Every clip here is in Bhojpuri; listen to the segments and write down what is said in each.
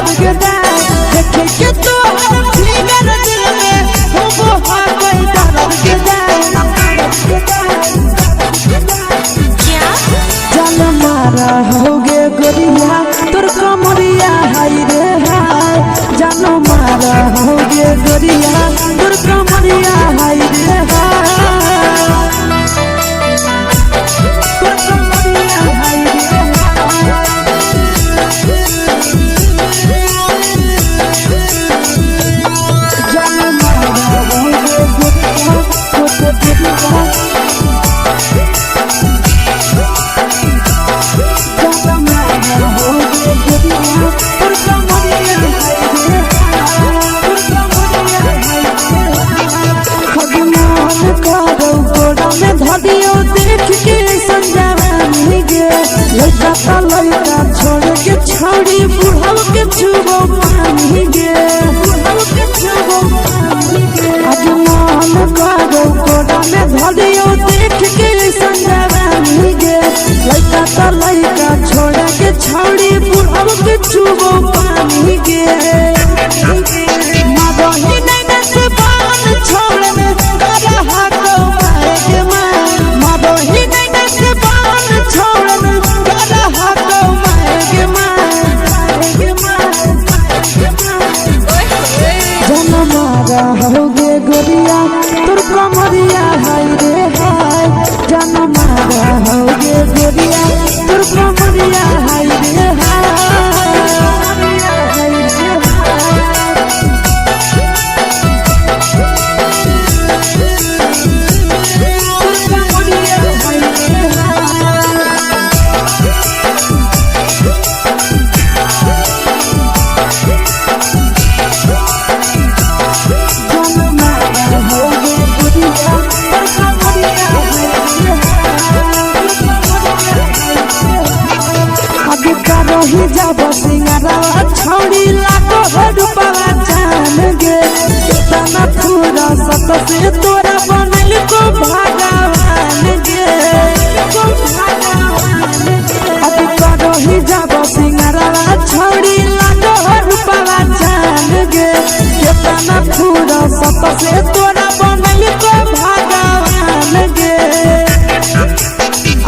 दर्द के देखे के तो फिगर दिल में हो गई दर्द के जान मारा होगे गोरिया तोर कमरिया हाय रे हाय जान मारा होगे गोरिया तोर कमरिया हाय रे हाय लड़का छोड़ के छौड़ी बुढ़ाव के छुबो पानी गे आज मन करो कोड़ा में धरियो देख के संजवानी गे लड़का छोड़ के छौड़ी बुढ़ाव के छुबो पानी गे मदही नहीं से बान छोड़ में करा हाथों मारे के मां मदही नहीं से बान छोड़ में करा हाथों मारे के मां जन मारा होगे गोरिया तोर कमरिया हाय रे हाय जन मारा होगे गोरिया तोर कमरिया हाय रे हाय जब सिंगारा छौड़ी लागो रुपवा जान गे कितना पूरा सत से तोरा बनल को भगवान गे अभी करो ही जब सिंगारा छौड़ी लागो रुपवा जान गे कितना पूरा सत से तोरा बनल को भगवान गे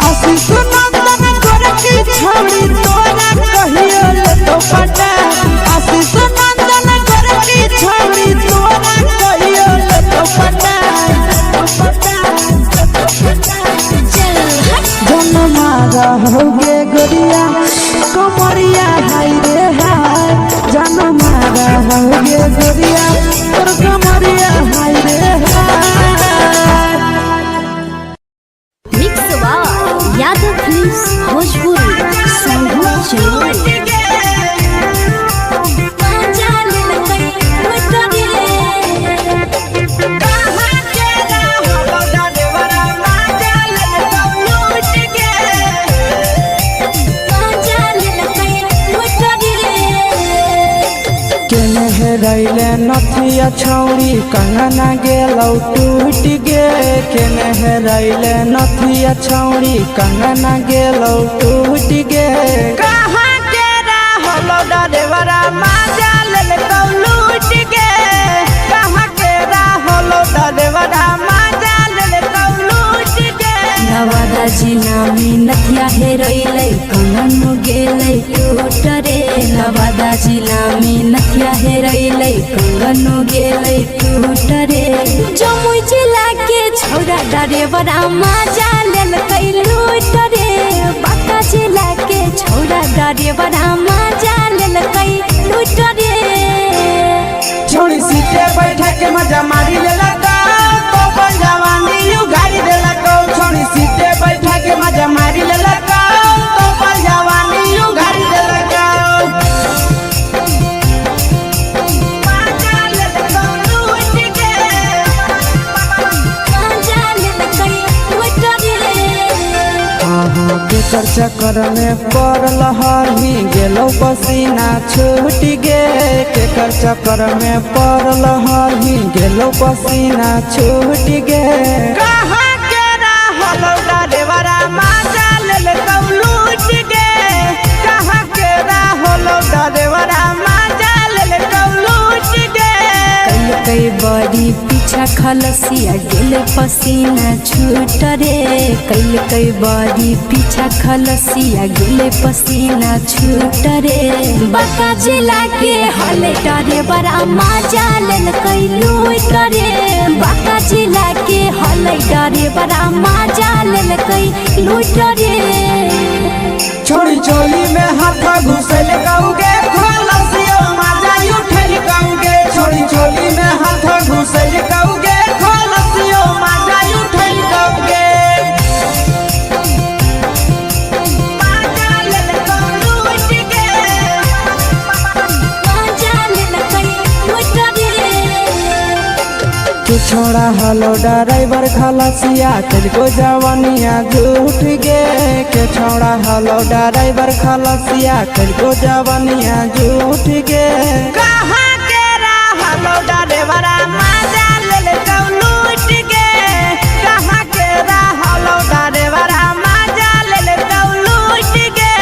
आशीष नंदन करे की छौड़ी तोरा कहियो ले तो पटा आशीष नंदन करे की छौड़ी तोरा कहियो ले तो पटा जन मारा होगे गोरिया कमरिया हाय रे हाय जन मारा होगे गोरिया तोर कमरिया हाय रे हाय मिक्स यादव फिल्म्स भोजपुरी रैले नथिया छौड़ी कंगना गेलौ टूट गे केने रैले नथिया छौड़ी कंगना गेलौ टूट गे कहाँ के रहलो डरेवरा माजा लेलकौ लूट गे कहाँ के रहलो डरेवरा माजा लेलकौ लूट गे नवादा जिला में नथिया हेरोइलै कंगन गेलै टूट रे नवादा जिला में नथिया हेरोइलै कंगन गेलै टूट रे जमुई जिला के छौड़ा डरेवरा माजा लेलकै लूट रे बांका जिला के छौड़ा डरेवरा माजा लेलकै लूट रे छोड़ी सीटे बैठा के मजा मारी लेलकौ तो जवानी यू गाड़ी देलकौ छोड़ी सीटे बैठा के मजा मारी लेलकौ तो जवानी यू गाड़ी देलकौ केकर चक्कर में पड़ल हही गेलो पसीना छूट गे केकर चक्कर में पड़ल हही गेलो पसीना छूट गे कहाँ के रहलो डरेवरा माजा लेलकौ लूट गे कहाँ के रहलो डरेवरा माजा पीछा खलसिया गेले पसीना छूट रे कैल कई बारी पीछा खलसिया गेले पसीना छूट रे बाका जिला के हले डरे बड़ा मजा लेल कई लूट रे बाका जिला के हले डरे बड़ा मजा लेल कई लूट रे छोड़ी चोली में हाथ घुसल गाऊंगे खलसिया मजा उठल गाऊंगे छोड़ी चोली में हाथ घुसल गाऊंगे खलसिया मजा उठल गाऊंगे छोड़ा हलो ड्राइवर खलसिया तेलको जवानिया झूठ गे के छोड़ा हलो ड्राइवर खलसिया तेलको जवानिया झूठ गे कहाँ के हलो ड्राइवर मजा लेल लूट गे कहाँ के हलो ड्राइवर मजा लेल लूट गे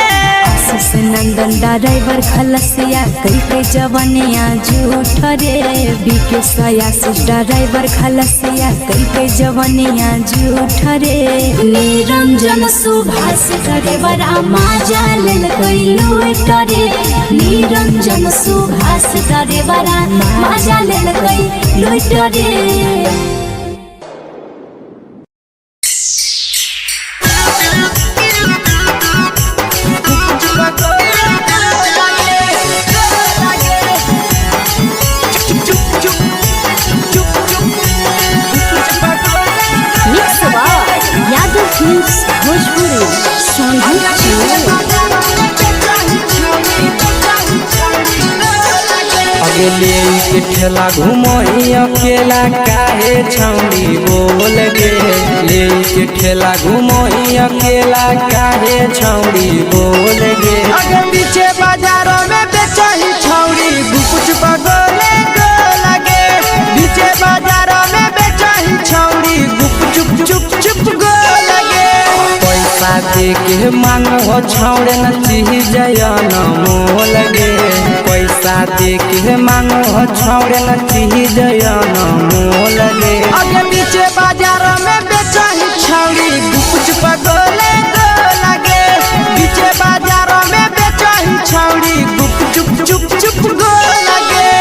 नंदन ड्राइवर खलसिया कई के जवानिया झूठ रे बीके आशीष ड्राइवर खलसिया कई के जवानिया झूठ रे निरंजन सुभाष ड्राइवर मजा लेल कई लूट रे निरंजन सुभाष ड्राइवर मजा लेल कई लूट रे ले के ठेला घूमो अकेला काहे छौड़ी बोल गे ले के ठेला घूमो अकेला काहे छौड़ी बोल गे अगे पीछे बाजारों में बेचही छौड़ी गुपुच बगले गो लगे पीछे बाजारों में बेचही छौड़ी गुप चुप चुप गो लगे पैसा दे के मांगो छौड़े न चीज न मोल गे पैसा दे के मांगो छौड़े न चीज न मोल गे अगे पीछे बाजार में बेचही छौड़ी गुपुच बगले गो लगे पीछे बाजार में बेचही छौड़ी गुप चुप गो लगे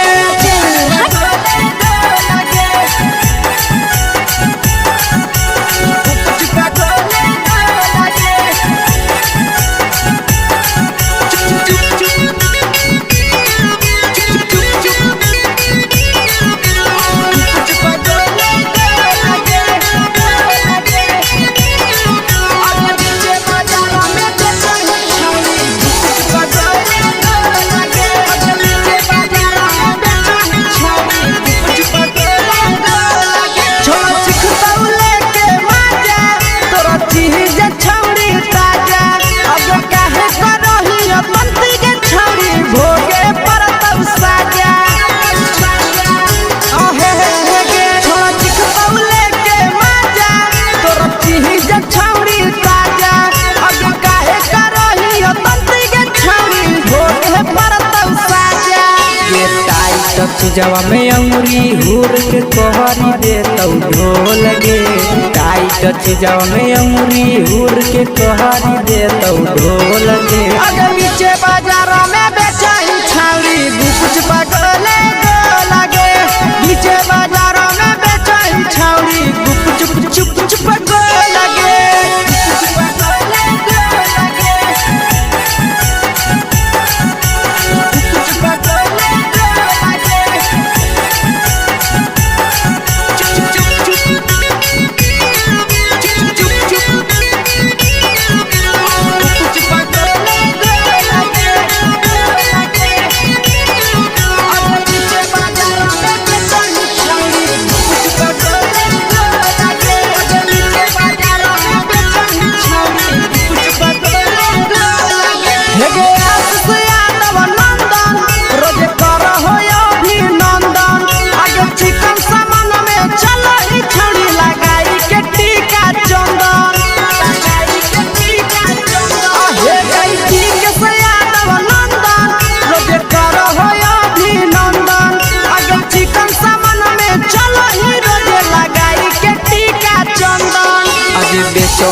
जवा में अंगुरी हुर के कहरी दे तौ ढोल गे टाइट जवा में अंगुरी हुर के कहरी दे तौ ढोल गे अगे पीछे बाजारों में बेचही छौड़ी गुपुच बगले गो लगे पीछे बाजारों में बेचही छौड़ी गुप चुप गो लगे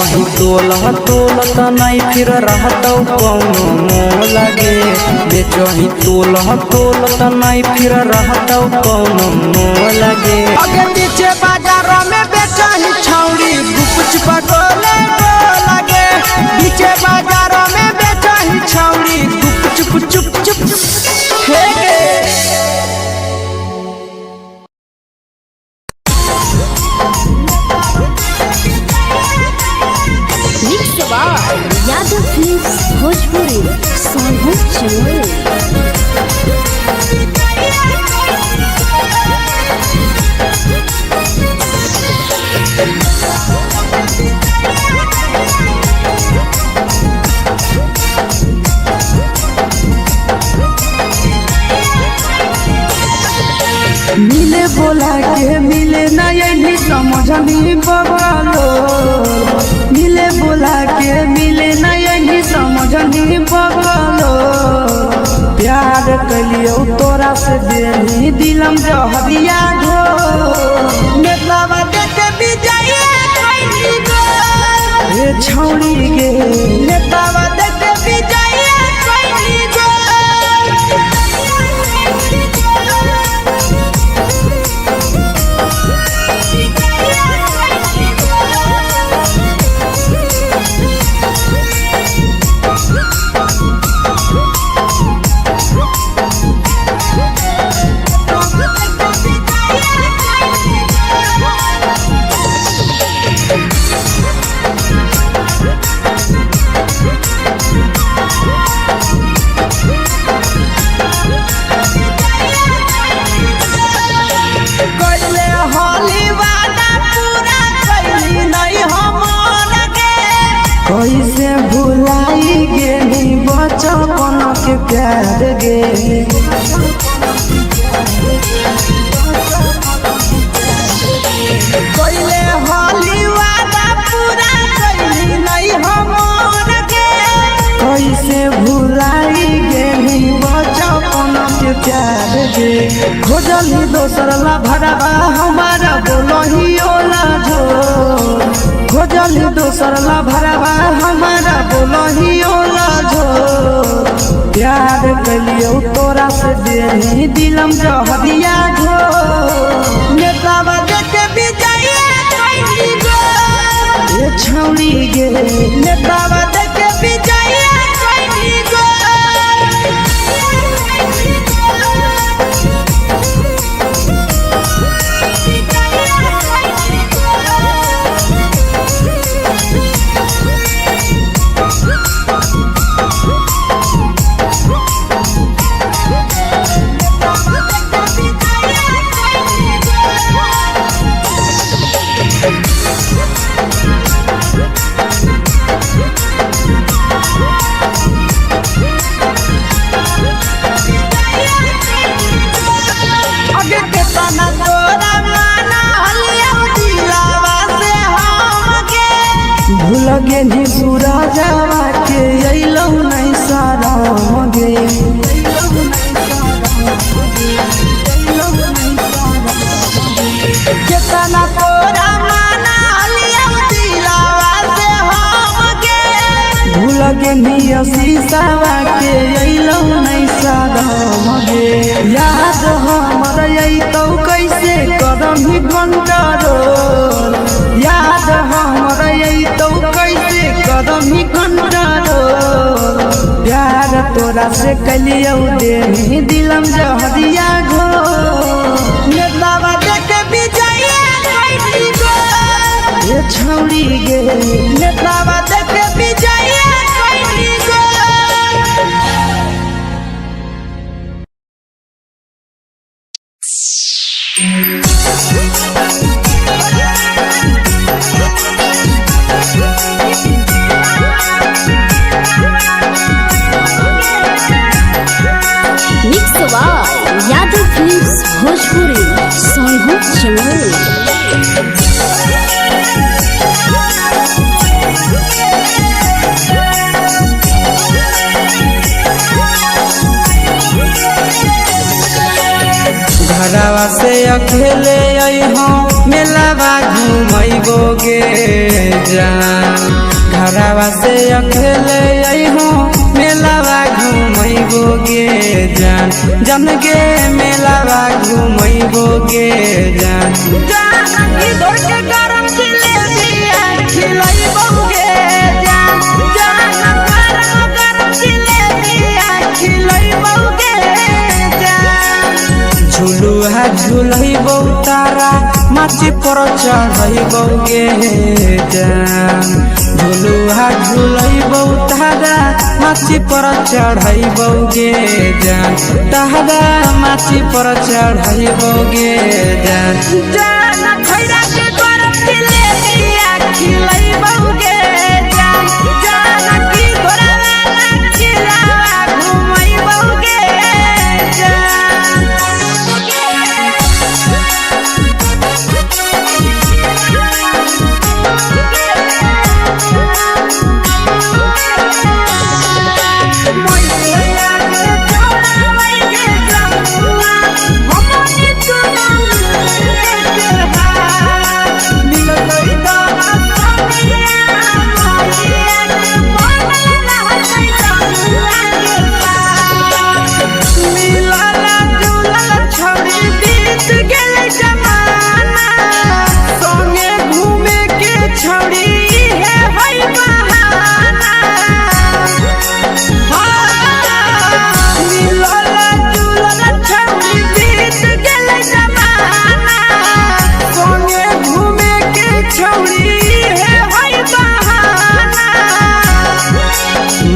बेचही तोलत नहीं फिर रहतौ कौनो मोह लगे बेचही तोलत नहीं फिर रहतौ कौनो मोह लगे अगे पीछे बाजारों में बेचही छौड़ी गुपचुप गोले लगे पीछे बाजारों में बेचही छौड़ी गुपचुप चुप चुप हे यादव फिल्म्स भोजपुरी सोनू चमोली। मिले बोला के मिले नहीं समझनी बगलो मिले बोला के मिले नहीं समझनी बगलो प्यार कलियो तोरा से देनी दिलम जहरिया घो नेतावा देखे विजय कोई गो हे छौड़ी गे नेतावा देखे विजय कोई गो कैसे भुलाई गेली बचपन के प्यार गे कोइले होली वादा पूरा कैली नहीं हमर के कैसे भुलाई गेली बचपन के प्यार गे खोजली दोसर ला भरवा हमारा बोलही ओला जो खोजली दोसर ला भरवा हमारा बोलही ओला जो प्यार कलियो तोरा से देनी दिलम जहरिया घो नेतावा देखे विजय कोई गो ये छौड़ी गे नेतावा देखे विजय कोई गो लगे नी पूरा जावा के अइलौ नहीं सारा गे केतना तोरा माना लिया दिलावा से हम गे लगे नी शीशावा के अइलौ नहीं सारा गे याद हमर अइतौ कैसे करम कंट्रोल याद हमर अइतौ कैसे करम कंट्रोल प्यार तोरा से कलियो देनी दिलम जहरिया घो नेतावा देखे विजय कोई गो ये छौड़ी गे नेतावा देखे विजय कोई गो यादव फिल्म्स भोजपुरी सोनू चमोली। घरवा से अकेले अइहो मेलावा घूमैबोगे जान। घरवा से अकेले अइहो मेलावा घूमैबोगे जान। जन गे मेलावा घूमैबोगे जान। झुलुहा झुलैबौ तारा माची पर चढ़ैबोगे जान। झुलुहा झुलैबौ तारा माची पर चढ़ैबोगे जान। तारा माची पर चढ़ैबोगे जान। जान खैरा के गरम जिलेबिया खिलैबोगे जान। जान की घोड़ावाला खिलावा घुमैबोगे जान।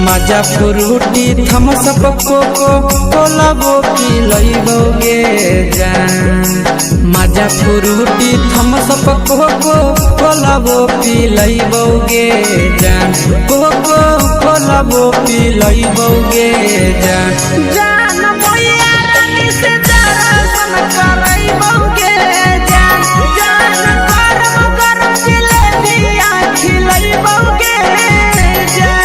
मजा फ्रूटी थम्स अप कोको कोला वो पिलैबोगे जान। मजा फ्रूटी थम्स अप कोको कोला वो पिलैबोगे जान। कोको कोला वो पिलैबोगे जान। जान भैया रानी से दर्शन करैबोगे जान। जान गरम गरम जिलेबिया खिलैबोगे जान।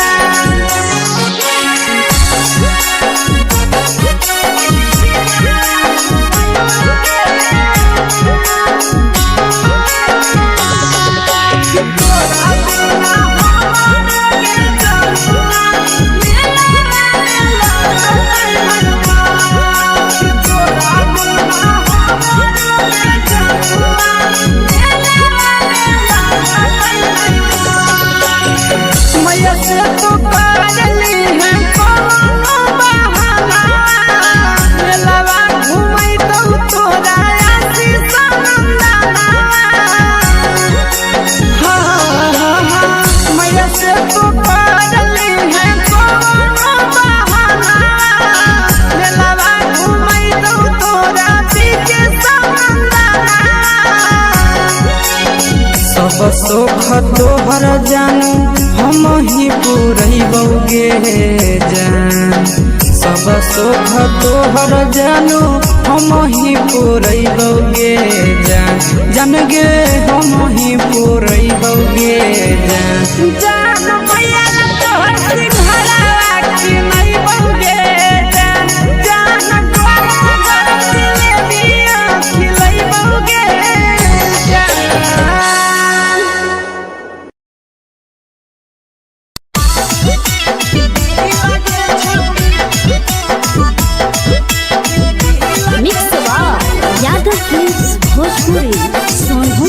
सब सुख तोहर जानू हम ही पुरैबोगे जान। सब सुख तोहर जानू हम ही पुरैबोगे जान। जन गे हम ही पुरैबोगे जान। जान भैया तोहर सिंघाड़ा खिलैबोगे जान। जान गरम गरम जिलेबिया खिलैबोगे जान। भोजपुरी सोनू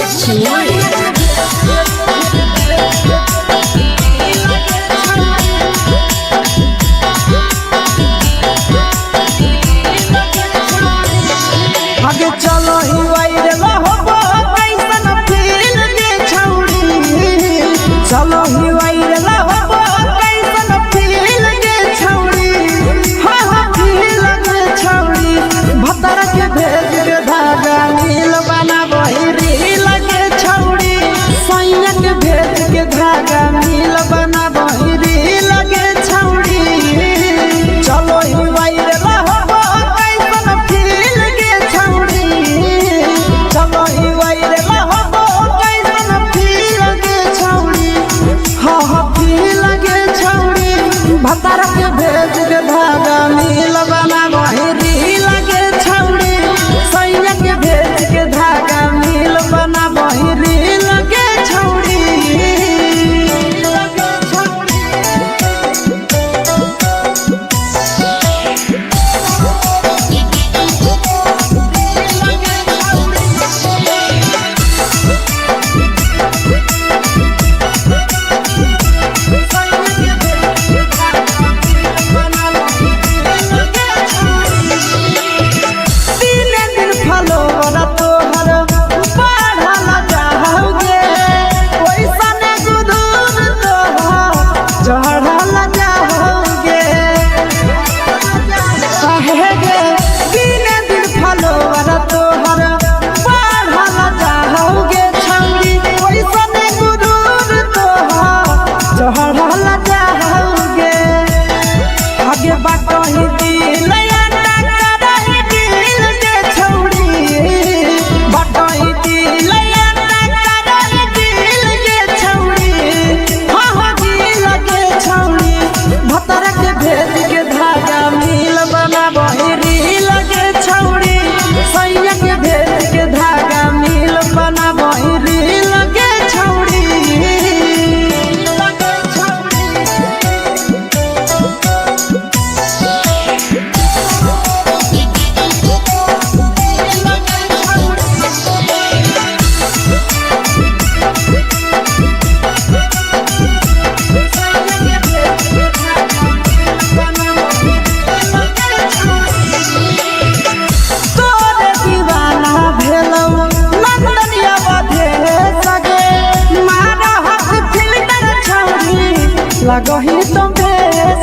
लगही तुम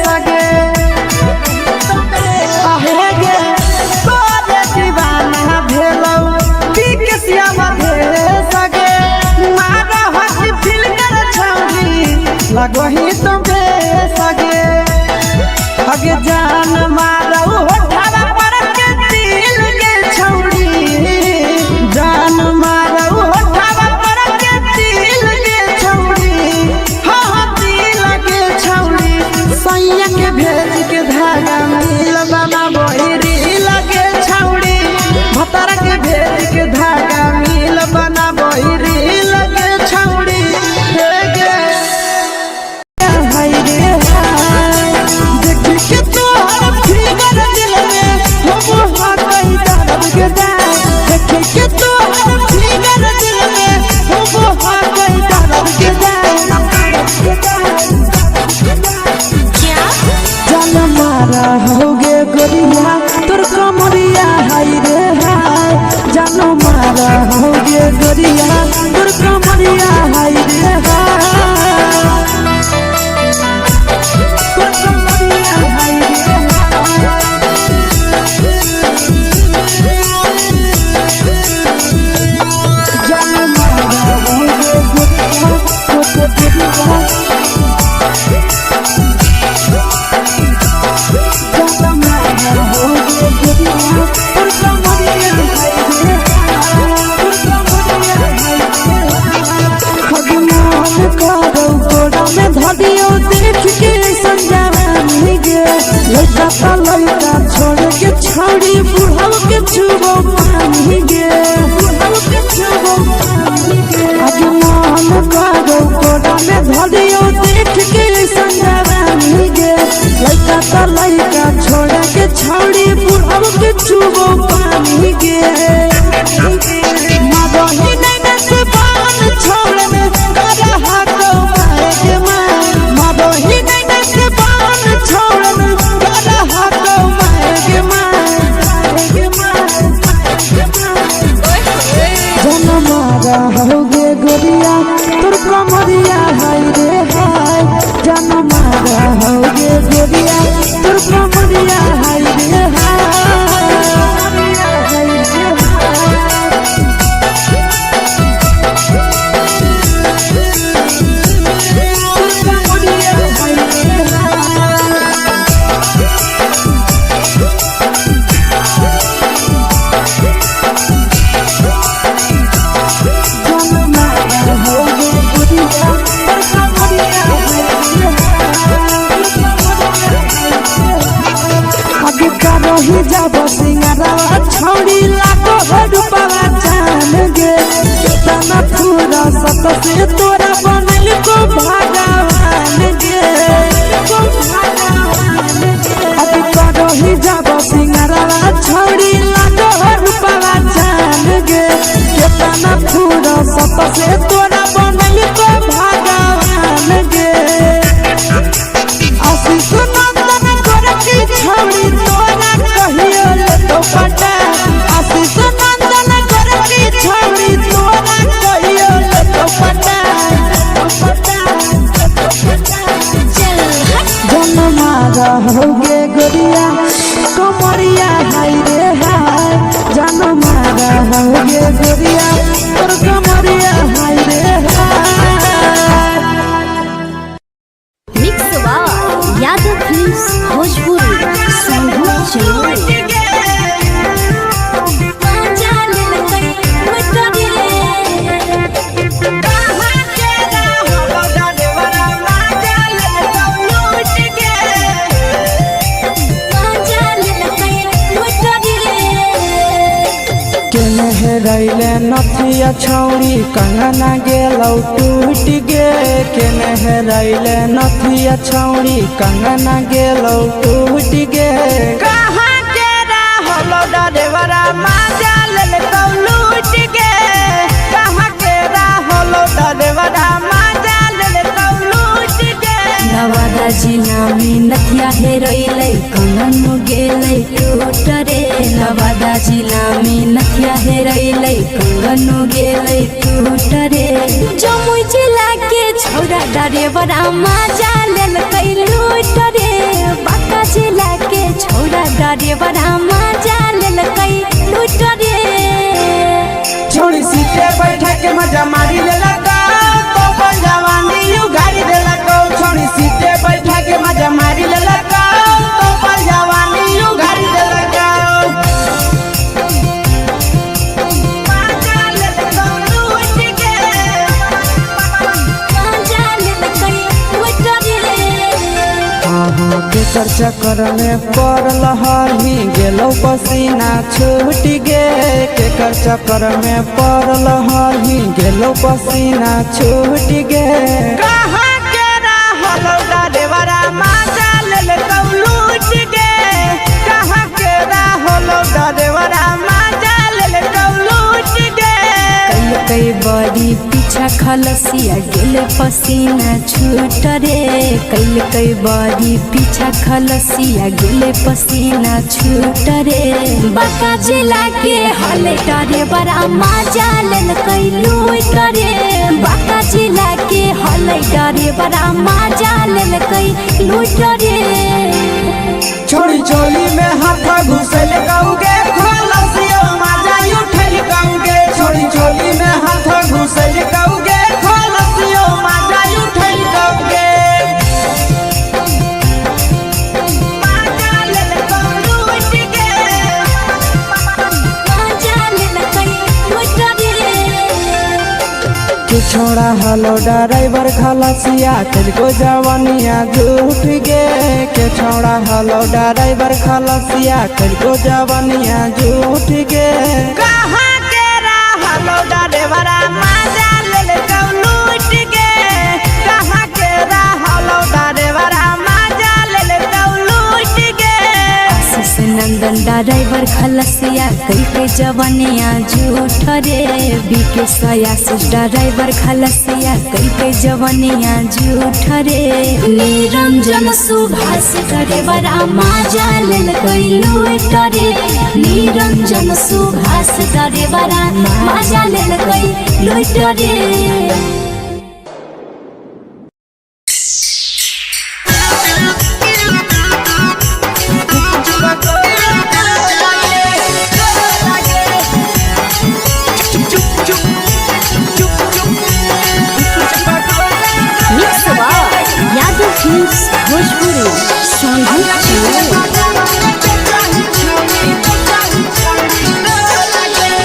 सगे आहे गे तोरे दीवाना भेलौ की के सियावा भे सगे मारा हसी फिल कर छौरी लगही तुम सगे अगे जान मारौ होठवा पर के दिल के छौरी जान मारौ होठवा पर के दिल के छौरी हाँ दिल के छौरी सैया के भेज के धागा मिल बना बहिरी लगे छौरी भतर के भेज के धागा मिल बना बहिरी लगे छौरी हे गे हाय रे देख के तोहर फिगर दिल में हम हाथ दर्द के देख के तोहर फिगर दिल में हम हाथ दर्द के जान मारा होगे गोरिया तोर कमरिया हाय रे हाय जान मारा होगे गोरिया तोर कमरिया हाय रे हाय तोर कमरिया हाय रे जान मारा होगे गोरिया तोर कमरिया लड़का छोड़ के छौड़ी बुढ़ाव के छुबो पानी गे आज मन करो कोड़ा में धरियो देख के संजवानी गे लड़का छोड़ के छौड़ी बुढ़ाव के छुबो पानी गे मदही नहीं से बान छोड़ में करा हाथो मारे के मां मदही नहीं से बान छोड़ में करा हाथो मारे के मां जन मारा होगे गोरिया तोर कमरिया हाय रे हाय जन मारा होगे गोरिया तोर कमरिया हाय रे हाय ही जब सिंगारवा छौड़ी लागो रूपवा जान गे तना पूरा सत से तोरा बनल को भगवान गे अभी करो ही जब सिंगारवा छौड़ी लागो रूपवा जान गे तना पूरा सत से तोरा बनल को भगवान गे आशीष नंदन करती छौड़ी तोरा कहियो ले तो पटा आशीष नंदन करती छौड़ी तोरा कहियो ले तो पटा जन मारा होगे गोरिया कमरिया हाय रे हाय जन मारा होगे गोरिया तोर कमरिया हाय रे हाय मिक्स वाह यादव फिल्म्स भोजपुरी संगीत चलो रैले नथिया छौड़ी कंगना गेलौ टूट गे केने रैले नथिया छौड़ी कंगना गेलौ टूट गे कहाँ के रहलो डरेवरा माजा लेलकौ लूट गे कहाँ के रहलो डरेवरा माजा लेलकौ लूट गे नवादा जिला में नथिया हेरोइलै कंगन गेलै टूट रे नवादा जिला में नथिया हेरोइलै कंगन गेलै टूट रे जमुई जिला के छौरा डरेवरा माजा लेल केकर चक्कर में पड़ल हरही गेलौ पसीना छूट गे केकर चक्कर में पड़ल हरही गेलौ पसीना छूट गे कहाँ के रहल डरेवरा माजा लेल लूट गे कहाँ के रहल डरेवरा माजा लेल लूट गे कई बड़ी पीछा खलसिया गेले पसीना छूट रे कई बड़ी पीछा खलसिया गेले पसीना छूट रे बाका जिला के हले डरे बड़ा मजा लेल कई लूट रे बाका जिला के हले डरे बड़ा मजा लेल कई लूट रे छोड़ी चोली में हाथ घुसल गौगे खलसियो माजा उठल गौगे छोड़ी चोली में हाथ घुसल गौगे खलसियो माजा उठल गौगे माजा लेल लूट गे मजा लेल कई लूट रे तू छोड़ा हलो ड्राइवर खलसिया तेरे जवानिया झूठ गे के छोड़ा हलो ड्राइवर खलसिया तेरे जवानिया झूठ गे कहाँ के रहल डरेवरा माजा लेल लूट गे कहाँ के रहल डरेवरा माजा लेल लूट गे आशीष नंदन ड्राइवर खलसिया कई के जवानिया झूठ रे बीके आशीष ड्राइवर खलसिया कई के जवानिया झूठ रे निरंजन सुभाष ड्राइवर मजा लेल कई लूट रे निरंजन सुभाष ड्राइवर मजा लेल कई लूट रे यादव फिल्म्स भोजपुरी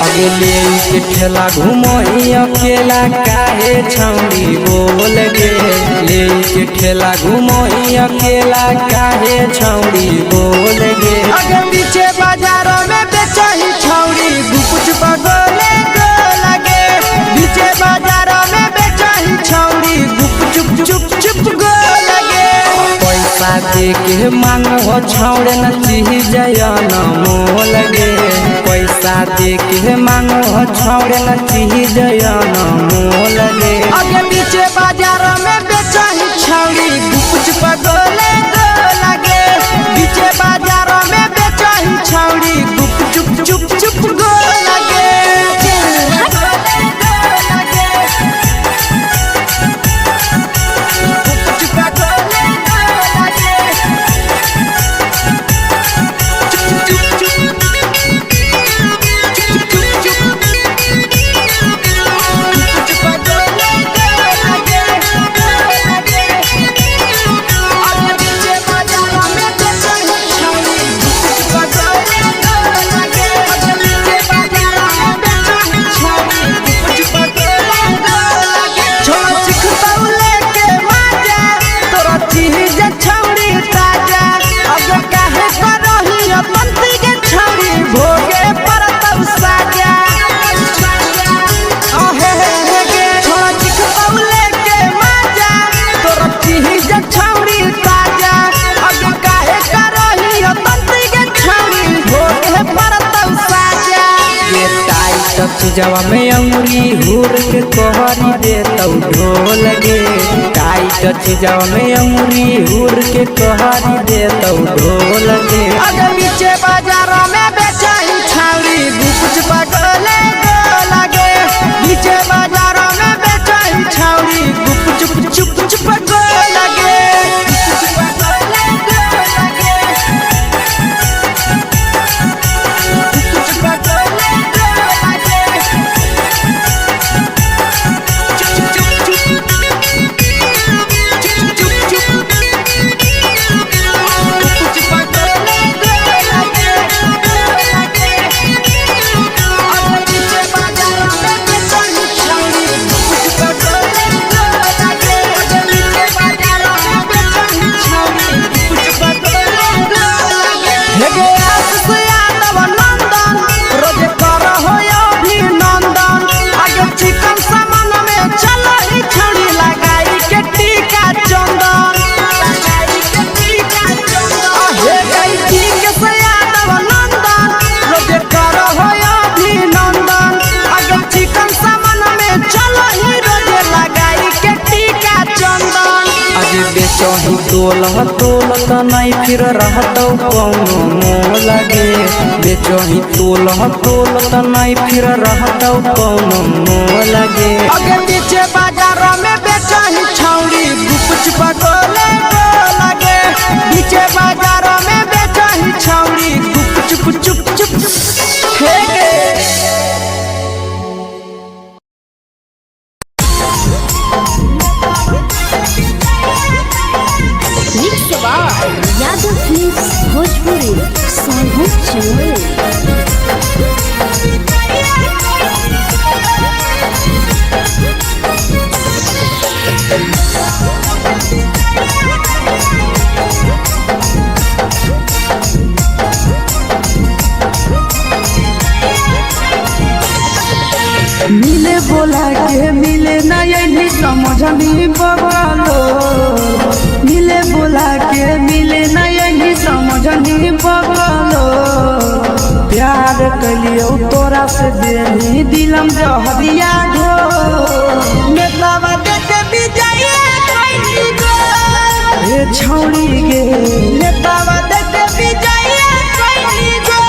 अगले के ठेला घूमो अकेला काहे छौड़ी बोल गे ले के ठेला घूमो अकेला काहे छौड़ी बोल गे अगे पीछे बाजारों में बेचही छौड़ी गुपुच पगोले गो लगे पीछे बाजारों में बेचही छौड़ी गुप चुप चुप चुप गो लगे पैसा दे के मांगो छौड़े न चीज न मोल गे पैसा दे के मांगो छौड़े न चीज न मोल गे अगे पीछे बाजारों में बेचही छौड़ी गुपुच पगोले गो लगे पीछे बाजारों में बेचही छौड़ी गुप चुप चुप चुप गो लगे चीजवा में अंगुरी हुर के तोहरी दे तौ ढोल गे टाइट चीजवा में अंगुरी हुर के तोहरी दे तौ ढोल गे अगे पीछे बाजारों में बेचही छौड़ी गुपुच पगोले गो लगे पीछे बाजारों में बेचही छौड़ी गुप चुप चुप चुप गो लगे तोल त नहीं फिर रहतौ कौनो मोह लगे बेचही तोल त नहीं फिर रहतौ कौनो मोह लगे अगे पीछे बाजारों में बेचही छौड़ी गुपच पगोले लगे पीछे बाजारों में बेचही छौड़ी गुपचुप चुप चुप फेंके यादव फिल्म्स भोजपुरी सोनू चमोली। मिले बोला के मिले ना यही समझनी बवालो मिले बोला के मिले ना यही समझनी बवालो प्यार कलियो तोरा से देनी दिलम जहरिया घो नेतावा देखे विजय कोई गो ए छौड़ी गे नेतावा देखे विजय कोई गो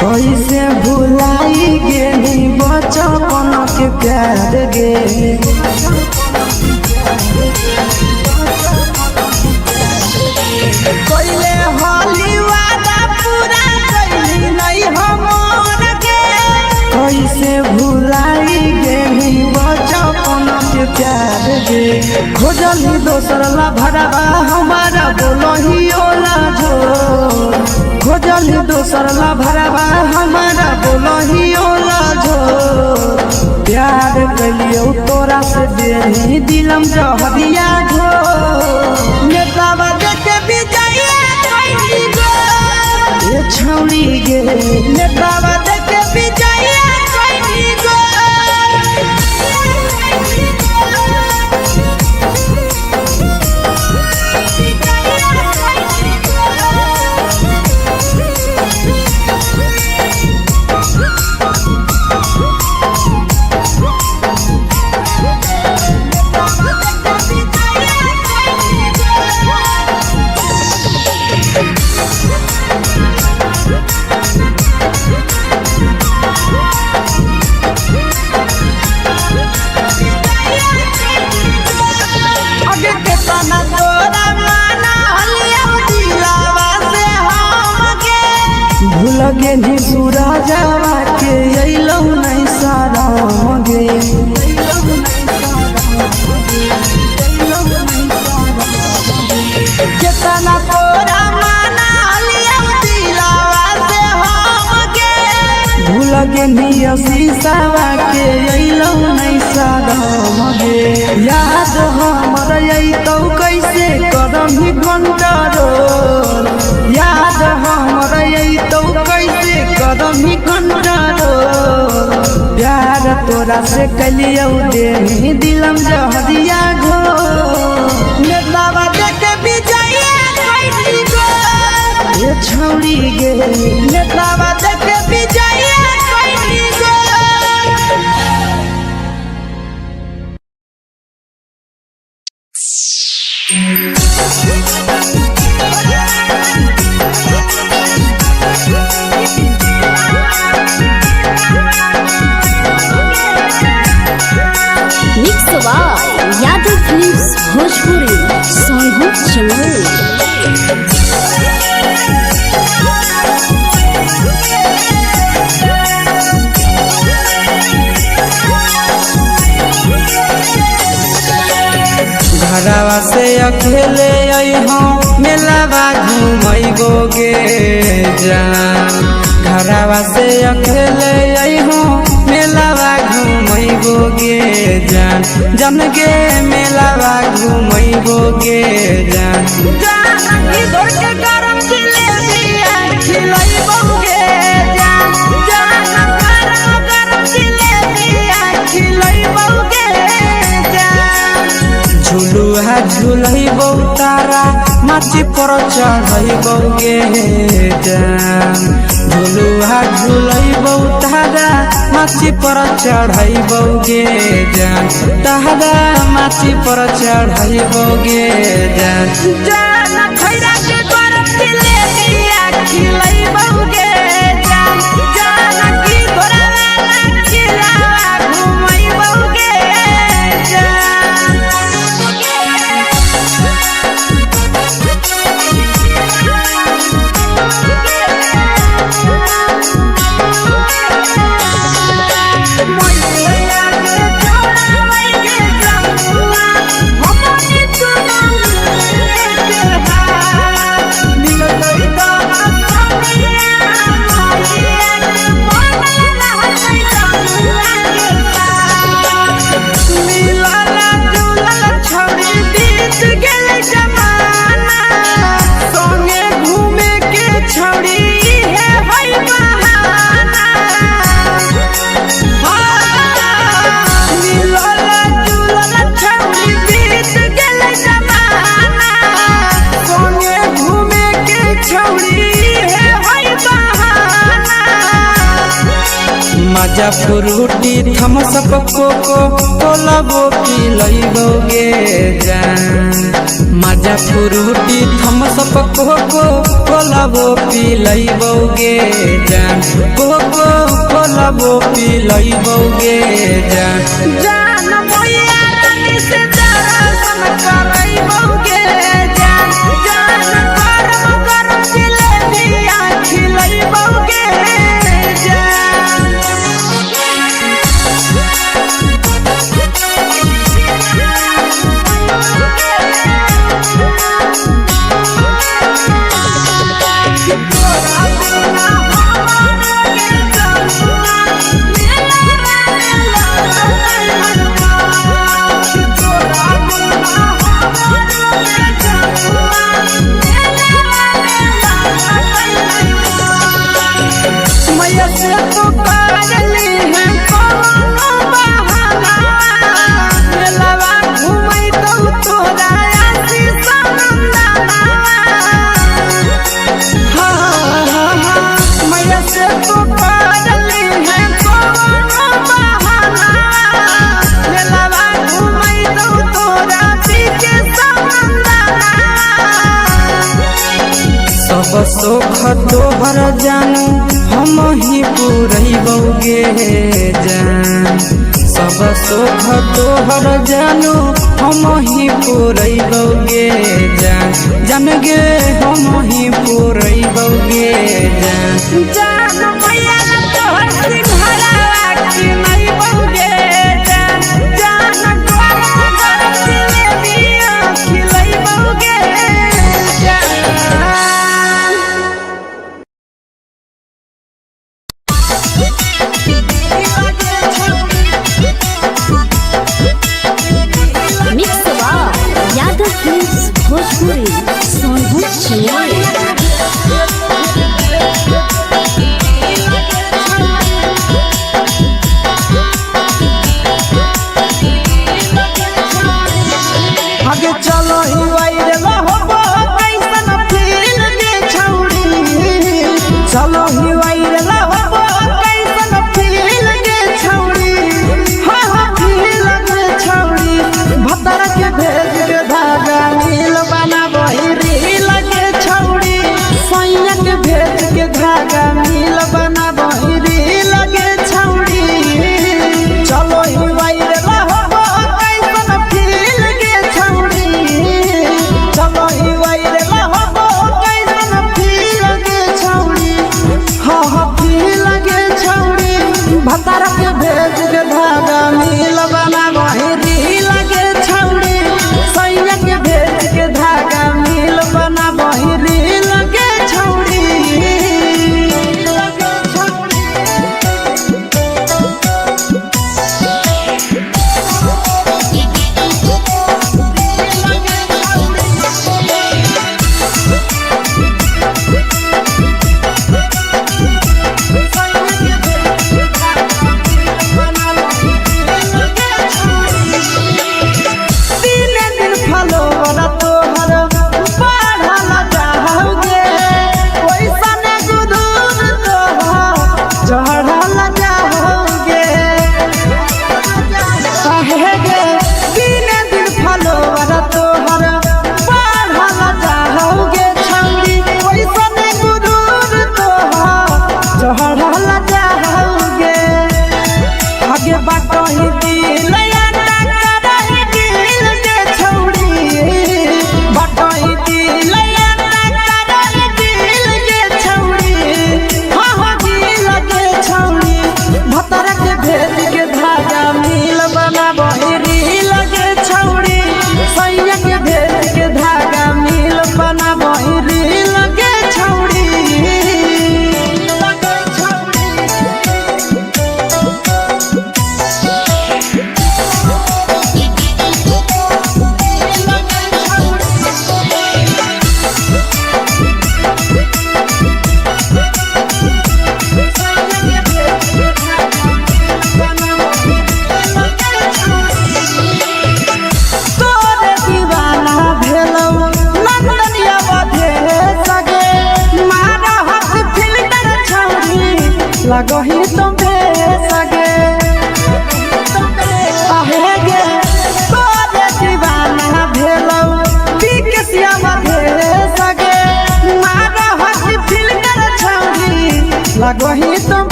कैसे भुलाई गेली बचपन के प्यार गे कोइले होली वादा पूरा कैली नहीं हमर के कैसे भुलाई गेली बचपन के प्यार गे खोजली दोसर ला भरवा हमारा बोलही ओला जो खोजली दोसर ला भरवा हमारा बोलही ओला जो प्यार कलियो तोरा से देनी दिलम जहरिया घो नेतावा देखे विजय कोई गो ए छौड़ी गे नेतावा देखे विजय कोई गो लगे नी सूरजवा के अइलौ नहीं सारा गे केतना तोरा माना लिया दिलावा से हम गे लगे नी शीशावा के अइलौ नहीं सारा गे याद हमर अइतौ कैसे करमी कंट्रोल याद हमर अइतौ कैसे करमी कंट्रोल प्यार तोरा से कलियो देनी दिलम जहरिया घो नेतावा देखे विजय कोई गो ए छौड़ी गे नेतावा देखे विजय कोई गो यादव फिल्म्स भोजपुरी सोनू चमोली। घरवा से अकेले अइहो मेलावा घूमैबो गे जान घरवा से अकेले अइहो मेलावा घूमैबो गे जान जन गे मेलावा घूमैबो गे जान जानकी घोर के गरम जिलेबिया खिलैबो गे जान गरम जिलेबिया खिलैबो गे जान झुलुहा झुलैबो तारा माची पर चढ़ैबो गे जान झुलुहा झुलैबो तारा माची पर चढ़ैबो गे जान तारा माची पर चढ़ैबो गे जान जान खैरा के गरम जिलेबिया खिलैबो गे जान जानकी घोरवाला खिलावा घुमैबो गे जान मजा फ्रूटी थम्स अप कोको कोला वो पिलैबो गे जान मजा फ्रूटी थम्स अप कोको कोला वो पिलैबो गे जान कोको कोला वो पिलैबो गे जान जान मोया रानी से दर्शन करैबो गे जान गरम जिलेबिया खिलैबो गे जान मैया से तो पागली है कोनो बहाना मेलावा घूमै तो तोरा आसी सनंदना मैया से तो पागली है कोनो बहाना मेलावा घूमै तो तोरा पीछे सनंदना सब सुख तोहर जानू हम ही पुरैबो गे जान सब सुख तोहर जानू हम ही पुरैबो गे जान जन गे हम ही पुरैबो गे जान जान मैया तोहर सिंघरावा खिलैबो गे जान गरम जिलेबिया खिलैबो गे जान मिक्स यादव फिल्म्स भोजपुरी सोनभद्र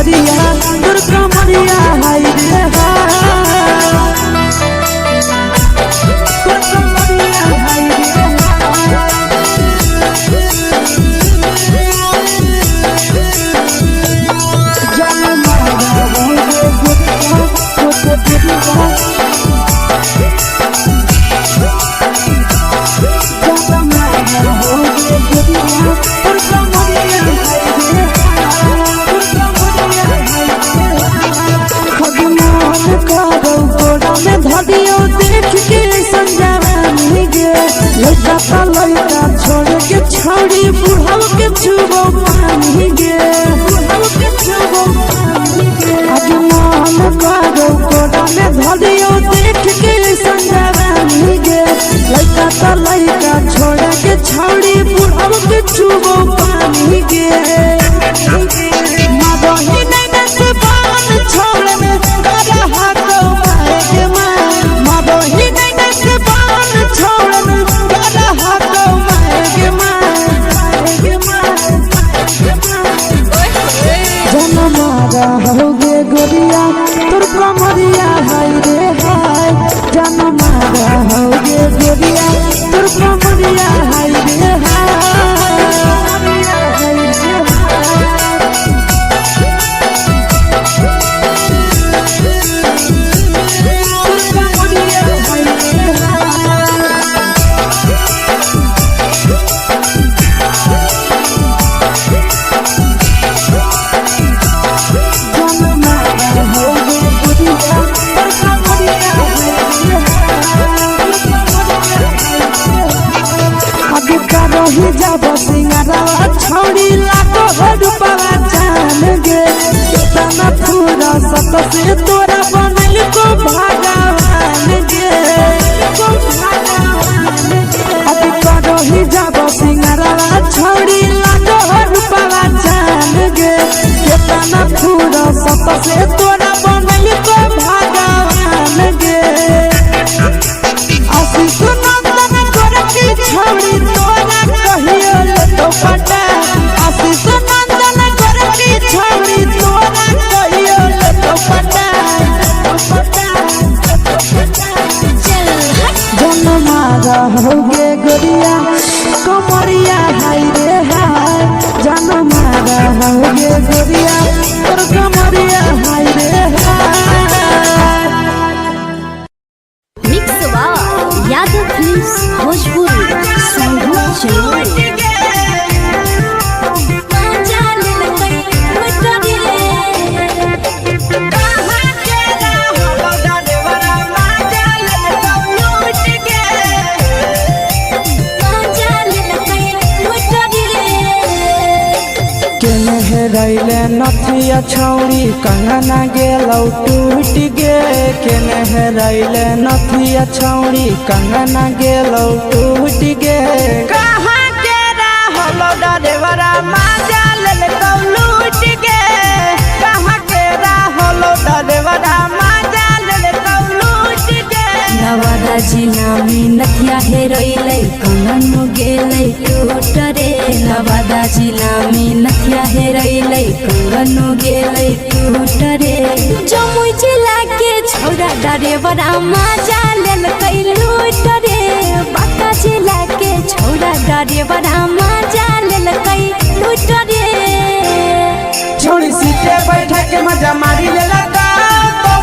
गोरिया तोर कमरिया हाय रे तोर कमरिया हाय रे जान मारा हो गे गोरिया तोर कमरिया धदियो देख के संजावानी गे लड़का का लड़का छोड़ के छौड़ी बुढ़ाव के छुबो पानी गे बुढ़ाव के छुबो पानी गे आज मन करो कोड़ा में धदियो देख के संजावानी गे लड़का का लड़का छोड़ के छौड़ी बुढ़ाव के छुबो पानी गे मदही नहीं नस पान छोड़ में करा हाथ होगे गोरिया तोर कमरिया हाय रे हाय जान मारा होगे गोरिया तोर कमरिया हाय रे हाय जब सिंगारा छौड़ी लाखो रुपया जान गे कितना पूरा सत से तोरा बनल को भगवान गे अभी करो ही जब सिंगारा छौड़ी लाखो रुपया जान गे कितना पूरा सत से तोरा बनल को भगवान गे आशीष नंदन गोरखी छौड़ी तोरा कहियो तो पटा आशीष नंदन गोरखी छौड़ी तोरा कहियो तो पटा जन मारा होगे गोरिया कमरिया हाय रे हाय जन मारा होगे गोरिया तोर कमरिया हाय रे हाय मिक्स यादव फिल्म्स भोजपुरी संगीत चैनल रैले नथिया छौड़ी कंगना गेलौ टूट गे केने रैले नथिया छौड़ी कंगना गेलौ टूट गे कहाँ के रहलो डरेवरा माजा लेलकौ लूट गे कहाँ के रहलो डरेवरा माजा लेलकौ लूट गे नवादा जिला में नथिया हेरोइलै कंगन गेलै टूट रे नवादा जिला में नथिया हेरोइलै कंगन गेलै टूट रे जमुई जिला के छौड़ा डरेवरा माजा लेलकै लूट रे बांका जिला के छौड़ा डरेवरा माजा लेलकै लूट रे छोड़ी सीटे बैठा के मजा मारी लेलकौ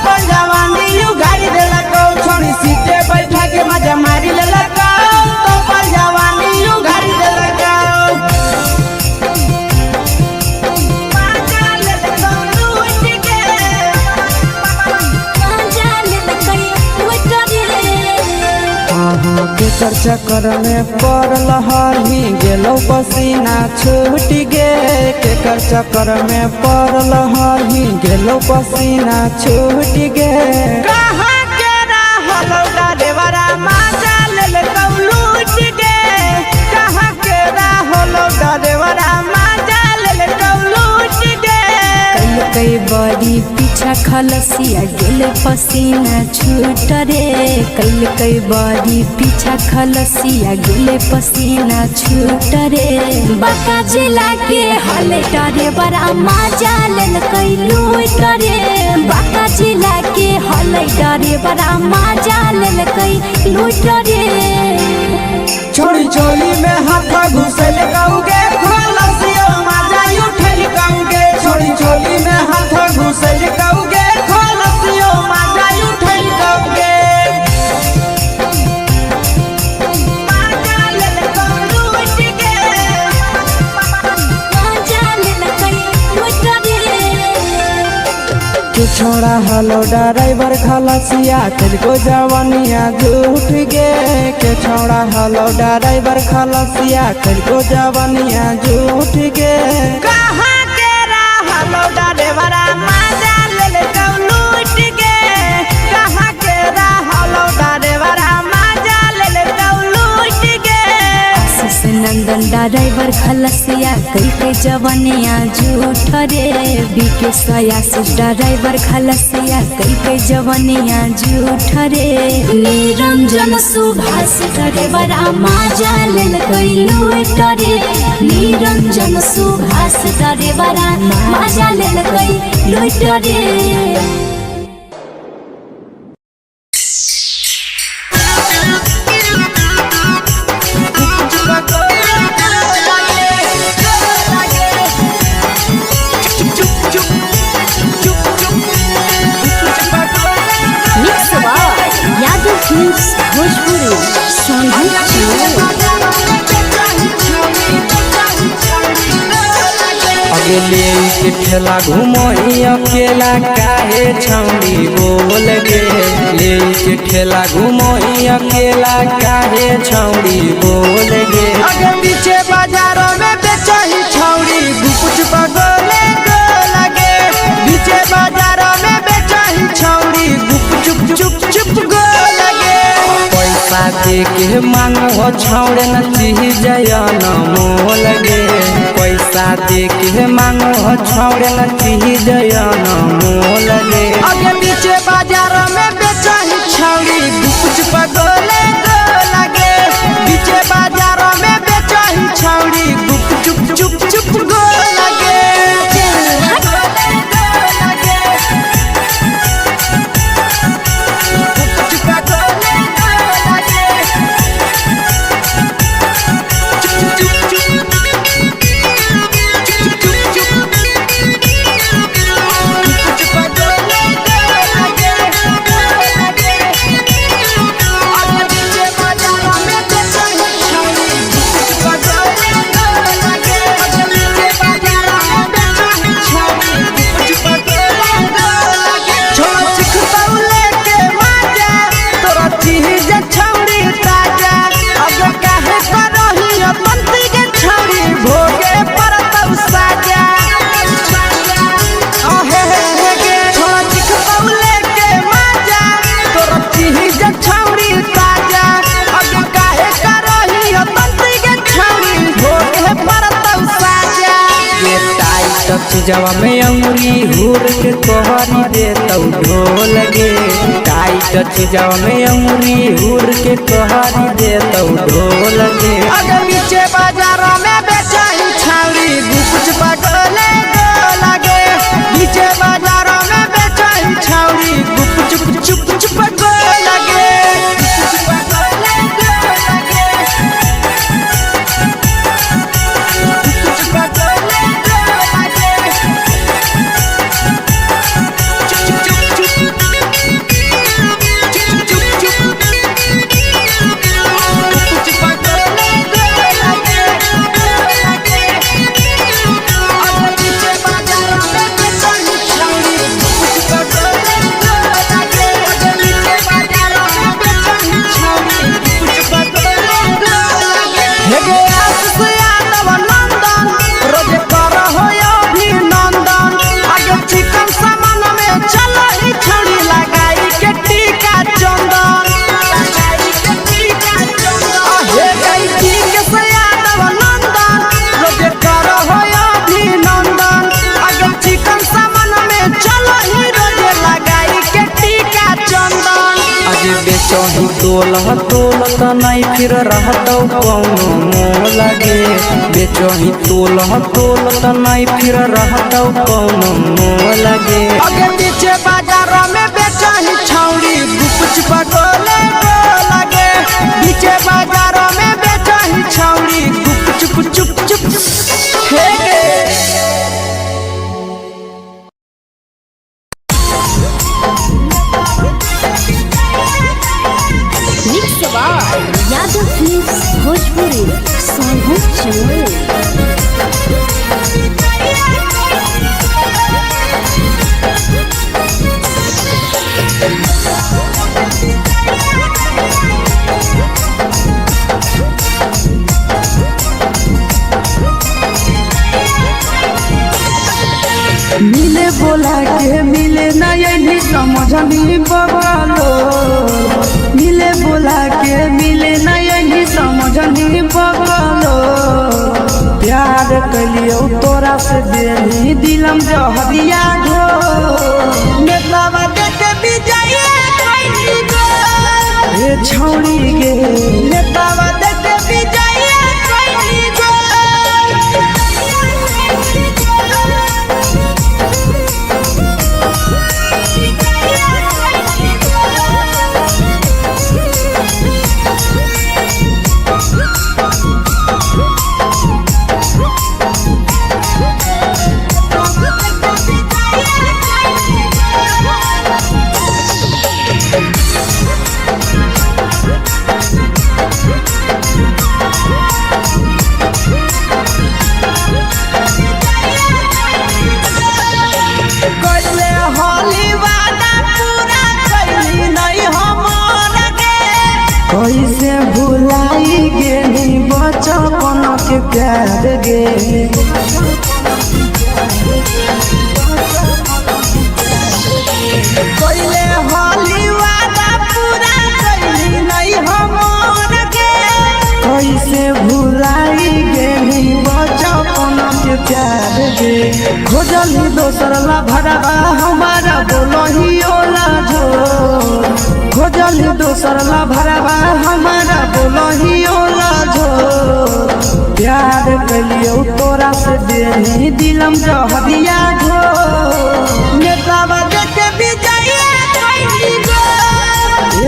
तो जवानी यू गाड़ी देलकौ छोड़ी सीटे बैठा के मजा मारी लेलकौ तो जवानी यू गाड़ी देलकौ केकर चक्कर में पड़ल हरही गेलौ पसीना छूट गे केकर चक्कर में पड़ल हरही गेलौ पसीना छूट गे कहाँ के रहलो डरेवरा माजा लेलकौ लूट गे कहाँ के रहलो डरेवरा माजा लेलकौ लूट गे कई बड़ी पीछा खलसिया गेले पसीना छूट रे कैल कई बारी पीछा खलसिया गेले पसीना छूट रे बाका जिला के हले डरे बड़ा मजा लेल कई लूट रे बाका जिला के हले डरे बड़ा मजा लेल कई लूट रे छोड़ी चोली में हाथ घुसल गाऊंगे खलसिया मजा उठल गाऊंगे छोड़ी चोली में हाथ घुसल गाऊंगे खलसिया मजा उठल गाऊंगे मजा लेल लूट के मजा लेल कई लूट रे के छोड़ा हलो ड्राइवर खलसिया तेरे जवानिया झूठ गे के छोड़ा हलो ड्राइवर खलसिया तेरे जवानिया झूठ गे कहाँ के रहलो ड्राइवर मजा लेल लूट के कहाँ के रहलो ड्राइवर मजा लेल लूट के आशीष नंदन ड्राइवर खलसिया कई के जवानिया झूठ रे बीके आशीष ड्राइवर खलसिया कई के जवानिया झूठ रे निरंजन सुभाष ड्राइवर मजा लेल कई लूट रे निरंजन सुभाष ड्राइवर मजा लेल कई लूट रे भोजपुरी अगले के ठेला घूमो अकेला काहे छौड़ी बोल गे ले के ठेला घूमो अकेला काहे छौड़ी बोल गे आगे पीछे बाजारों में बेचही छौड़ी कुछ बगले गो लगे पीछे बाजारों में बेचही छौड़ी चुप चुप चुप गो लगे पैसा दे के मांगो छौड़े न चीज न मोल गे पैसा दे के मांगो छौड़े न चीज न मोल गे आगे पीछे बाजारों में बेचही छौड़ी कुछ बगले गो लगे पीछे बाजारों में बेचही छौड़ी चुप चुप चुप गो लगे जवा में अंगुरी हुर के तोहरी दे तौ ढोल गे टाइट जवा में अंगुरी हुर के तोहरी दे तौ ढोल गे आगे पीछे बाजारों में बेचही छौड़ी कुछ बगले गो लगे पीछे बाजारों में बेचही छौड़ी चुप चुप चुप गो लगे तोलह तोलत नहीं फिर रहतौ कौनो मोल गे बेचही तोलह तोलत नहीं फिर रहतौ कौनो मोल गे आगे पीछे बाजारों में बेचही छौड़ी गुपच पटोले लगे पीछे बाजारों में बेचही छौड़ी गुप चुप चुप हे यादव फिल्म्स भोजपुरी सोनू चमोली। मिले बोला के मिले नहीं समझनी बवालो मिले बोला के मिले नहीं समझनी बवालो प्यार कलियो तोरा से देनी दिलम जहरिया घो नेतावा देखे विजय कोई गो ए छौड़ी गे नेतावा देखे विजय कोई गो कैसे भुलाई गेली बचपन के प्यार गे कोइले होली वादा पूरा कैली नहीं हमर के कैसे भुलाई गेली बचपन के प्यार गे खोजली दोसर ला भरवा हमारा बोलही ओला जो खोजली दोसर ला भरवा हमारा बोलही ओला जो प्यार कलियो तोरा से देनी दिलम जहरिया घो नेतावा देखे विजय कोई गो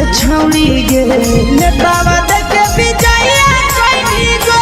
ए छौड़ी गे नेतावा देखे विजय कोई गो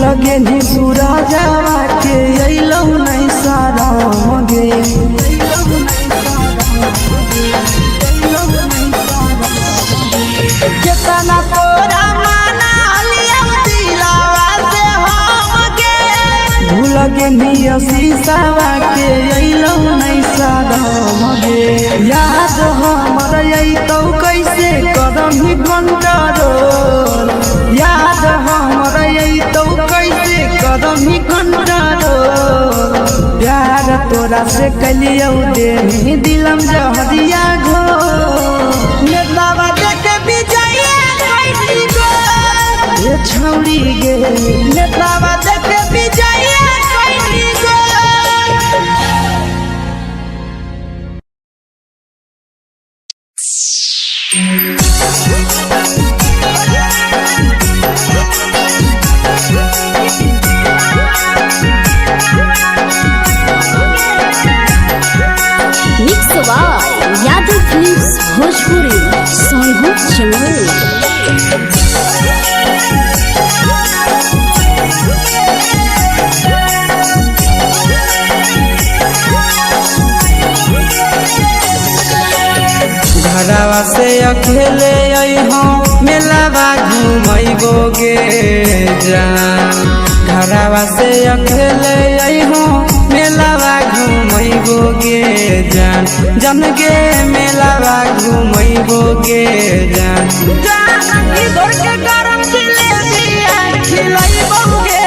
लगे नी सूरजवा के अइलौ नहीं सारा गे केतना तोरा माना लिया दिलावा से हम गे लगे नी शीशावा के अइलौ नहीं सारा गे याद हमर अइतौ कैसे करम कंट्रोल याद हमर अइतौ कैसे करम कंट्रोल प्यार तोरा से कलियो देनी दिलम जहरिया घो नेतावा देखे विजय कोई गो ए छौड़ी गे नेतावा देखे विजय कोई गो यादव फिल्म्स भोजपुरी सोनू चमोली। घरवा से अकेले अइहो मेलावा घूमैबो गे जान घरवा से अकेले अइहो मेलावा घूमैबो गे जान जन गे मेलावा घूमैबो गे जान जानकी धोर के गरम जिलेबिया खिलैबो गे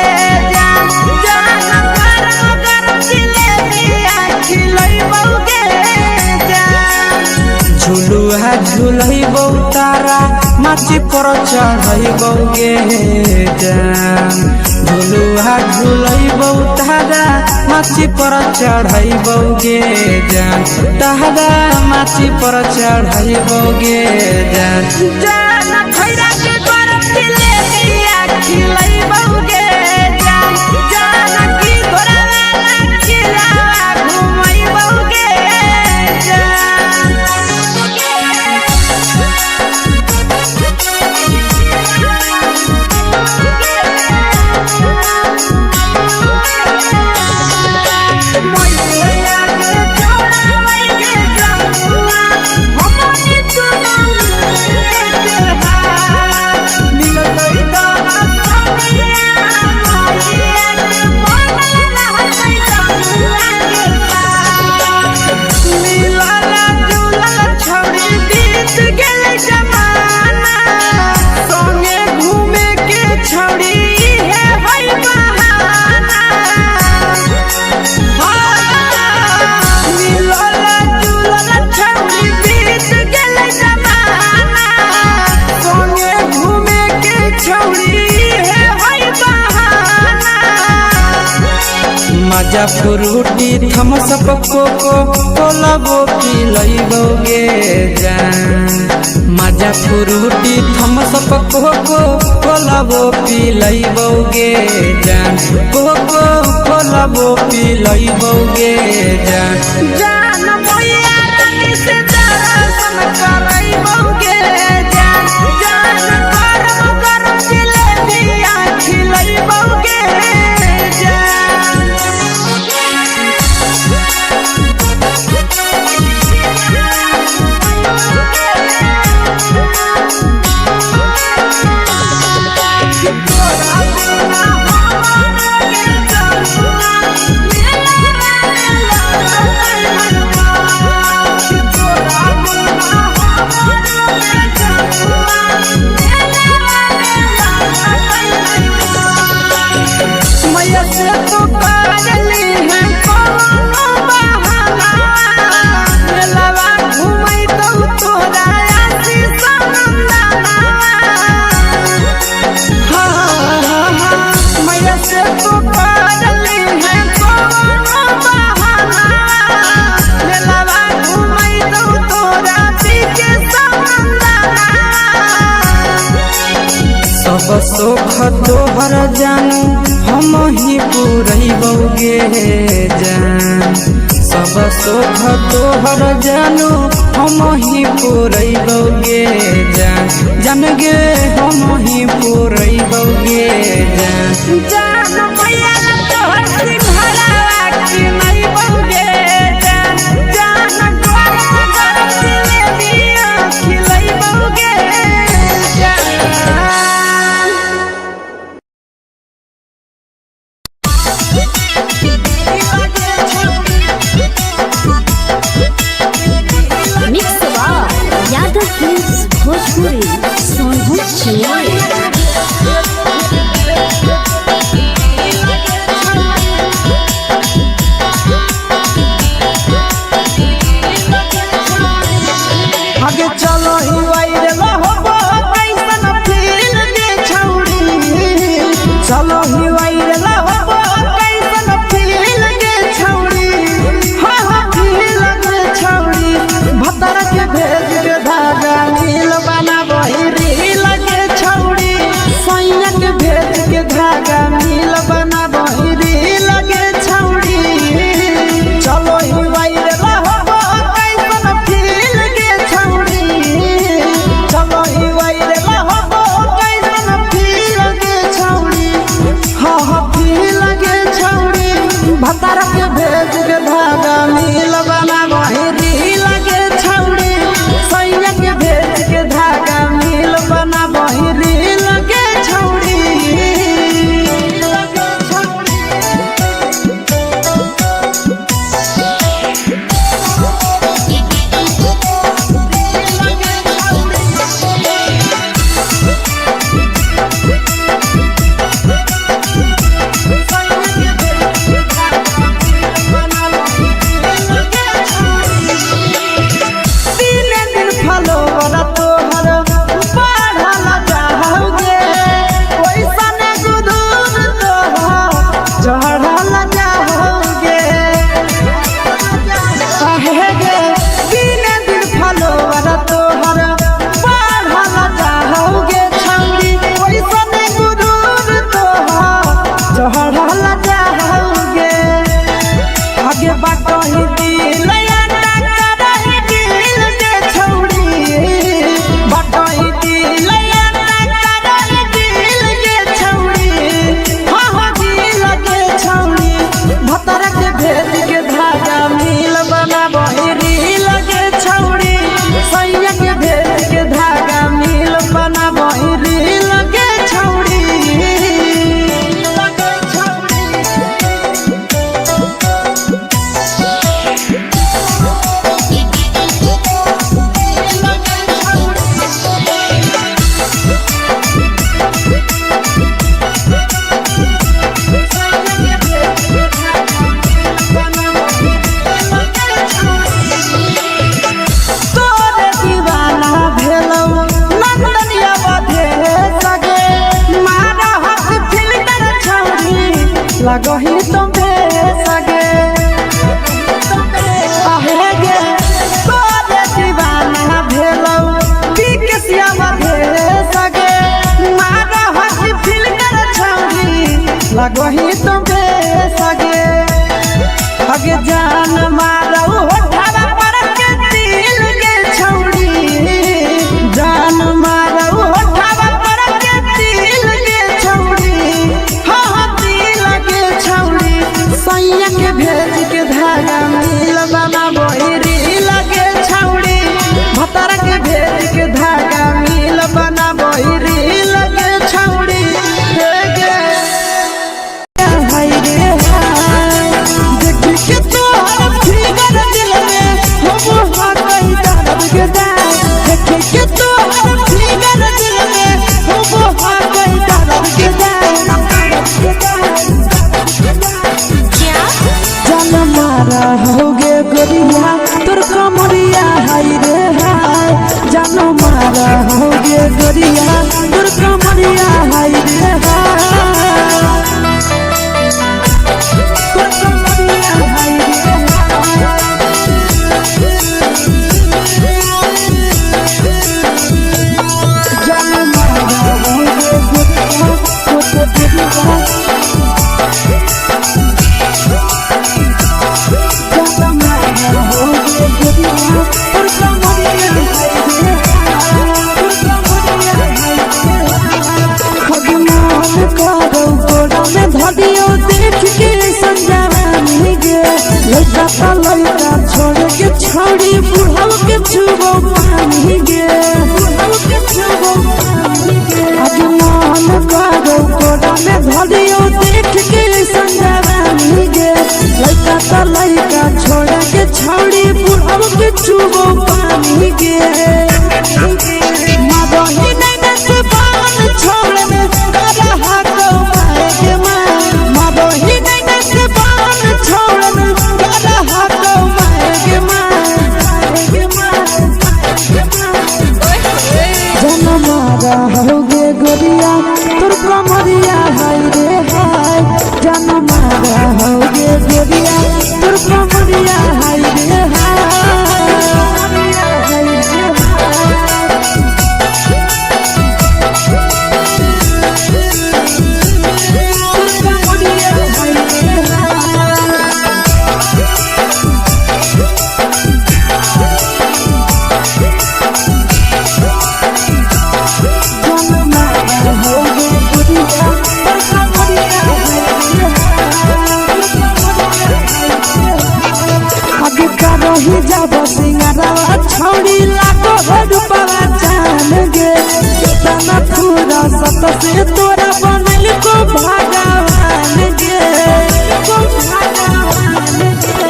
जान गरम जिलेबिया खिलैबो गे जान झुलुहा झुलैबो तारा माची पर चढ़ैबो गे जान झुलुहा झुलैबो तारा माची पर चढ़ैबो गे जान तारा माची पर चढ़ैबो गे जान जान खैरा के गरम जिलेबिया खिलैबो गे जान जानकी घोड़ा वाला खिलावा घुमैबो गे मजा फ्रूटी थम्स अप कोको कोला वो पिलैबो गे जान मजा फ्रूटी थम्स अप कोको कोला वो पिलैबो गे जान कोको कोला वो पिलैबो गे जान जान मोया रानी से दर्शन करैबो गे जान गरम जिलेबिया खिलैबो गे मैया से तो करली है कोनो बहाना मेलावा घुमै तो तोरा आशीष नंदना मैया से तो करली है कोनो बहाना मेलावा घुमै तो तोरा पीछे नंदना सब सुख तोहर जानू हम ही पुरैबो गे जान सब सुख तोहर जानू हम ही पुरैबो गे जान जन गे हम ही पुरैबो गे जान जान मैया तोहर सिंघरावा खिलैबो गे जान गरम जिलेबिया खिलैबो गे मिक्स यादव फिल्म्स भोजपुरी सोनू चिन्मय आगे चलो ही वायरल होबो कैसन फील दे छौड़ी चलो ही वायरल होबो कैसन फील दे छौड़ी हाँ फील दे छौड़ी भतर के भेज के धागा नील बनाबो ही रील के छौड़ी मारा हो गे गोरिया तोर कमरिया हाय रे हाय तोर कमरिया हाय रे जान मारा हो गे गोरिया तोर कमरिया देख के संजानी गे लड़का का लड़का छोड़ के छोड़ी बुढ़ाव के छुबो पानी गे बुढ़ाव के छुबो पानी गे आज मन करो कोड़ा में धरियो देख के संजानी गे लड़का का लड़का छोड़ के छोड़ी बुढ़ाव के छुबो पानी गे मादही नहीं नसे पान छोड़ में करा हाथों मारे के मादही नहीं नसे पान छोड़ में करा हाथों मारे के जन मारा होगे गोरिया तोर कमरिया हाय रे हाय जन मारा होगे गोरिया तोर कमरिया हाय रे हाय रही जब सिंगारा छोड़ी लाखों रुपया जान गे तना पूरा सत से तोरा बनल को भगवान गे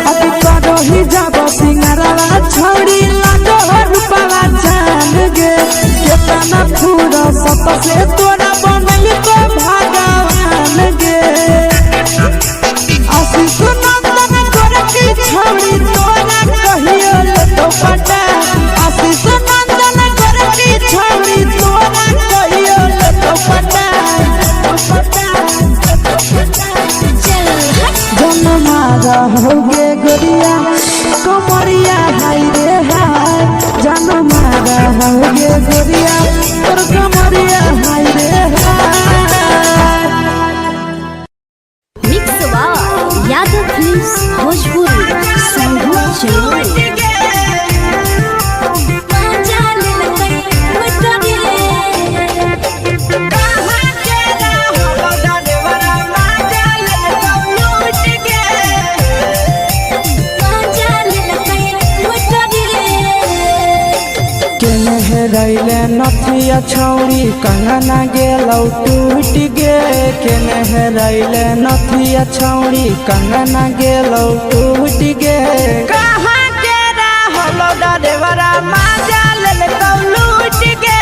अब रही जब सिंगारा छोड़ी लाखों रुपया जान गे तना पूरा सत से तोरा बनल को भगवान गे आशीष नंदन गोरखी छोड़ी तोरा कहियो तो पटा आशीष नंदन गोरखी छोड़ी तोरा कहियो तो पटा जन मारा होगे गोरिया कमरिया हाय रे हाय जन मारा होगे गोरिया तोर कमरिया हाय रे हाय mix by Yadav films Bhojpuri संगीत चलो रैले नथिया छौरी कंगना गेलौ टूट गे केने हेरैले नथिया छौरी कंगना गेलौ टूट गे कहाँ के रहलो डरेवरा माजा लेल कौ लूट गे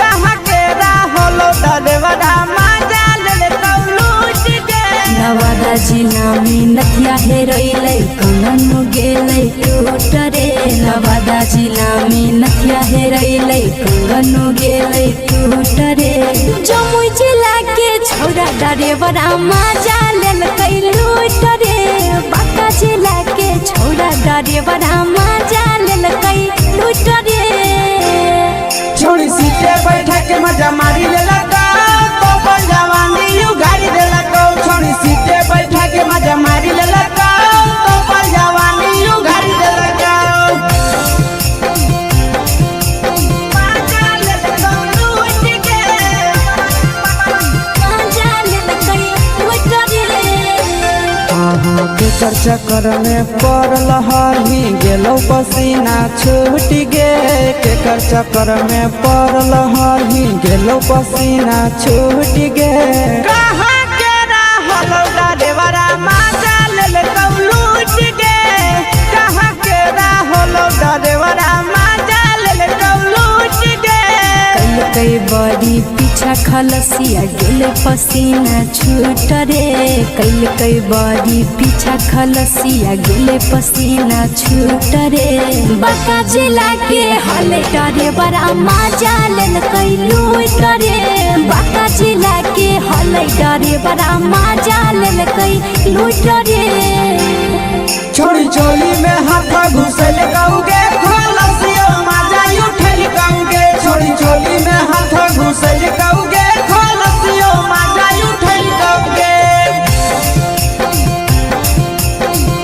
कहाँ के रहलो डरेवरा माजा लेल कौ लूट गे नवादा जिला में नथिया हेरैले कंगन गेलै टूट रे नवादा जिला में नथिया हेरैले कंगन गेलै टूट रे जमुई जिला के छौरा डरेवरा माजा लेल कै लूट रे बांका जिला के छौरा डरेवरा माजा लेल कै लूट रे छोड़ी सीटे बैठा के मजा मारी लेला तो बन जवानी यू गाड़ी देला को छोड़ी सीटे बैठा के मजा मारी लेला तो बन जवानी यू गाड़ी देला केकर चक्कर में पड़ल हरही गेलौ पसीना छूट गे केकर चक्कर में पड़ल हरही गेलौ पसीना छूट गे कहाँ के रहलो डरेवरा माजा लेल कौ लूट गे कहाँ के रहलो डरेवरा माजा लेल कौ लूट गे कई बड़ी पीछे पीछा खलसिया गेले पसीना छूट रे कैल कई बारी पीछा खलसिया गेले पसीना छूट रे बाका जिला के हले टरे बड़ा मजा लेल कई लूट रे बाका जिला के हले टरे बड़ा मजा लेल कई लूट रे छोड़ी चोली में हाथ घुसल गाऊंगे खलसिया मजा उठल गाऊंगे छोड़ी चोली में हाथ घुसल गाऊंगे खलसिया मजा उठल गाऊंगे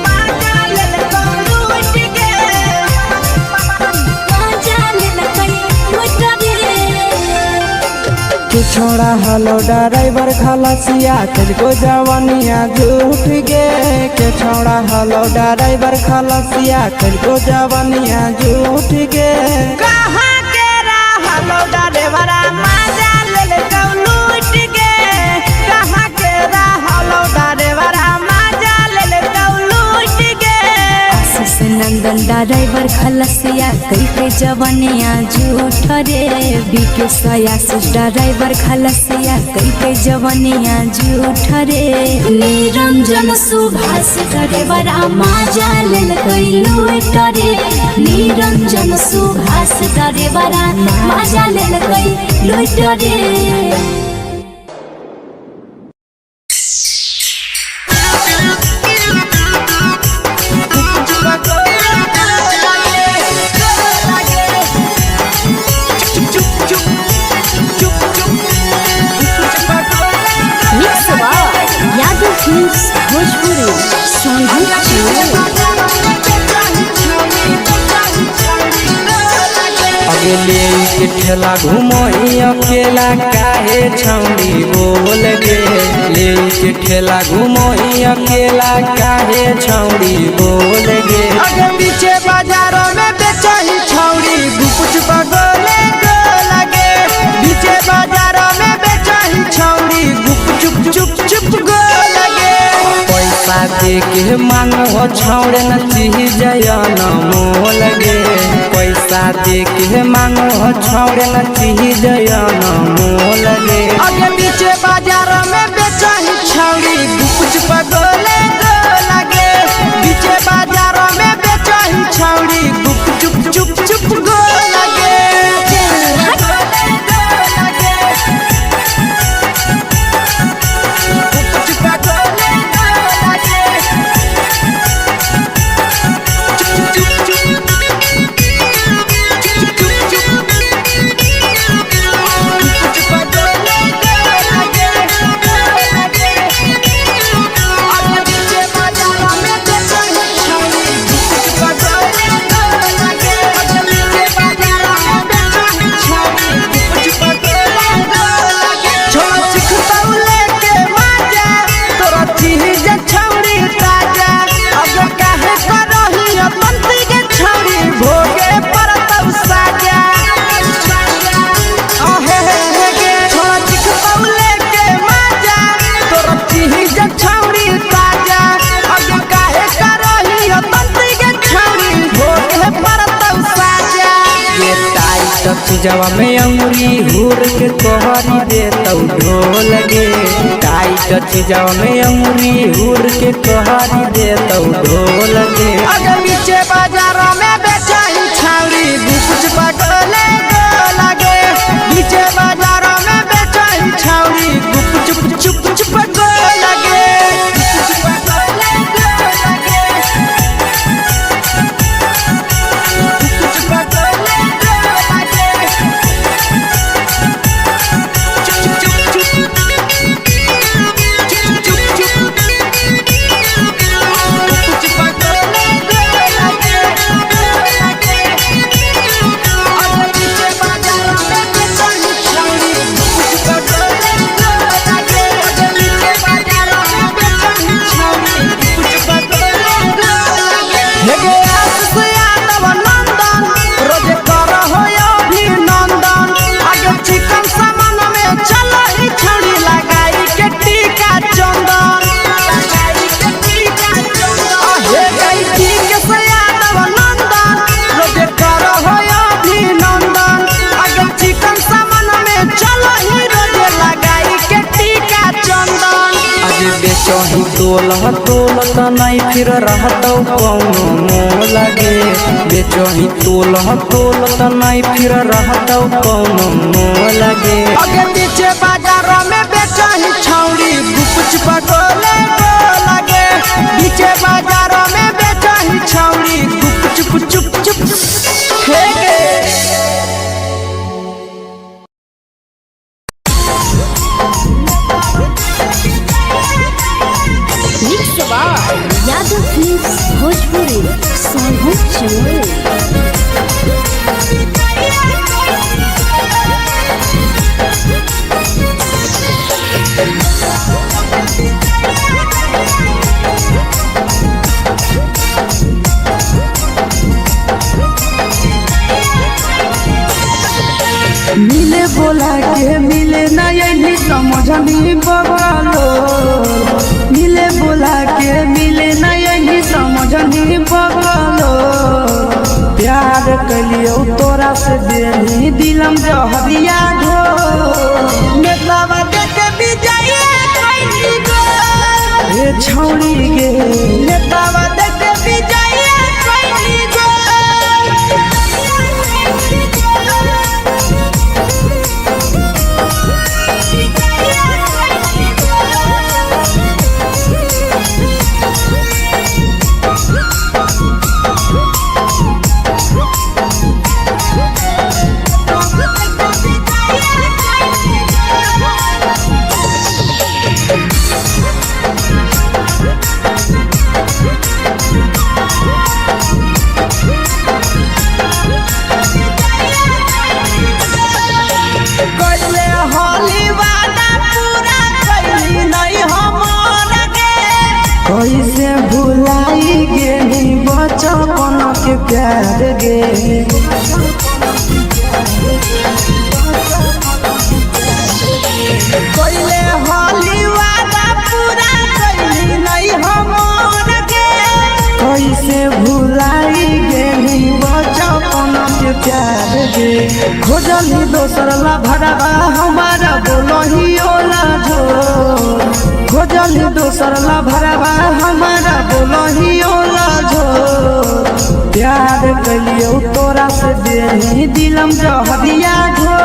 मजा लेल गाऊंगे मजा लेल कई लूट रे कि छोड़ा हलो ड्राइवर खलसिया तेरे जवानिया झूठ गे के छोड़ा हलो ड्राइवर खलसिया तेरे जवानिया झूठ गे कहाँ के रहलो ड्राइवरा मजा लेल लूट गे कहाँ के रहलो ड्राइवरा मजा लेल लूट गे आशीष नंदन ड्राइवर खलसिया कई के जवानिया झूठ रे बीके आशीष ड्राइवर खलसिया कई के जवानिया झूठ रे निरंजन सुभाष ड्राइवर मजा लेल कई लूट रे निरंजन सुभाष ड्राइवर मजा लेल कई लूट रे अगले के ठेला घुमोई अकेला काहे छौड़ी बोल गे ले के ठेला घुमोई अकेला काहे छौड़ी बोल गे अगे पीछे बाजारों में बेचही छौड़ी गुपुच बगले गो लगे पीछे बाजारों में बेचही छौड़ी गुप चुप चुप चुप गो लगे पैसा दे के मांगो छौड़े न चीज न मोल गे पैसा दे के मांगो छौड़े न चीज न मोल गे अगे पीछे बाजारों में बेचही छौड़ी गुपुच बगले गो लगे पीछे बाजारों में बेचही छौड़ी गुप चुप चुप चुप गो लगे जवा में अंगुरी हुर के तोहरी दे तौ ढोल गे टाइट चीजवा में अंगुरी हुर के तोहरी दे तौ ढोल गे अगर पीछे बाजारों में बेचही छौड़ी गुपुच बगले गो लगे पीछे बाजारों में बेचही छौड़ी गुप चुप चुप चुप गो लगे तोलह तोलत नहीं फिर रहतौ कौनो मोह लगे बेचही तोलह तोलत नहीं फिर रहतौ कौनो मोह लगे आगे पीछे बाजारों में बेचही छौड़ी गुपचुप गोले लगे पीछे बाजारों में बेचही छौड़ी गुपचुप चुप चुप फेंके यादव फिल्म्स भोजपुरी सोनू चमोली। मिले बोला के मिले नहीं समझनी बगलो मिले बोला के मिले नहीं समझनी बगलो प्यार कलियो तोरा से देनी दिलम जहरिया ढो नेतावा देखे विजय कोई गो ए छौड़ी गे नेतावा देखे विजय कोई गो कैसे भुलाई गे बचपन के प्यार गे कोइले होली वादा पूरा कैली नहीं हमर गे कैसे भुलाई गे बचपन के प्यार गे खोजली दोसर ला भरवा हमारा बोलही ओला जो खोजली दोसर ला भरवा हमारा बोलही ओला जो प्यार कलियो तोरा से देनी दिलम जहरिया ढो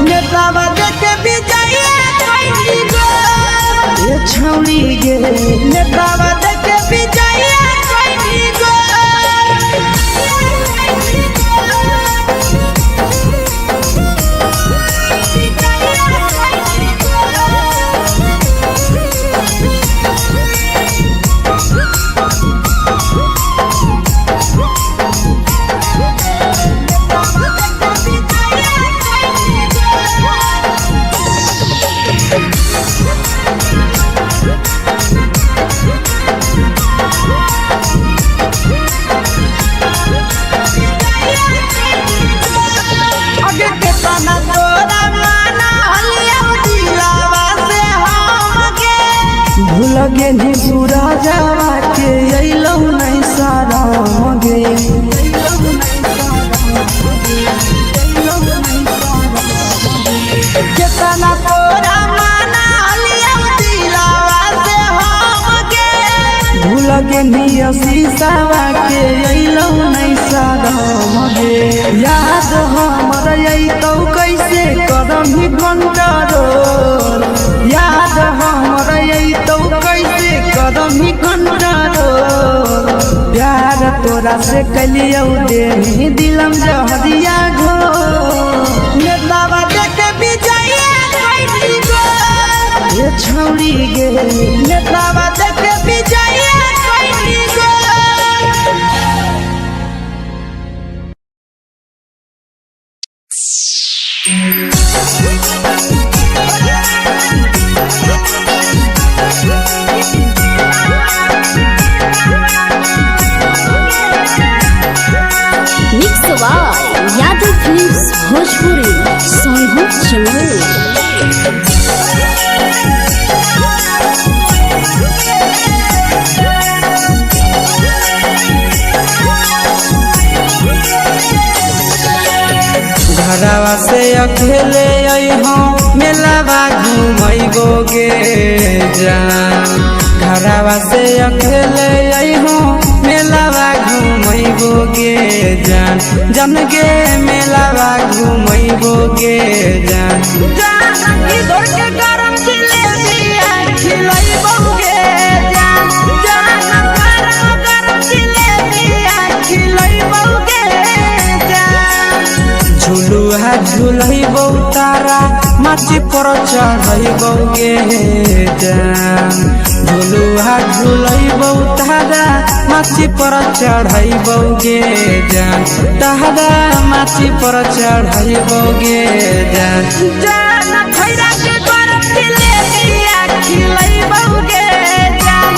नेतावा देखे विजय कोई गो ए छौड़ी गे नेतावा देखे विजय कोई गो आगे केतना तोरा माना हलिया दिलावा से हम गे भूल गेली सूरजवा के अइलौ नहीं साराम गे केतना तोरा माना हलिया दिलावा से हम गे भूल गेली शीशावा के अइलौ नहीं साराम गे याद हमर अइतौ कैसे करम कंट्रोल याद हमर अइतौ कैसे करम कंट्रोल प्यार तोरा से कलियो देनी दिलम जहरिया घो नेतावा देखे विजय कोई गो ए छौड़ी गे नेतावा देखे विजय कोई गो यादव फिल्म्स भोजपुरी सोनू चमोली। घरवा से अकेले अइहो मेलावा घूमैगो गे जान घरवा से अकेले अइहो मेलावा घूमैबो गे जान जन गे मेलावा घूमैबो गे जान इधर के गरम जिलेबिया खिलैबो गे जान गरम जिलेबिया खिलैबो गे जान झुलुहा झुलैबो तारा माची पर चढ़ैबो गे जान झुलुहा झुलैबो तारा माची पर चढ़ैबो गे जान तारा माची पर चढ़ैबो गे जान खैरा के गरम जिलेबिया खिलैबो गे जान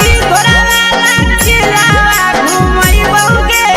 की घोड़ावाला चिलावा घुमैबो गे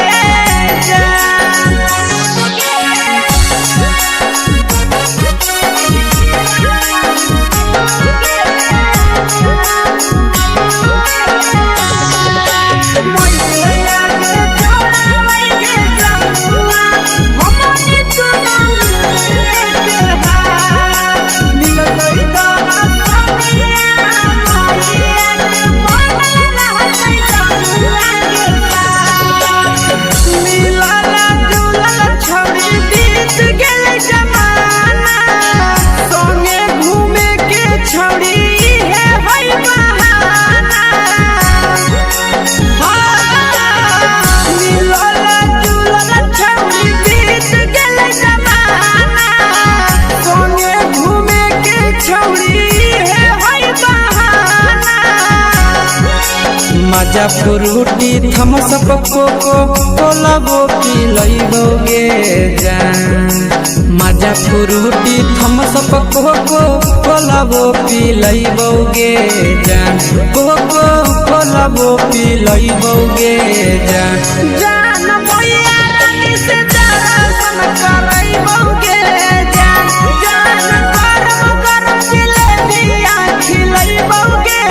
मजा फ्रूटी थमसप कोको कोलाबो पिलैबो गे जान मजा फ्रूटी थमसप कोको कोलाबो पिलैबो गे जान कोको कोलाबो पिलैबो गे जान भैया रानी से दर्शन करैबो गे जान गरम जिलेबिया खिलैबो गे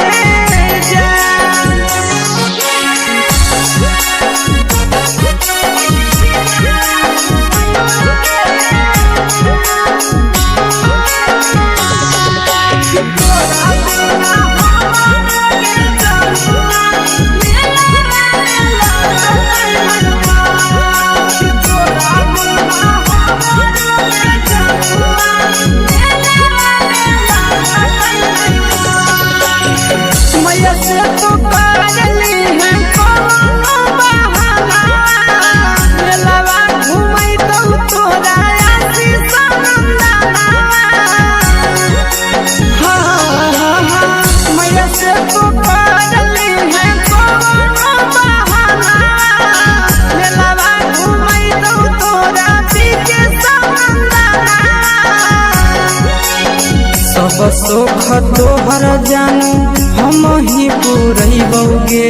सब सुख तोहर जानू हम ही पूरैबो गे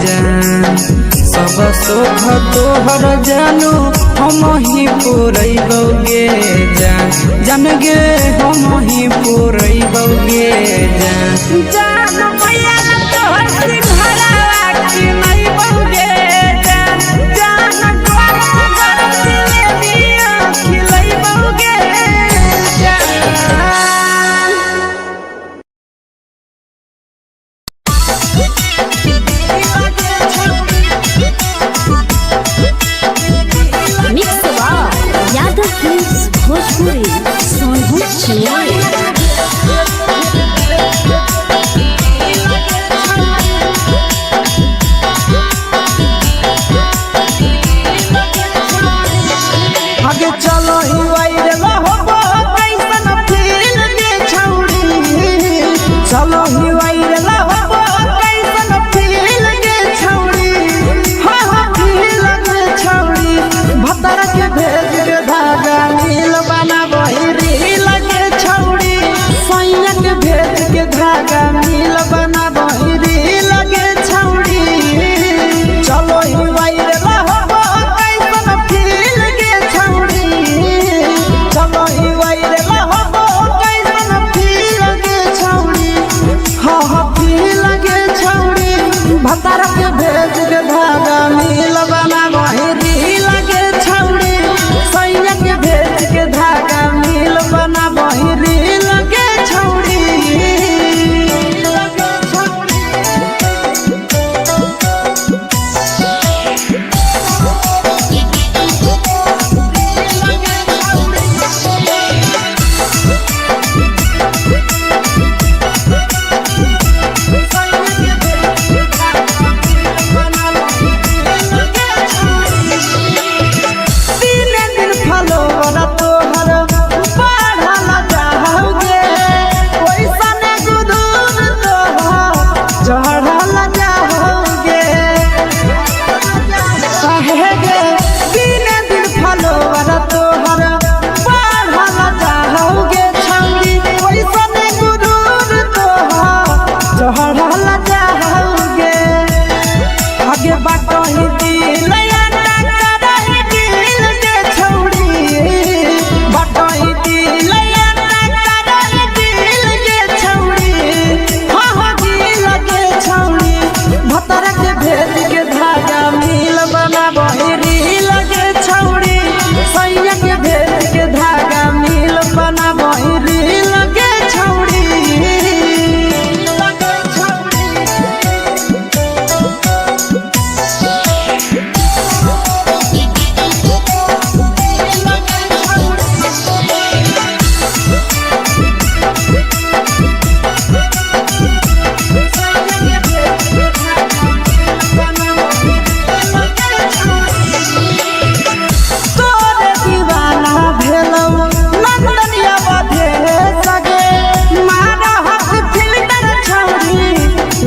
जान सब सुख तोहर जानू हम ही पूरैबो गे जान जन गे हम ही पूरैबो गे जान भैया तोहर सिंघरावा खिलैबो गे जान गरम जिलेबिया खिलैबो गे भोजपुरी सोनू आगे चलो ही वायरल होबो कैसन फील के छौड़ी चलो ही वायरल होबो कैसन फील के छौड़ी हाँ फील के छौड़ी भतर के भेज के धागा नील बनाबो रील के छौड़ी सैया के भेज के धागा नील बनाबो रील के छौड़ी चलो ही वायरल होबो कैसन फील के छौड़ी चलो ही वायरल होबो कैसन फील के छौड़ी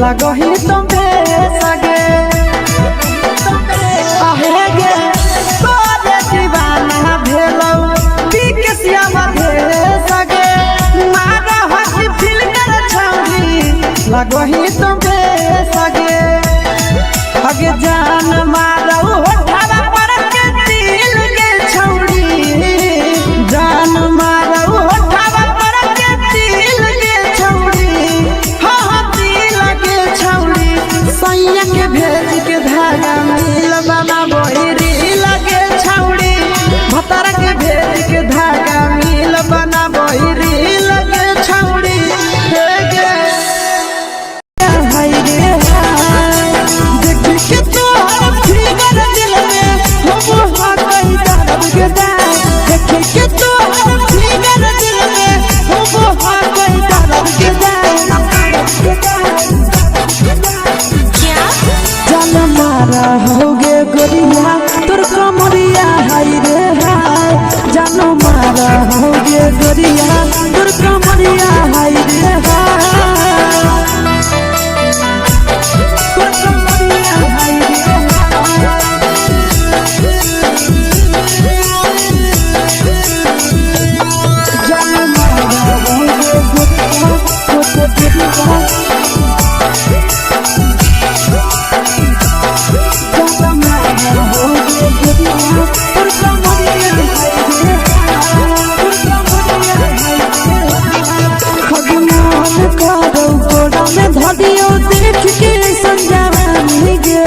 लगो ही तुम्हे सगे आहे गे तोरे दीवाना भेलो बिकसिया मधे सगे मारा हसी फिल कर छौरी लगो ही तुम्हे सगे अगे जान मारो होठवा पर के दिल के छौरी जान मारो होठवा पर के दिल के छौरी हाँ दिल के छौरी सैया के भेज के धागा मिल बना बोरी लगे छौरी भतर के भेज के धागा मिल बना बोरी लगे छौरी हे गे हाय रे देख के तो फिगर दिल में हम हाथ दर्द के देख के तो फिगर दिल में हम हाथ दर्द के जान मारा होगे गोरिया तोर कमरिया हाय रे हाय जान मारा होगे गोरिया तोर कमरिया हाय रे हाय तोर कमरिया हाय रे जान मारा होगे गोरिया तोर कमरिया धदियो देख के संजावानी गे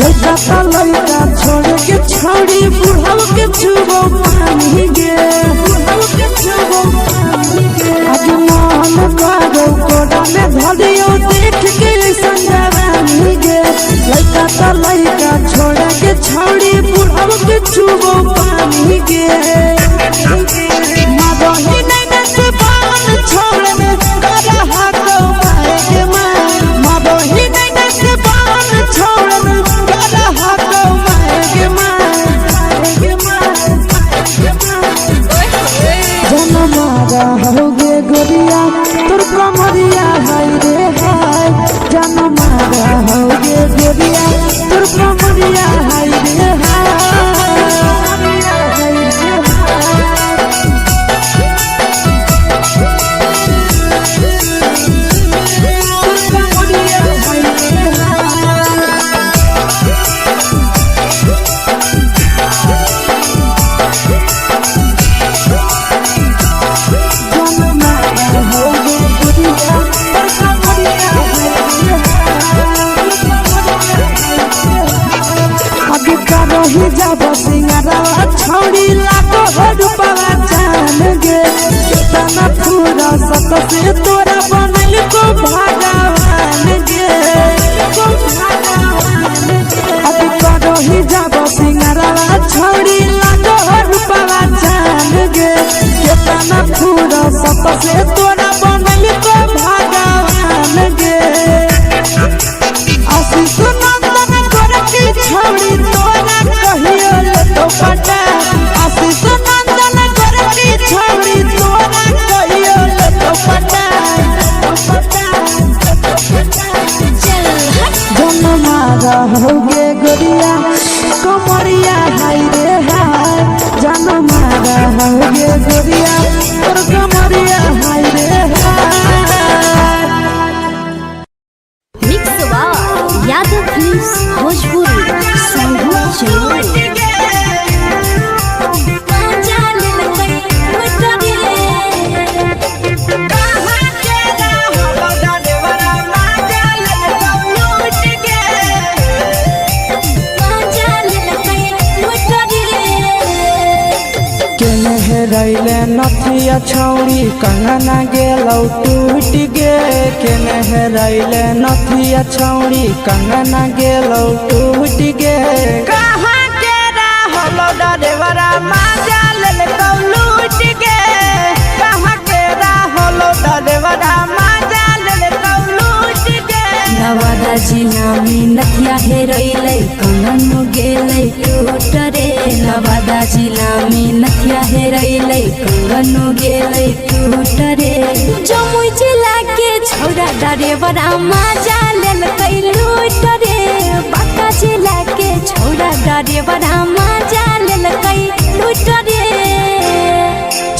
लइका ता लइका छोड़ के छौड़ी बुढ़ाव के छुबो पानी गे बुढ़ाव के छुबो पानी गे आज मन करो कोडा में धदियो देख के संजावानी गे लइका ता लइका छोड़ के छौड़ी बुढ़ाव के छुबो पानी गे मादही नहीं न से बान छोड़ में करा हाथ मारे मादही नहीं न से बान छोड़ में करा हाथ मारे जन मारा होगे गोरिया तोर कमरिया हाय रे हाय जन मारा होगे गोरिया तोर कमरिया हाय रे हाय ही जब सिंगारा छौड़ी लागो रूपवा जान गे कितना पूरा सत से तोरा बनल को भगवान गे अभी करो ही जब सिंगारा छौड़ी लागो रूपवा जान गे कितना पूरा सत से तोरा बनल को भगवान गे आशीष नंदन गोरखी छौड़ी तोरा कहियो ले तो पटा आशीष नंदन गोरखी छौड़ी तोरा कहियो ले तो पटा जन मारा होगे गोरिया कमरिया हाय रे हाय जन मारा होगे गोरिया तोर कमरिया हाय रे हाय मिक्स यादव फिल्म्स भोजपुरी संगीत चैनल रैले नथिया छौड़ी कंगना गेलौ टूट गे केने रैले नथिया छौड़ी कंगना गेलौ टूट गे कहाँ के रहलो डरेवरा माजा लेलकौ लूट गे कहाँ के रहलो डरेवरा माजा लेलकौ लूट गे नवादा जिला में नथिया नथिया हेरैलै कंगन गेलै टूट रे नवादा जिला में नथिया हेरैलै कंगन गेलै टूट रे जमुई जिला के छौरा ड्राइवरा मजा लेलकै लूट रे बांका जिला के छौरा ड्राइवरा मजा लेलकै लूट रे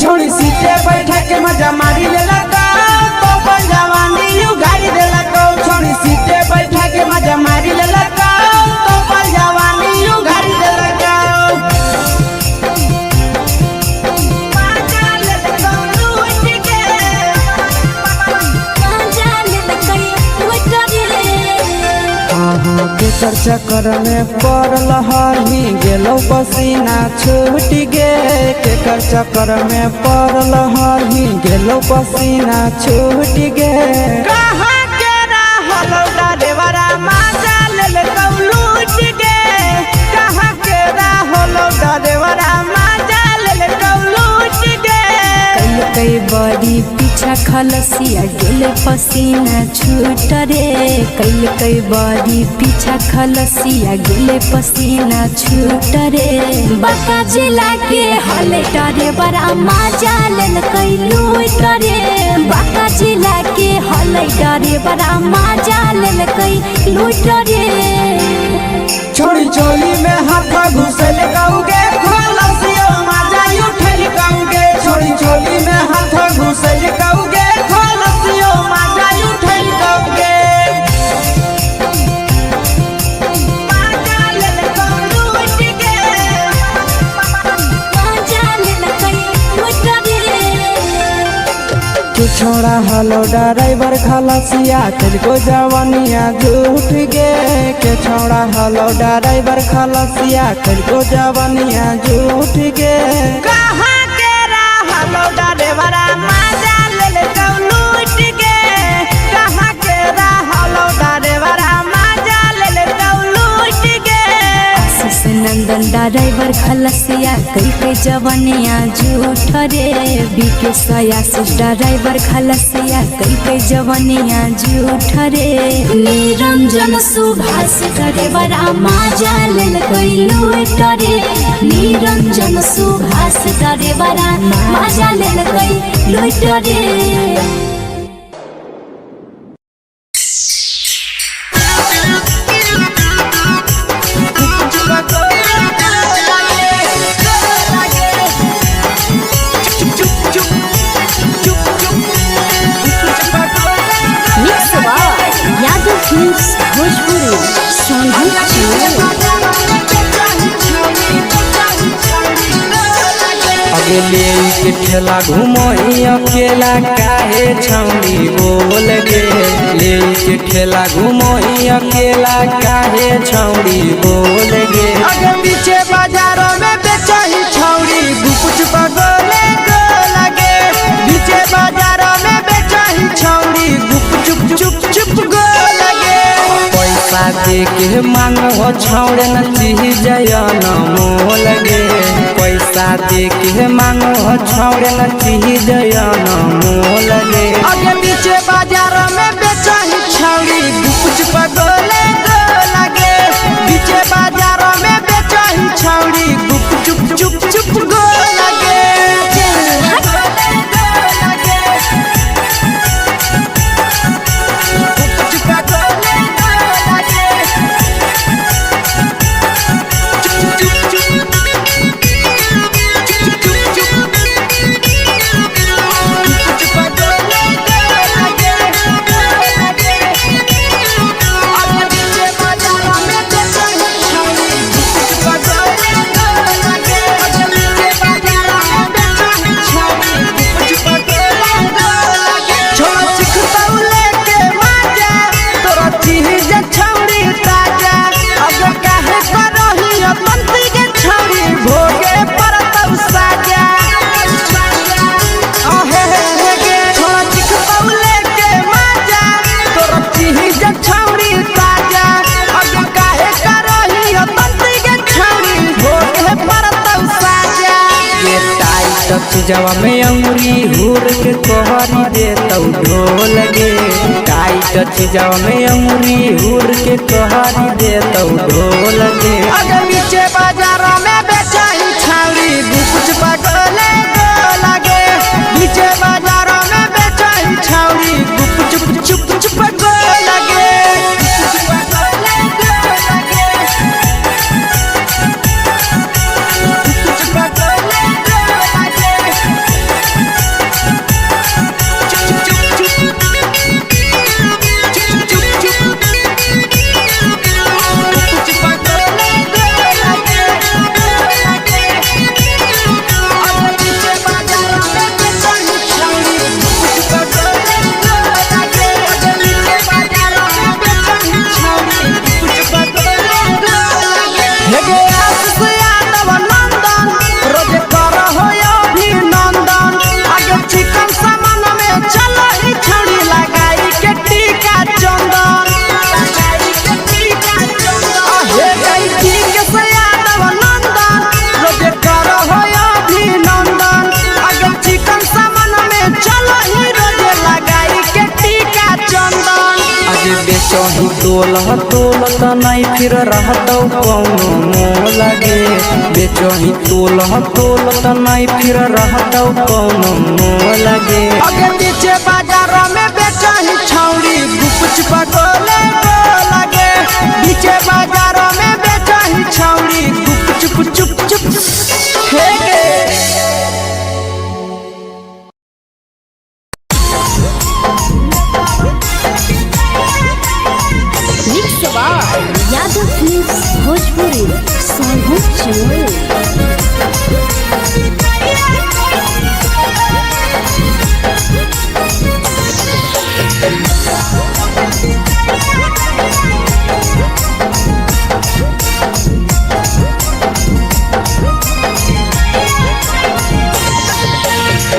छोड़ी सीटे बैठा के मजा मारी लेला तो जवानी यू गाड़ी देला को छोड़ी सीटे बैठा के मजा मारी लेला तो जवानी यू गाड़ी देला के चर्चा कर में पड़ल हरही गेलो पसीना छूट गे के चर्चा कर में पड़ल हरही गेलो पसीना छूट गे कहाँ के रहलो ड्राइवरा मजा लेलकौ लूट गे कहाँ के रहलो ड्राइवरा मजा लेलकौ लूट गे कई बड़ी पीछा खलसिया गेले पसीना छूट रे कई बड़ी पीछा खलसिया गेले पसीना छूट रे बांका जिला के हले डरे बड़ा मजा लेलकै लूट रे बांका जिला के हले डरे बड़ा मजा लेलकै लूट रे छोड़ी चोली में हाथ घुसल गौगे खलसियो मजा उठल गौगे छोड़ी चोली में हाथ घुसल गौगे खलसियो मजा उठल गौगे मजा लेलकौ लूट गे मजा लेलकै लूट रे तू छोड़ा हलो ड्राइवर खलसिया तेलको जवानिया झूठ गे के छोड़ा हलो ड्राइवर खलसिया तेलको जवानिया झूठ गे कहाँ के रहलो ड्राइवरा मजा लेलकौ लूट गे कहाँ के रहलो ड्राइवरा मजा लेलकौ लूट गे आशीष नंदन ड्राइवर खलसिया कई जवानिया झूठ रे बीके आशीष ड्राइवर खलसिया कई जवानिया झूठ रे निरंजन सुभाष ड्राइवरा मजा लेलकै लूट रे निरंजन सुभाष ड्राइवरा मजा लेलकै लूट रे यादव फिल्म्स भोजपुरी अगले के ठेला घूमो अकेला काहे छौड़ी बोल गे ले के ठेला घूमो अकेला काहे छौड़ी बोल गे आगे पीछे बाजारों में बेचही छौड़ी गुप चुप गोले गो लगे पीछे बाजारों में बेचही छौड़ी गुप चुप चुप चुप गो लगे पैसा दे के मांगो छौड़े न चीज न मोल गे पैसा दे के मांगो छौड़े न चीज न मोल गे आगे पीछे बाजारों में बेचही छौड़ी गुप चुप गोले गो लगे पीछे बाजारों में बेचही छौड़ी गुप चुप चुप चुप गो लगे चीजवा में अंगुरी हुर के कहरी दे तो ढोल गे। टाइट चीजवा में अंगुरी हुर के कहरी दे तो ढोल गे। अगर नीचे बाजारों में बेचाई छावड़ी कुछ पटोले लगे। नीचे बाजारों में बेचाई छावड़ी चुप चुप चुप लगे। बेचही तोल त नहीं फिर रहतौ कौनो मोह लगे। बेचही तोल त नहीं फिर रहतौ कौनो मोह लगे। अगर नीचे बाजारों में बेचही छौड़ी कुछ पटोले लगे। नीचे बाजारों में बेचही छौड़ी चुप चुप चुप यादव फिल्म्स भोजपुरी सोनभद्र।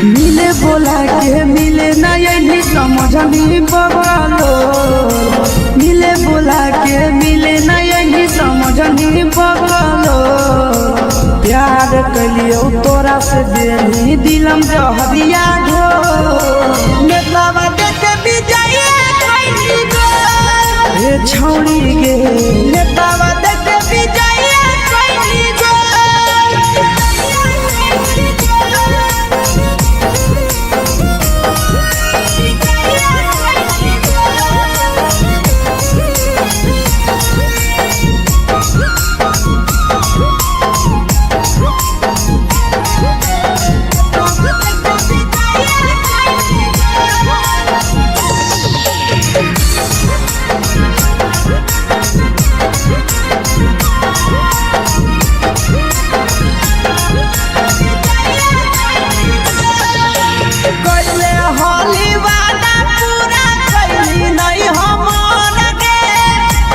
मिले बोला के मिले ना यही समझनी बवालो। मिले बोला के मिले ना यही समझनी बवालो। प्यार कलियो तोरा से देनी दिलम जहरिया घो। नेतावा देखे विजय कैली गो। ए छौड़ी गे नेतावा देखे विजय कैली गो।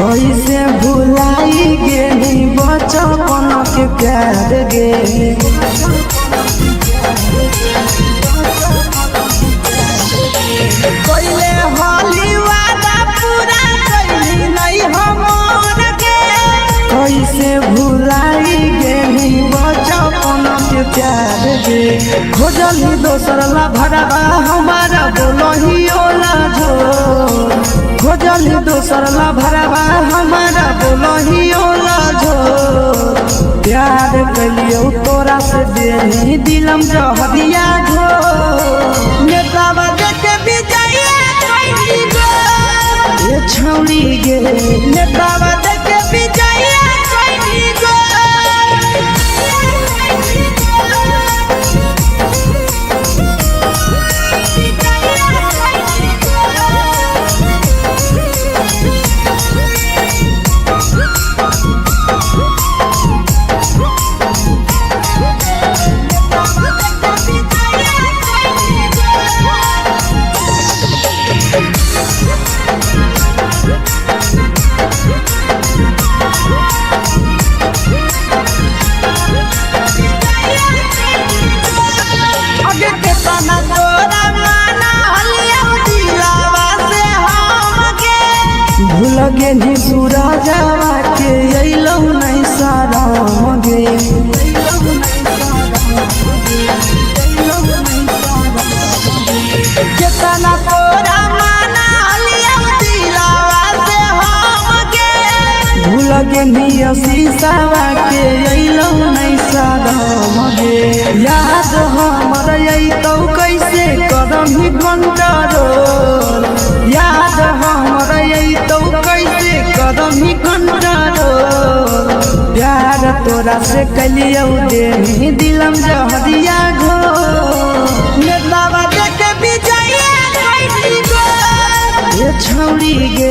कैसे भुलाई गेली बचपन के प्यार गे। कोइले होली वादा पूरा कैली नहीं हमर के। कैसे भुलाई गेली बचपन के प्यार गे। खोजली दोसर ला भरवा हमारा बोलही ओला झो। खोजली दोसर ला भरवा हमारा बोलही ओला झो। प्यार कलियो तोरा से देनी दिलम जहरिया घो। नेतावा देखे विजय कैली गो। ए छौड़ी गे नेतावा देखे विजय कैली गो। लगे नी सूरजवा के अइलौ नहीं सारा गे। पिया शीशावा के अइलौ नहीं सादम गे याद हमर अइतौ कैसे करम ही कंट्रोल याद हमर अइतौ कैसे करम ही कंट्रोल प्यार तोरा से कलियौ देनी दिलम जहरिया घो नेतावा देखे विजया कैली गो ये छौड़ी गे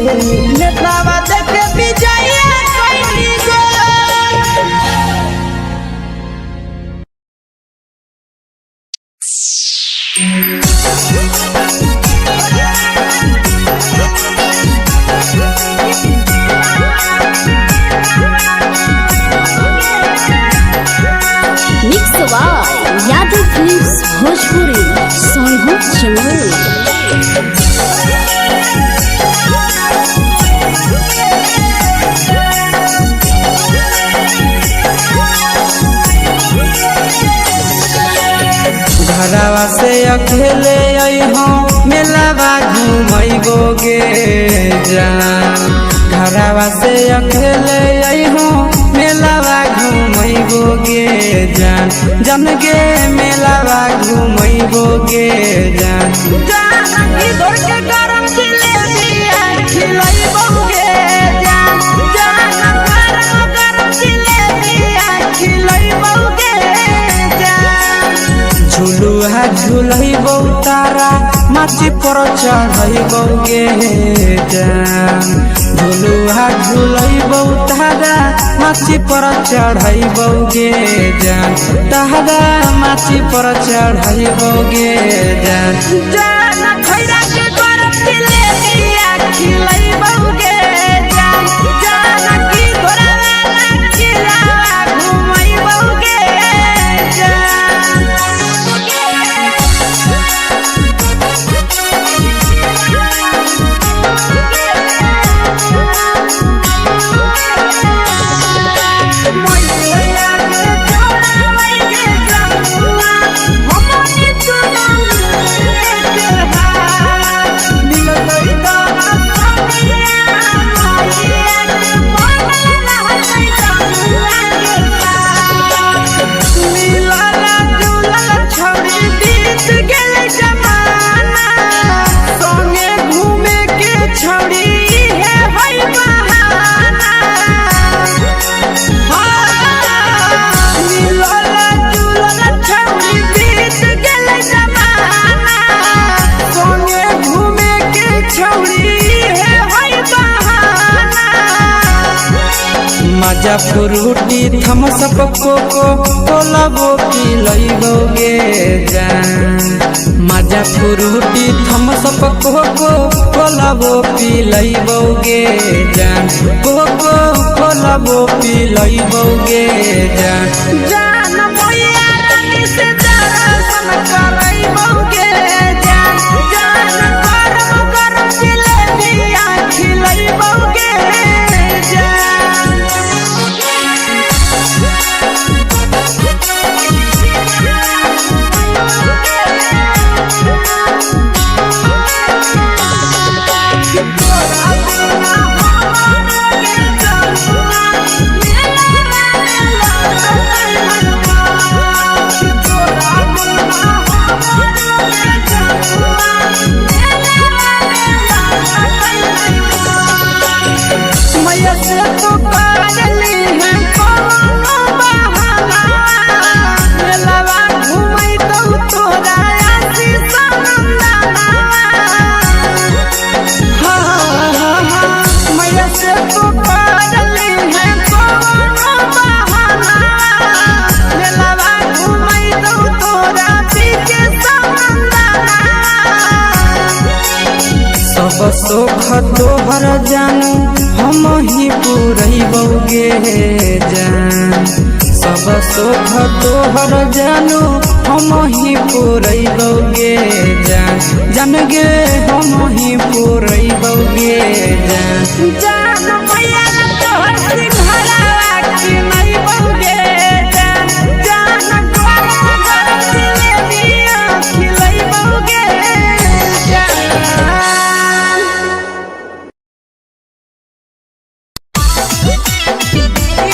नेतावा देखे विजया कैली गो mix by Yadav films Bhojpuri Sonu Chamoli. घरवा से अकेले अइहों मेलावा घूमैबो गे जान घरवा से अकेले अइहों मेलावा घूमैबो गे जान जन गे मेलावा घूमैबो गे जान जान की दौड़ के गरम जिलेबिया खिलैबो गे जान जान गरम जिलेबिया खिलैबो गे जान झुलुहा झुलैबौ तारा माची पर चढ़ैबौ गे जान झुलुहा झुलैबौ तारा माची पर चढ़ैबौ गे जान तारा माची पर चढ़ैबौ गे जान जान खैरा के गरम जिलेबिया खिलैबौ गे जान जान की घोड़ावाला खिलावा घुमैबौ गे जान मजा फ्रूटी थम्स अप कोको कोला वो पी लइबो गे जान मजा फ्रूटी थम्स अप कोको कोला वो पी लइबो गे जान कोको कोला वो पी लइबो गे जान जान मोया रानी से दर्शन करइबो गे जान जान गरम गरम जिलेबिया खिलइबो गे जान सब सुख तोहर जानू हम ही पुरैबौ गे जान सब सुख तोहर जानू हम ही पुरैबौ गे जान जान गे हम ही पुरैबौ गे जान जान मैया तोहर सिंघरावा खिलैबौ गे जान जान गरम गरम जिलेबिया खिलैबौ गे जान Yeah.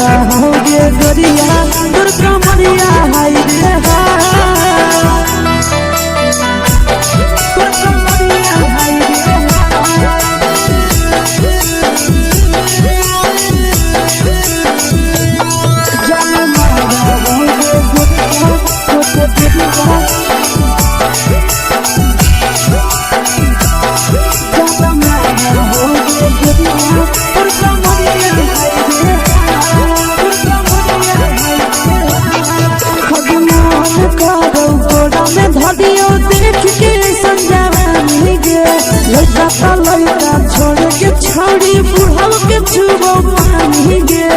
मारा होगे गोरिया तोर कमरिया हाय रे तोर कमरिया हाय रे जान मारा होगे गोरिया तोर कमरिया देख के संजावानी गे लड़का का लड़का छोड़ के छौड़ी बुढ़ाव के छुबो पानी गे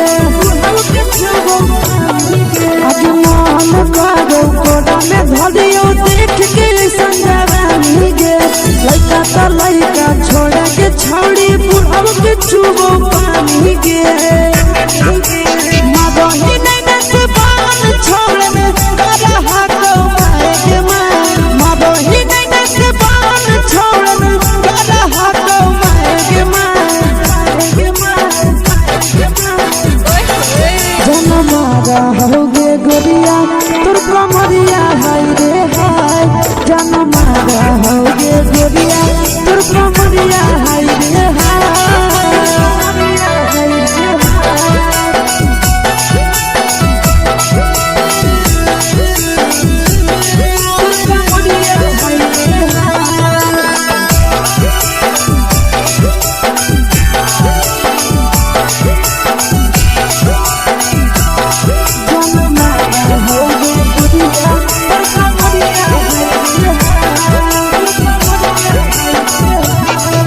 आज मन करो कोड़ा में धरियो देख के संजावानी गे लड़का का लड़का छोड़ के छौड़ी बुढ़ाव के छुबो पानी गे मादही नहीं नस बान छोड़ में करा हाथों माए के मादही नहीं नस बान छोड़ में करा हाथों माए के जन मारा होगे गोरिया तोर कमरिया हाय रे हाय जन मारा होगे गोरिया तोर कमरिया हाय रे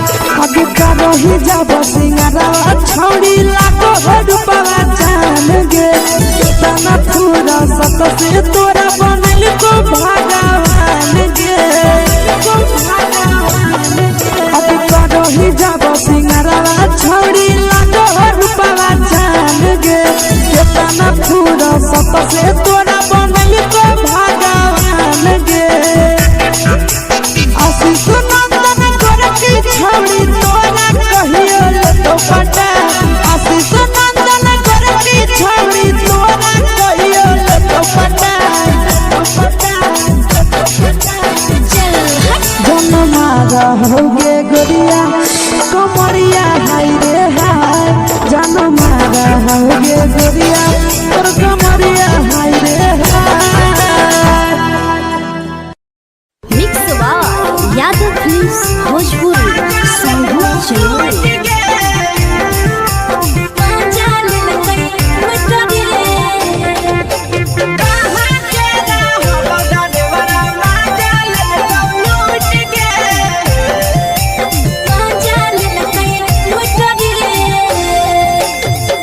रही जब सिंगारा छौड़ी लाखो रुपया जान गे कितना पूरा सत से तोरा बनल को भगवान गे अभी रही जब सिंगारा छौड़ी लाखो रुपया जान गे कितना पूरा सत से तोरा बनल को भगवान गे आशीष नंदन गोरखी छौड़ी तोरा कहियो तो पटा आशीष नंदन गोरखी छौड़ी तोरा कहियो तो पटा जन मारा होगे गोरिया कमरिया हाय रे हाय जन मारा होगे गोरिया तोर कमरिया हाय रे हाय मिक्स यादव फिल्म्स भोजपुरी संगीत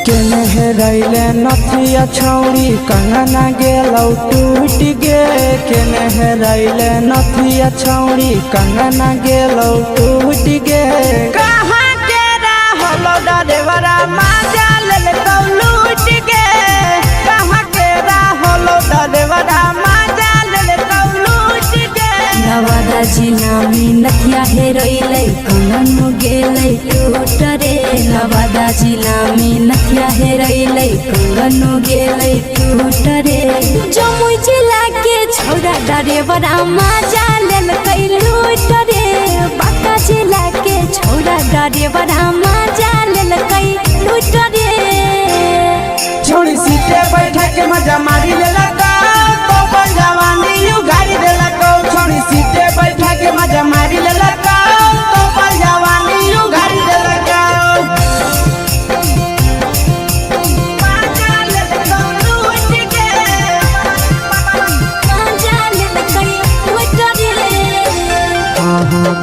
चैनल रैले नथिया छौड़ी कंगना गेलौ टूट गे केने रैले नथिया छौड़ी कंगना गेलौ टूट गे कहाँ के रहलो डरेवरा माजा लेलकौ लूट गे कहाँ के रहलो डरेवरा माजा लेलकौ लूट गे नवादा जिला में नथिया हेरोइलै कंगन गेलै टूट रे नवादा जिला में नथिया हेरोइलै कंगन गेलै टूट रे जमुई जिला के छौड़ा डरेवरा माजा लेलकै लूट रे बांका जिला के छौड़ा डरेवरा माजा लेलकै लूट रे छोड़ी सीटे बैठा के मजा मारी लेलकौ तो अपन जवानी यू गाड़ी देलकौ छोड़ी सीटे बैठा के मजा मारी लेलकौ तो अपन जवानी यू गाड़ी देलकौ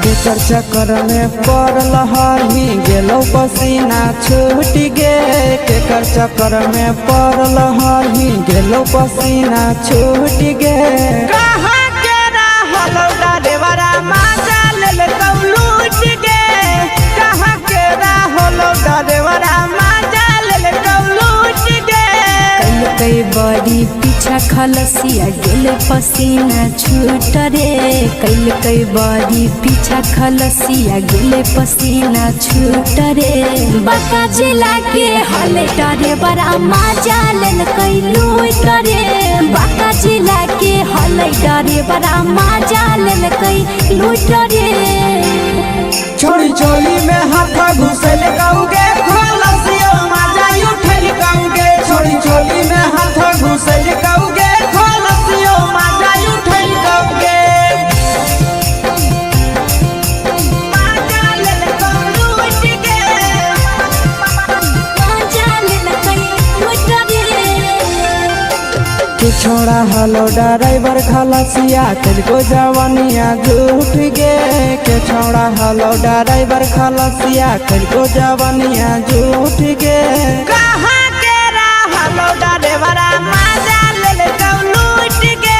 केकर चक्कर में पड़ल हरही गेलौ पसीना छूट गे केकर चक्कर में पड़ल हरही गेलौ पसीना छूट गे कहाँ के रहलो डरेवरा माजा लेलकौ लूट गे कहाँ के रहलो डरेवरा माजा लेलकौ लूट गे कई बड़ी पीछा खलसिया गेले पसीना छूट रे कैल कई बारी पीछा खलसिया गेले पसीना छूट रे बाका जिला के हले डरे बड़ा मजा लेल कई लूट रे बाका जिला के हले डरे बड़ा मजा लेल कई लूट रे छोड़ी चोली में हाथ घुसल गाऊंगे खलसिया मजा उठल गाऊंगे छोड़ी चोली में हाथ घुसल गाऊंगे खलसिया मजा उठल गाऊंगे मजा लेल लूट के मजा लेल कई लूट रे के छोड़ा हलो ड्राइवर खलसिया तुझको जवानिया झूठ गे के छोड़ा हलो ड्राइवर खलसिया तुझको जवानिया झूठ गे कहाँ के रहलो ड्राइवर मजा लेल लूट के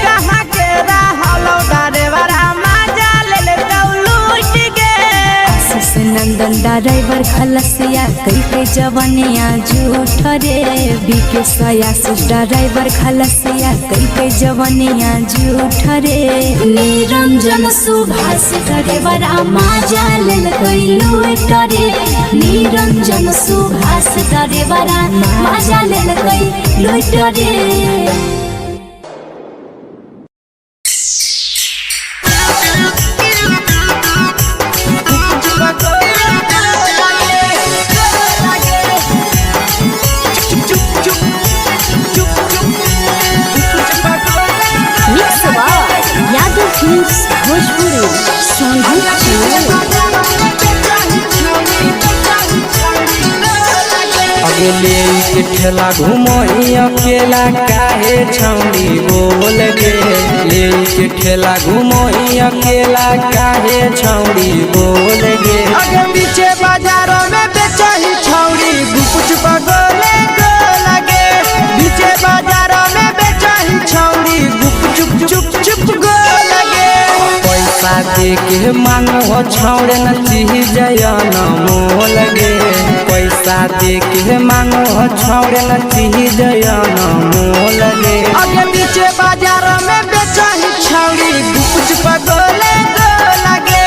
कहाँ के रहलो ड्राइवर मजा लेल लूट के आशीष नंदन ड्राइवर खलसिया कई के जवानिया झूठ रे बीके आशीष ड्राइवर खलसिया कई के जवानिया झूठ रे निरंजन सुभाष ड्राइवर मजा लेल कई लूट रे निरंजन सुभाष ड्राइवर मजा लेल कई लूट रे यादव फिल्म्स भोजपुरी अगले के ठेला घूमो अकेला काहे छौड़ी बोल गे ले के ठेला घूमो अकेला काहे छौड़ी बोल गे आगे पीछे बाजारों में बेचही छौड़ी कुछ पगोले गो लगे पीछे बाजारों में बेचही छौड़ी चुप चुप चुप गो लगे पैसा दे के मांगो छौड़े न चीज न मोल गे पैसा दे के मांगो छौड़े न चीज न मोल गे आगे पीछे बाजारों में बेचही छौड़ी कुछ पगोले गो लगे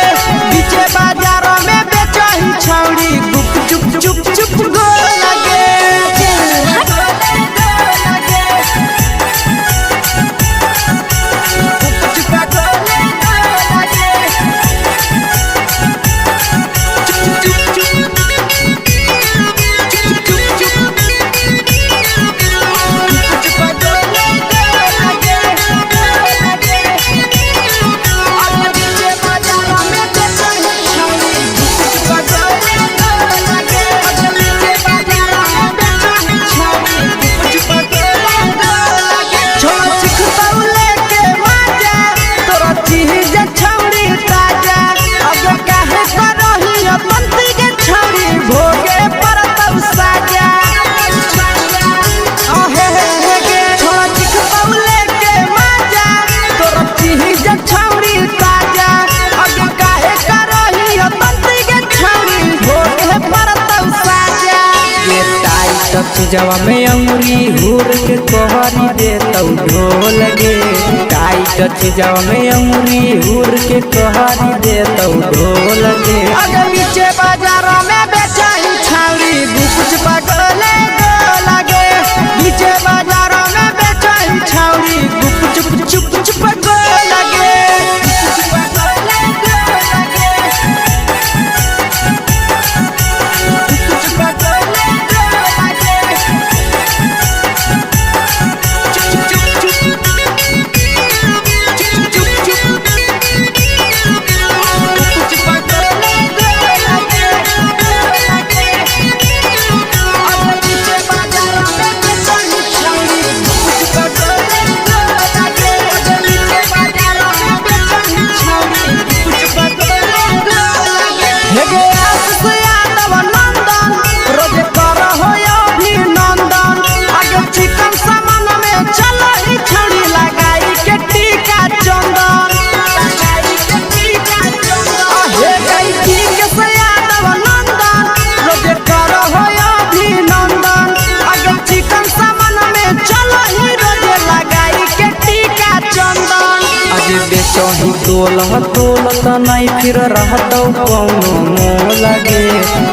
पीछे बाजारों में बेचही छौड़ी चुप चुप चुप गो लगे जवा में अंगुरी हुर के तोहरी दे तौ ढोल गे टाइट जवा में अंगुरी हुर के तोहरी दे तौ ढोल गे अगर पीछे बाजारों में बेचही छौड़ी कुछ पगोले गो लगे पीछे बाजारों में बेचही छौड़ी चुप चुप चुप गो लगे तोलह तोलत नहीं फिर रहतौ कौनो मोल गे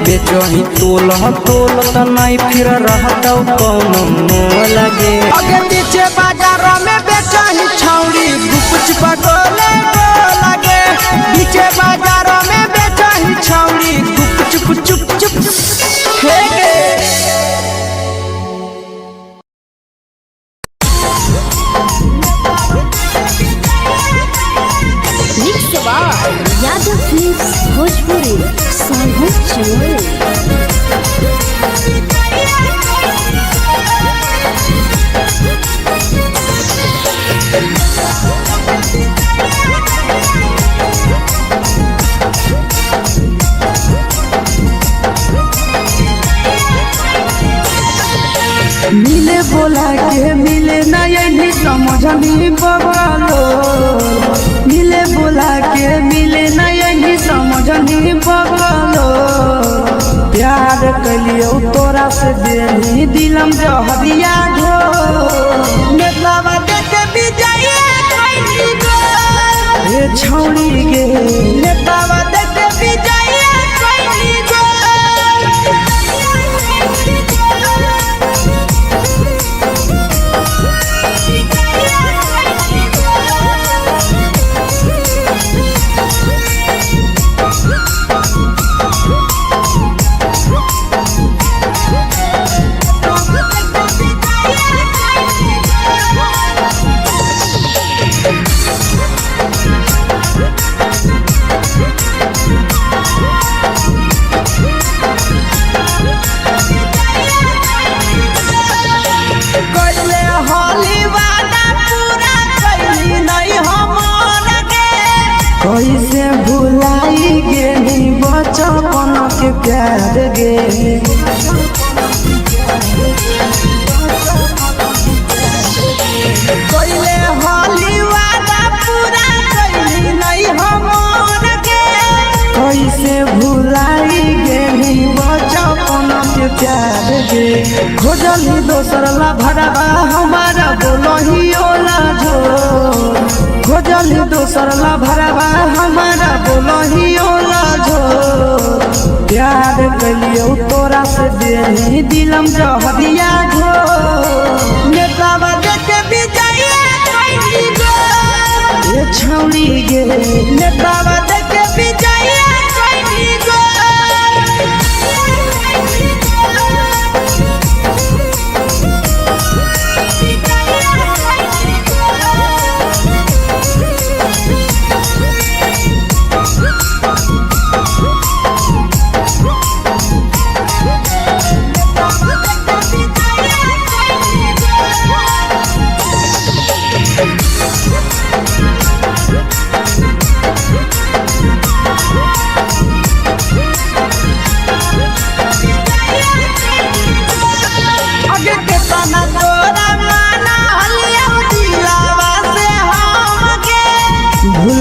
बेचही तोलह तोलत नहीं फिर रहतौ कौनो मोल गे अगे पीछे बाजार में बेचही छौड़ी गुपचुप गोले लगे पीछे बाजार में बेचही छौड़ी गुपचुप चुप चुप हे यादव फिल्म्स भोजपुरी संगीत चैनल। मिले बोला के मिले नहीं समझनी बगलो मिले बोला के मिले नहीं समझनी बगलो प्यार कलियो तोरा से देनी दिलम जहरिया घो नेतावा देखे विजय कोई गो ए छौड़ी गे नेतावा देखे विजय कोई गो कैसे भुलाई गेली बचपन के प्यार गे कोइले हाली वादा पूरा कैली नहीं हमर के कैसे भुलाई गेली बचपन के प्यार गे खोजली दोसर ला भरवा हमारा बोलही ओला जो खोजली दोसर ला भरवा हमारा बोलही ओला जो प्यार कलियो तोरा से देनी दिलम जहरिया घो नेतावा देखे विजय कोई गो ए छौड़ी गे नेतावा देखे विजय कोई गो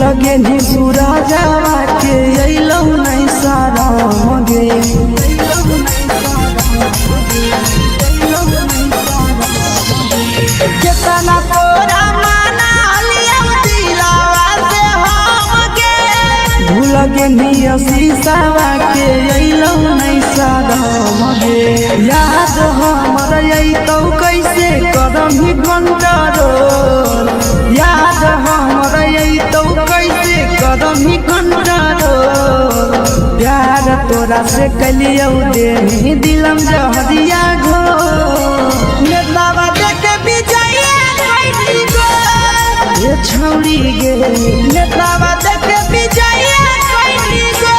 लगे नी सूरजवा के अइलौ नहीं सारा गे केतना तोरा माना लिया दिलावा से हम के भूल गे नी शीशावा के अइलौ नहीं सारा गे याद हमर अइतौ कैसे कदम ही घंटा रो याद हमर अइतौ कैसे कदम ही घंटा रो प्यार तोरा से कलियो देनी दिलम जहरिया घो नेतावा देखे विजय कोई गो ए छौड़ी गे नेतावा देखे विजय कोई गो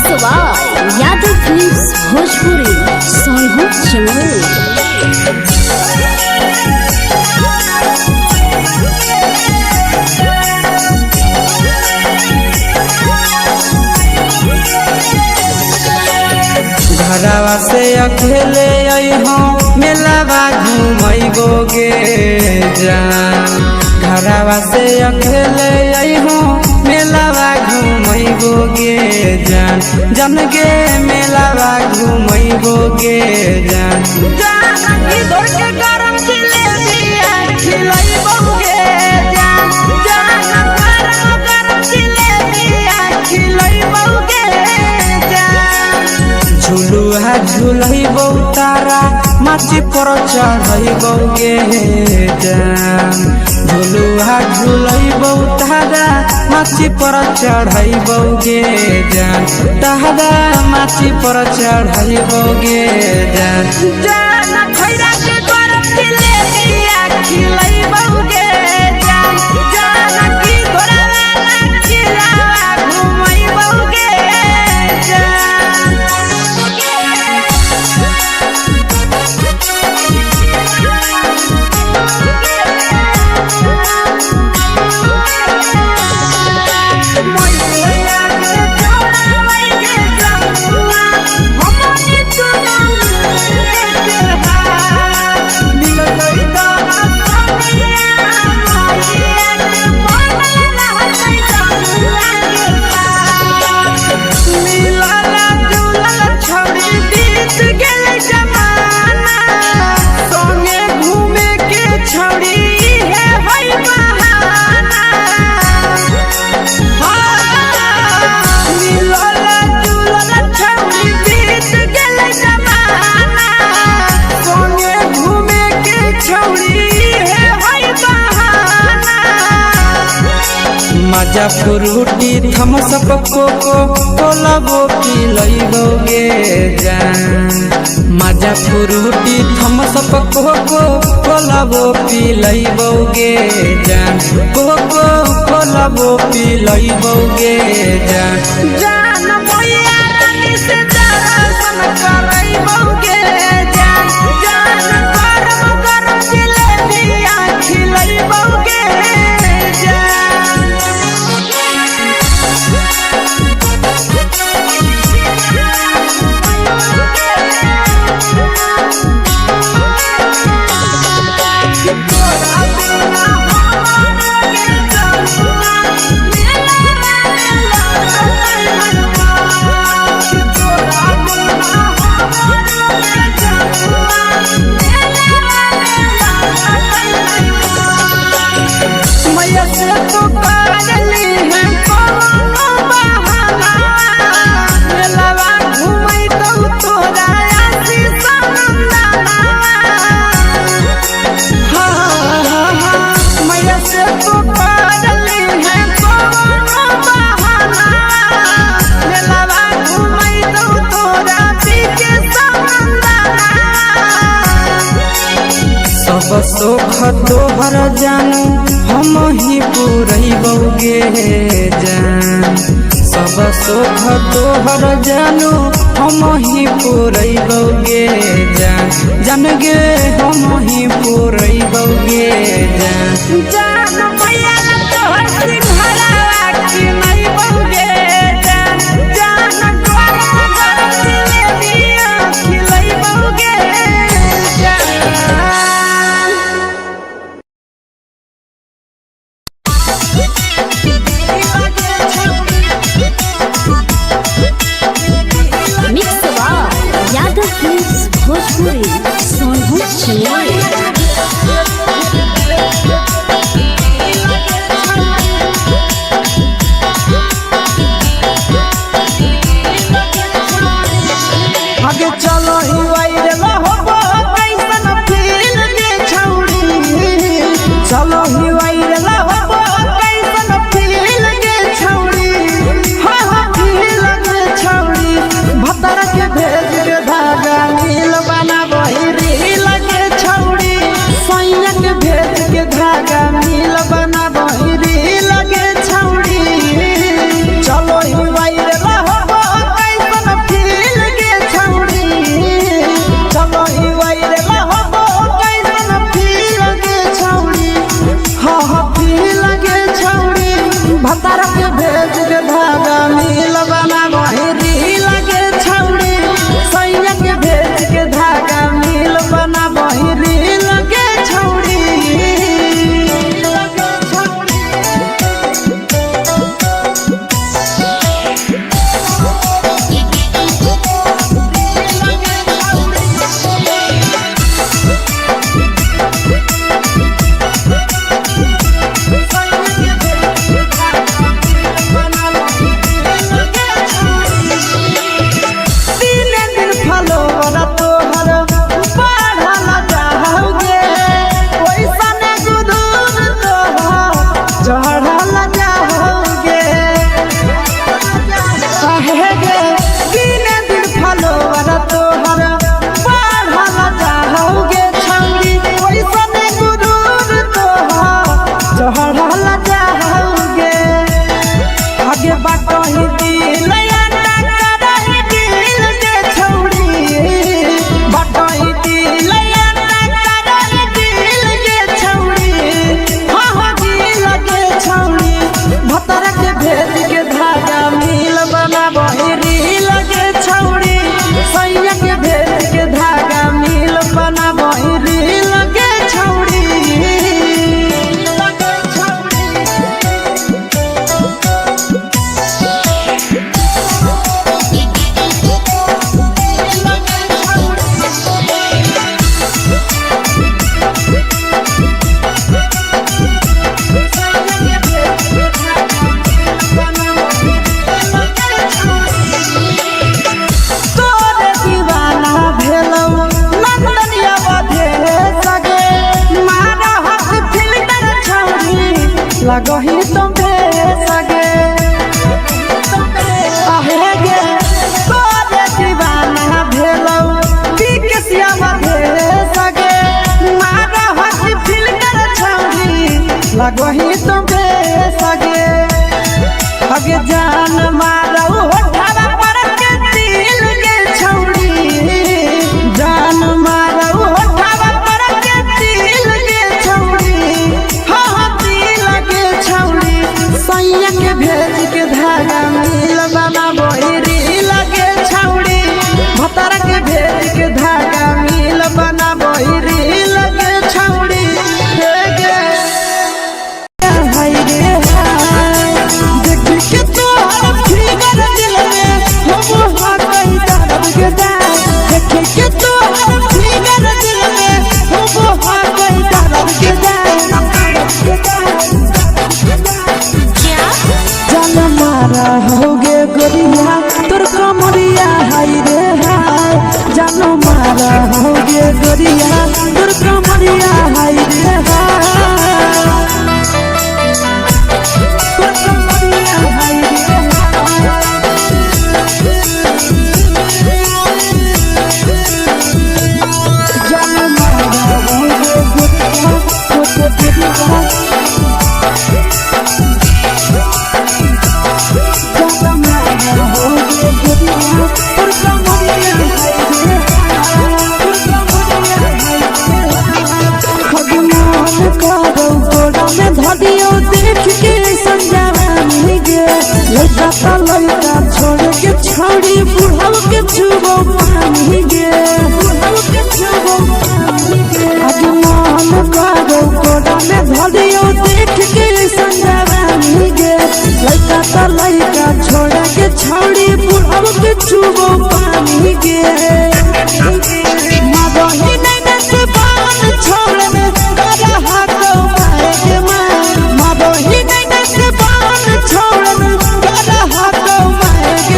यादव फिल्म्स भोजपुरी संगीत चैनल। घरवा से अकेले अइहो मेलावा घूमैबो गे जान घरवा से अकेले अइहो मेलावा घूमैबो गे जान जन गे मेलावा घूमैबो गे जान जानकी दौड़ के गरम जिलेबिया खिलैबो गे जान गरम जिलेबिया खिलैबो गे जान झुलुहा झुलैबो तारा माची पर चढ़ैबो गे जान झुलुहा झुलैबो तारा माची पर चढ़ैबो गे जान तारा माची पर चढ़ैबो गे जान जान खैरा के गरम जिलेबिया खिलैबो गे जान जानकी घोड़ावाला खिलावा घुमैबो गे जान मजा फ्रूटी थम्स अप कोको कोला वो पिलैबो गे जान मजा फ्रूटी थम्स अप कोको कोला वो पिलैबो गे जान कोको कोला वो पिलैबो गे जान जान मैया रानी से दर्शन करैबो गे जान गरम गरम जिलेबिया खिलैबो गे जान मैया से तो काजली है कोनो बहाना मेलावा घुमै तो तोरा आशीष नंदना मैया से तो काजली है कोनो बहाना मेलावा घुमै तो तोरा पीछे नंदना सब सुख तोहर जानू हम ही पुरैबो गे जान सब सुख तोहर जानू हम ही पुरैबो गे जान जन गे हम ही पुरैबो गे जान जान मैया तोहर सिंघरावा खिलैबो गे जान गरम गरम जिलेबिया खिलैबो गे जान मिक्स यादव फिल्म्स भोजपुरी सोनू चिड़िया लगही तुम्हे सगे आहे गे तोरे दीवाना भेलौ पीके सियावा भे सगे मारा हसी फिल कर छौरी लगही तुम्हे सगे अगे जान मारौ होठवा पर के दिल के छौरी जान मारौ होठवा पर के दिल के छौरी हाँ दिल के छौरी सैया के भेज के धागा मिल बाबा बोरी लगे छौरी भतर के भेज के धागा मिल बना बोरी लगे छौरी हे गे हाय रे हाय देख के तो फिगर दिल में हो हा कोई दर्द के दाग देख के तो फिगर दिल में हो हा कोई दर्द के दाग जान मारा होगे गोरिया तोर कमरिया हाय रे हाय जान मारा होगे गोरिया तोर कमरिया हाय रे हाय तोर कमरिया हाय रे जान मारा होगे गोरिया तोर कमरिया धदियो देख के संजावानी गे लड़का ता लड़का छोड़ के छौड़ी बुढ़ाव के छुबो पानी गे बुढ़ाव के छुबो पानी गे आज मन कागो कोडा में धदियो देख के संजावानी गे लड़का ता लड़का छोड़ के छौड़ी बुढ़ाव के छुबो पानी गे मादही नहीं नसे बान छोड़ में करा हाथों मारे मादही नहीं नसे बान छोड़ में करा हाथों मारे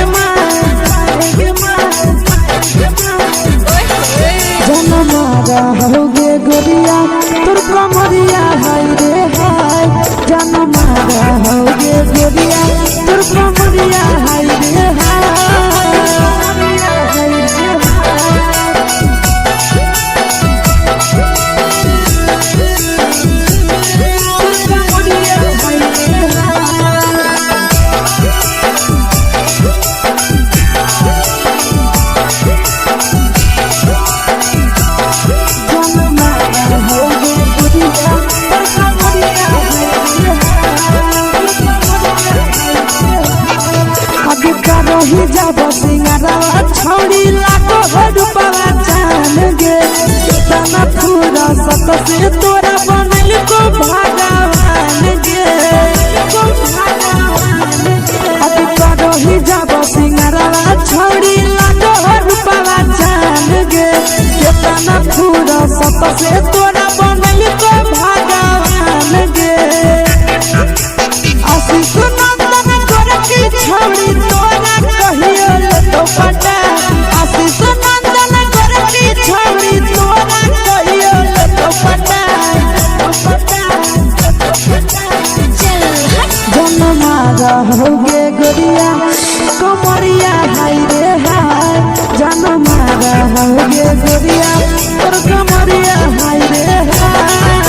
जन मारा होगे गोरिया तोर कमरिया हाय रे हाय जन मारा होगे गोरिया तोर कमरिया हाय रे हाय रही जब सिंगारा छौड़ी लाखो रुपया जान गे तना पूरा सत से तोरा बनल को भगवान गे अभी रही जब सिंगारा छौड़ी लाखो रुपया जान गे तना पूरा सत से तोरा बनल को भगवान गे आशीष नंदन गोरखी छौड़ी तोरा कहियो तो पटा आशीष नंदन गोरखी छौड़ी तोरा कहियो तो पटा जन मारा होगे गोरिया कमरिया हाय रे हाय जन मारा होगे गोरिया तोर कमरिया हाय रे हाय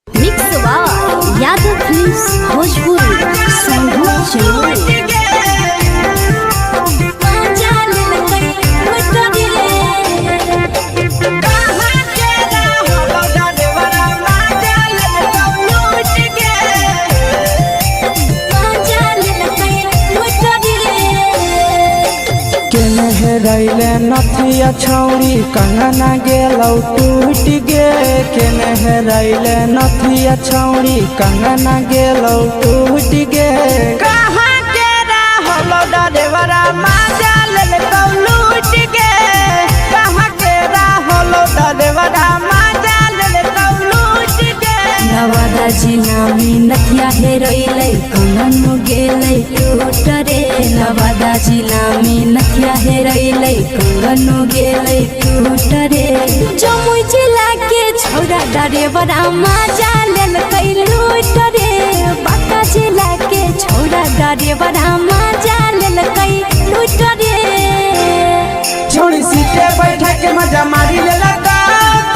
mix by Yadav films Bhojpuri संगीत चैनल रैले नथिया छौड़ी कंगना गेलौ टूट गे केने रैले नथिया छौड़ी कंगना गेलौ टूट गे कहाँ के रहलो डरेवरा माजा लेलकौ लूट गे कहाँ के रहलो डरेवरा माजा लेलकौ लूट गे नवादा जिला में नथिया हेरोइलै कंगन गेलै टूट रे नवादा जिला में नथिया हेरोइलै कंगन गेलै टूट रे जमुई जिला के छौरा डरेवरा माजा लेल देवरा मजा लेलकै लूट रे छोड़ी सीटे बैठा के मजा मारी लेलका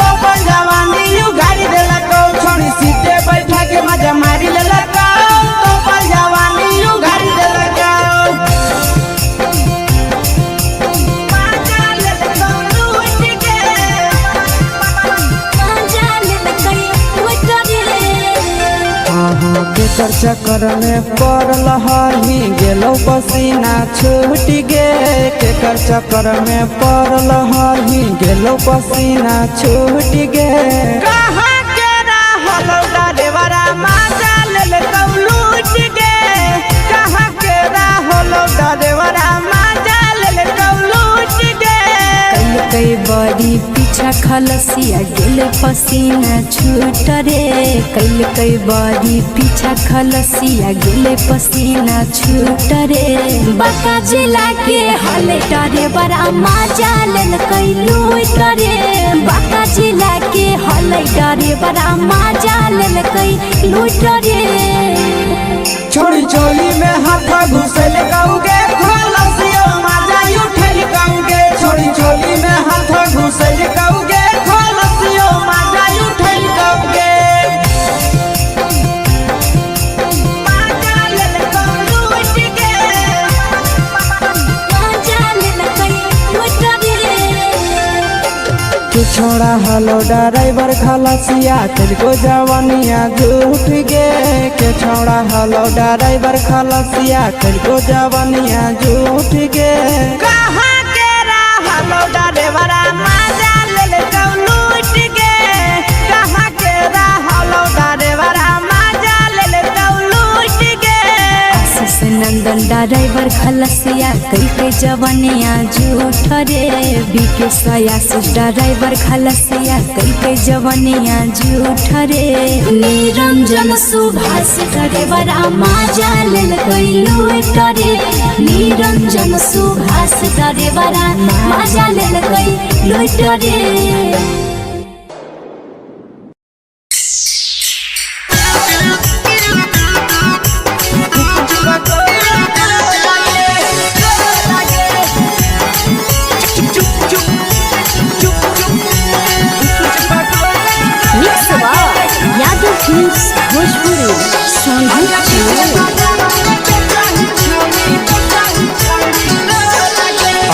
तो अपन जवानी यू गाड़ी देलका छोड़ी सीटे बैठा के मजा मारी लेलका तो अपन जवानी यू गाड़ी देलका केकर चक्कर में पड़ल हरही गेलो पसीना छूट गे केकर चक्कर में पड़ल हरही गेलो पसीना छूट गे कहाँ के रहलो देवरा मजा लेलका लूट गे कहाँ के रहलो देवरा मजा लेलका लूट गे कई बड़ी पीछा खलसिया गेल पसीना छूट रे कई बड़ी पीछा खलसिया गेल पसीना छूट रे बाका जिला के हले डरे बड़ा मजा लेलकै लूट रे बाका जिला के हले डरे बड़ा मजा लेलकै लूट रे छोड़ी चोली में हाथ घुसल गाऊंगे खलसिया मजा उठल गाऊंगे छोड़ी चोली में हाथ घुसल गाऊंगे खलसिया मजा उठल गाऊंगे मजा लेलका लूट गे मजा लेलकै लूट रे तू छोड़ा हलो ड्राइवर खलसिया तेलको जवानिया झूठ गे के छोड़ा हलो ड्राइवर खलसिया तेलको जवानिया झूठ गे कहाँ के रहलो देवरा मजा लेलका लूट गे कहाँ के रहलो देवरा मजा लेलका लूट गे आशीष नंदन ड्राइवर खलसिया कई जवानिया झूठ रे बीके आशीष ड्राइवर खलसिया कई जवानिया झूठ रे निरंजन सुभाष ड्राइवरा मजा लेलकै लूट रे निरंजन सुभाष ड्राइवरा मजा लेलकै लूट रे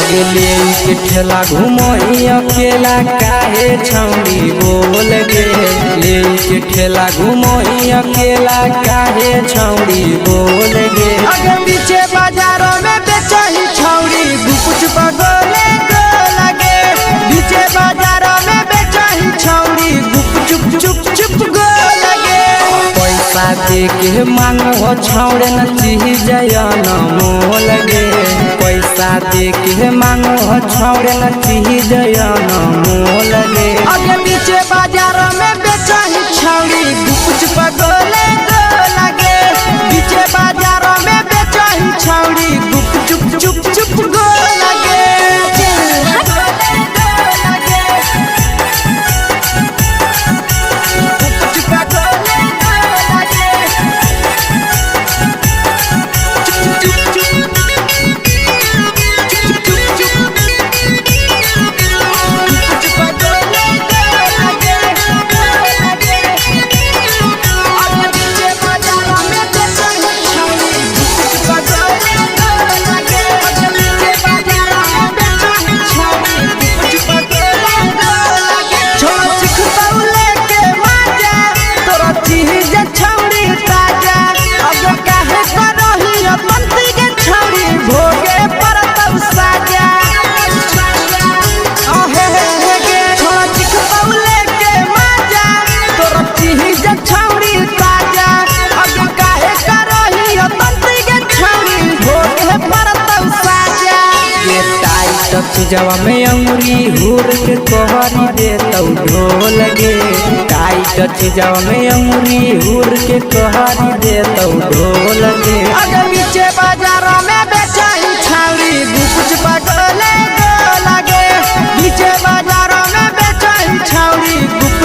अगले के ठेला घुमोई अकेला काहे छौड़ी बोल गे ले के ठेला घुमोई अकेला काहे छौड़ी बोल गे आगे पीछे बाजारों में बेचही छौड़ी कुछ बगले गो लगे पीछे बाजारों में बेचही छौड़ी चुप चुप चुप गो लगे पैसा दे के मांगो छौड़े न चीज न मोल गे पैसा दे के मांगो छौड़े न चीज न मोल गे आगे पीछे बाजारों में बेचही छौड़ी कुछ बगले गो लगे पीछे बाजारों में बेचही छौड़ी चुप चुप चुप गो लगे जवा में अंगुरी हुर के कोहरी दे तो ढोल गे टाइट जवा में अंगुरी हुर के कोहरी दे तो ढोल गे आगे पीछे बाजारों में बेचही छौड़ी कुछ बगले गो लगे पीछे बाजारों में बेचही छौड़ी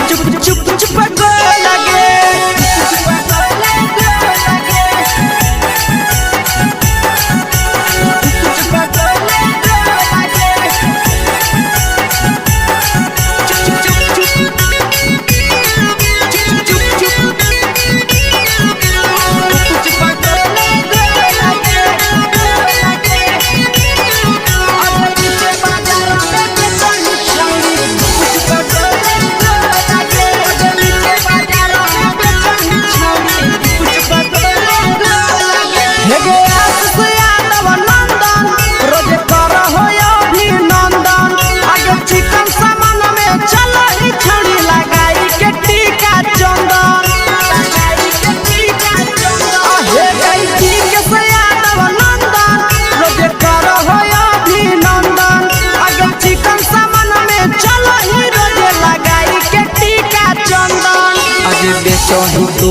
चुप चुप चुप गो लगे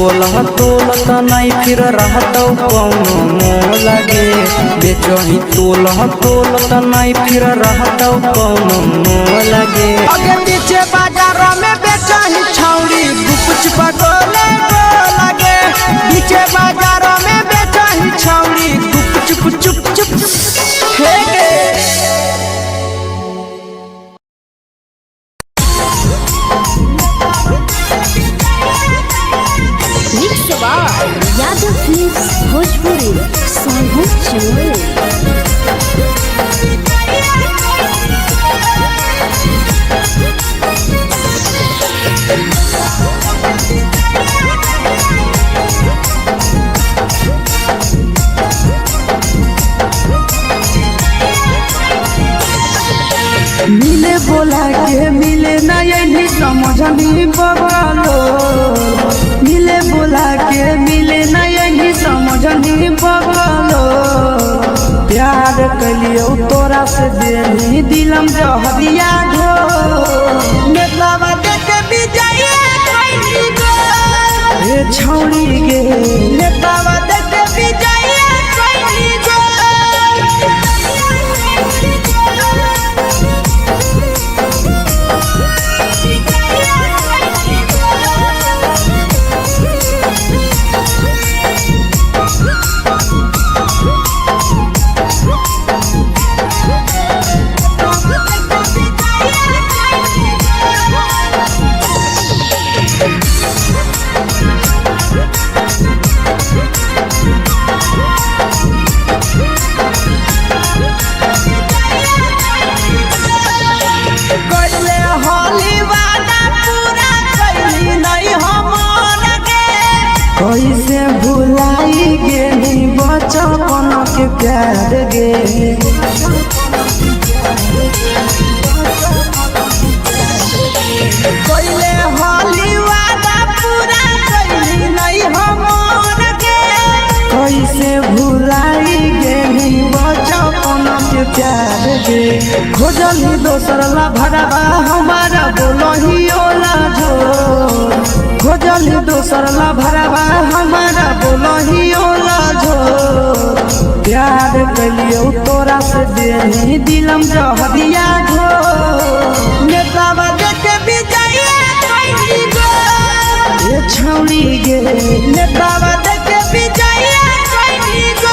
तोला तोलत नहीं फिर रहतौ कौनो मोल गे बेचही तोला तोलत नहीं फिर रहतौ कौनो मोल गे आगे पीछे बाजार में बेचही छौड़ी गुपचुप गोले लगे पीछे बाजार में बेचही छौड़ी गुपचुप चुप चुप हे गे यादव फिल्म्स भोजपुरी संगीत चैनल। मिले बोला के मिले नहीं समझनी बगलो मिले बोला के मिले नहीं समझनी बगलो प्यार कलियो तोरा से देनी दिलम जहरिया ढो नेतावा देखे विजय कोई गो ए छौड़ी गे नेतावा देखे विजय कोई गो कैसे भुलाई गेली बचपन के प्यार गे कोइले होली वादा पूरा कैली नहीं हमर गे कैसे भुलाई गेली बचपन के प्यार गे खोजली दोसर ला भरवा हमारा बोलही ओला जो खोजली दोसर ला भरवा हमारा बोलही ओला जो प्यार कलियो तोरा से देनी दिलम जहरिया ढो नेतावा देखे विजय कोई गो ये छौड़ी गे नेतावा देखे विजय कोई गो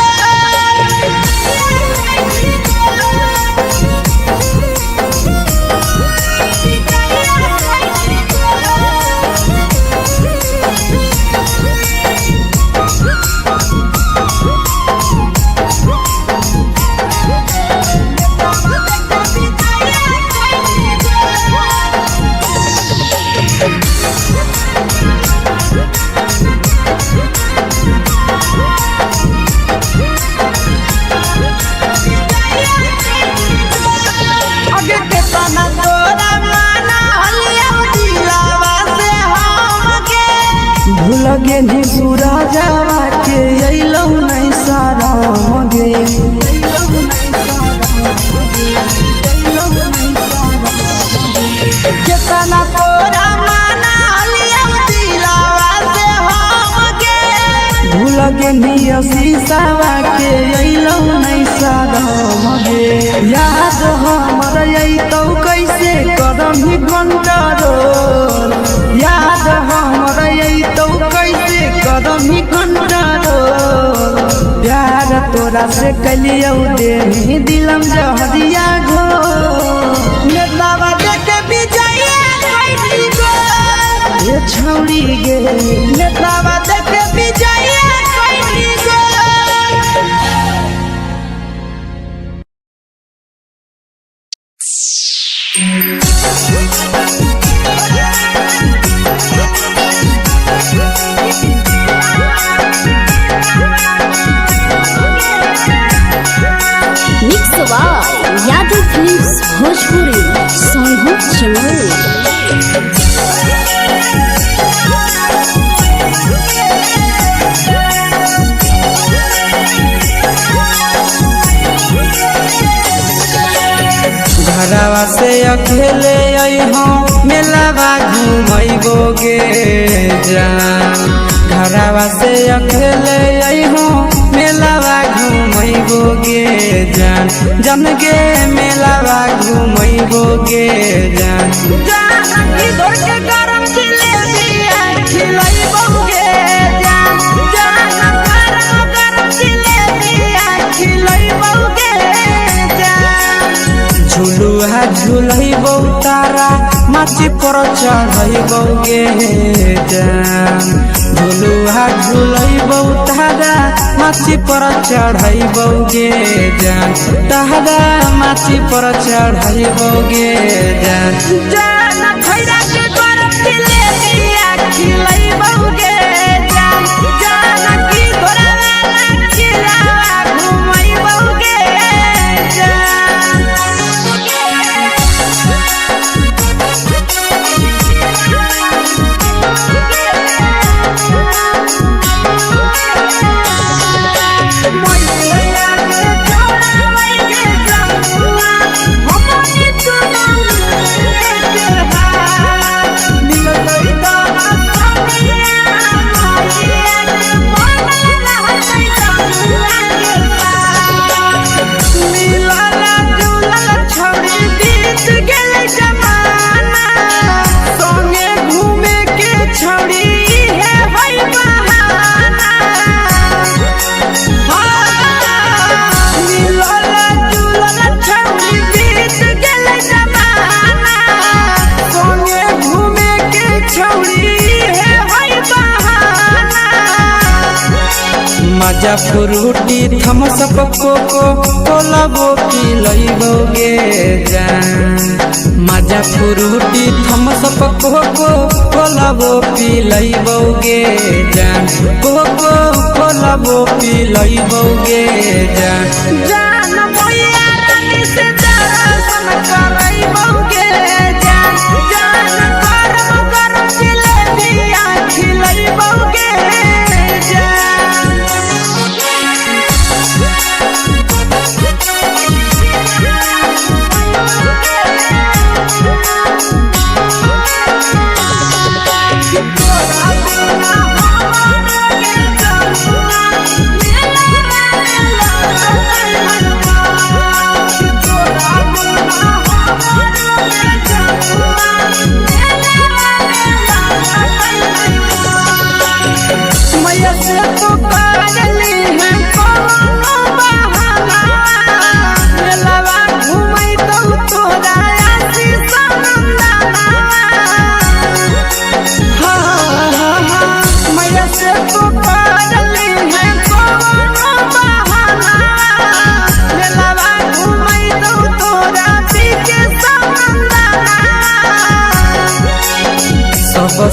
आगे के तना तोरा माना हलिया दिलावा से हम गे भूल गेली सूरजवा के अइलौ नहीं सारा गे केतना तोरा माना हलिया दिलावा से हम गे भूल गेली शीशावा के अइलौ नहीं सारा गे याद हमर अइतौ कैसे करम ही घंटा रोल याद हमर अइतौ कैसे करम ही घंटा रोल प्यार तोरा से कलियो देनी दिलम जहरिया घो नेतावा देखे विजय कोई गो ये छौड़ी गे नेतावा देखे विजय कोई गो मिक्स यादव फिल्म्स भोजपुरी संगीत चैनल। घरवा से अकेले अइहो मेलावा घुमैबो गे जान घरवा से अकेले अइहो मेलावा घूमैबो गे जान जन गे मेलावा घूमैबो गे जान जानकी दौड़ के गरम जिलेबिया खिलैबो गे जान गरम जिलेबिया खिलैबो गे जान झुलुहा झुलैबो तारा माची पर चढ़ैबो गे जान झुलुहा झुलैबो तारा माची पर चढ़ैबो गे जान तारा माची पर चढ़ैबो गे जान जान खैरा के गरम जिलेबिया खिलैबो गे जान जानकी घोड़ावाला किलावा घुमैबो गे मजा फ्रूटी थमसप कोको कोलाबो पिलैबो गे जान मजा फ्रूटी थमसप कोको कोलाबो पिलैबो गे जान कोको कोलाबो पिलैबो गे जान जान भैया रानी से दर्शन करैबो गे जान गरम जिलेबिया खिलैबो गे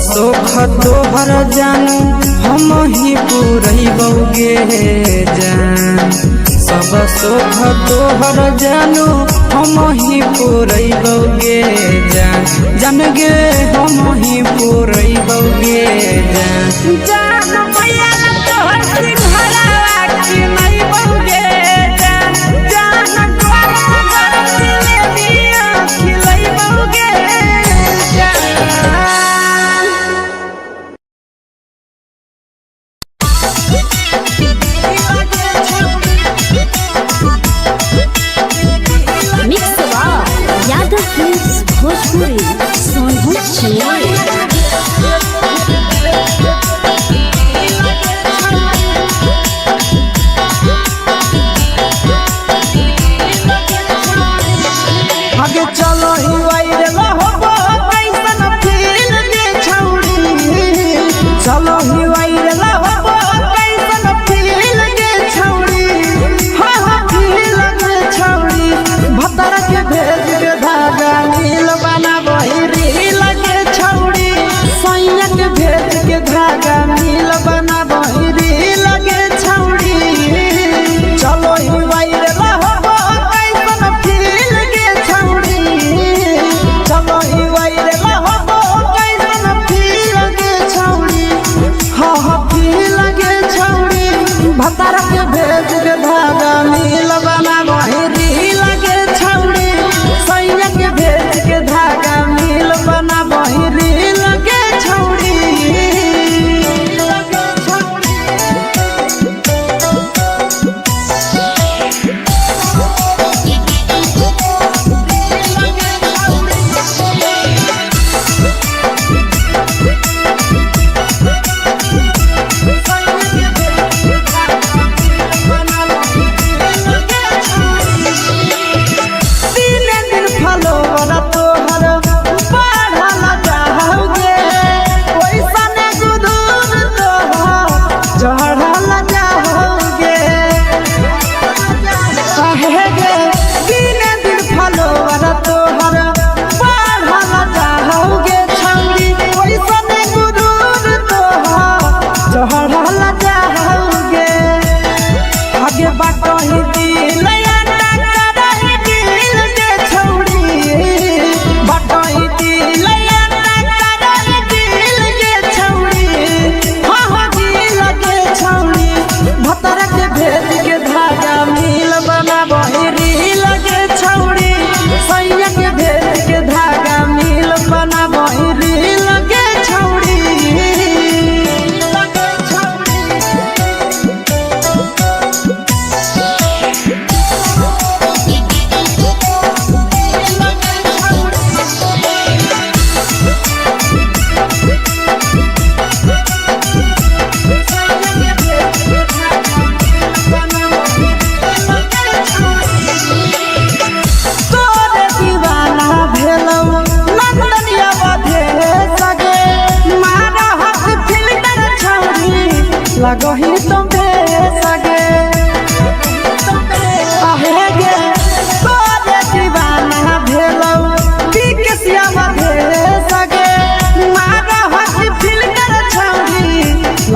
सोख तोहर जानू हम ही पूरैबो गे जान सब सोख तोहर जानू हम ही पूरैबो गे जान जन गे हम ही पूरैबो गे जान जान भैया तोहर सिंघरावा खिलैबो गे जान गरम जिलेबिया खिलैबो गे भोजपुरी सोनू चिड़िया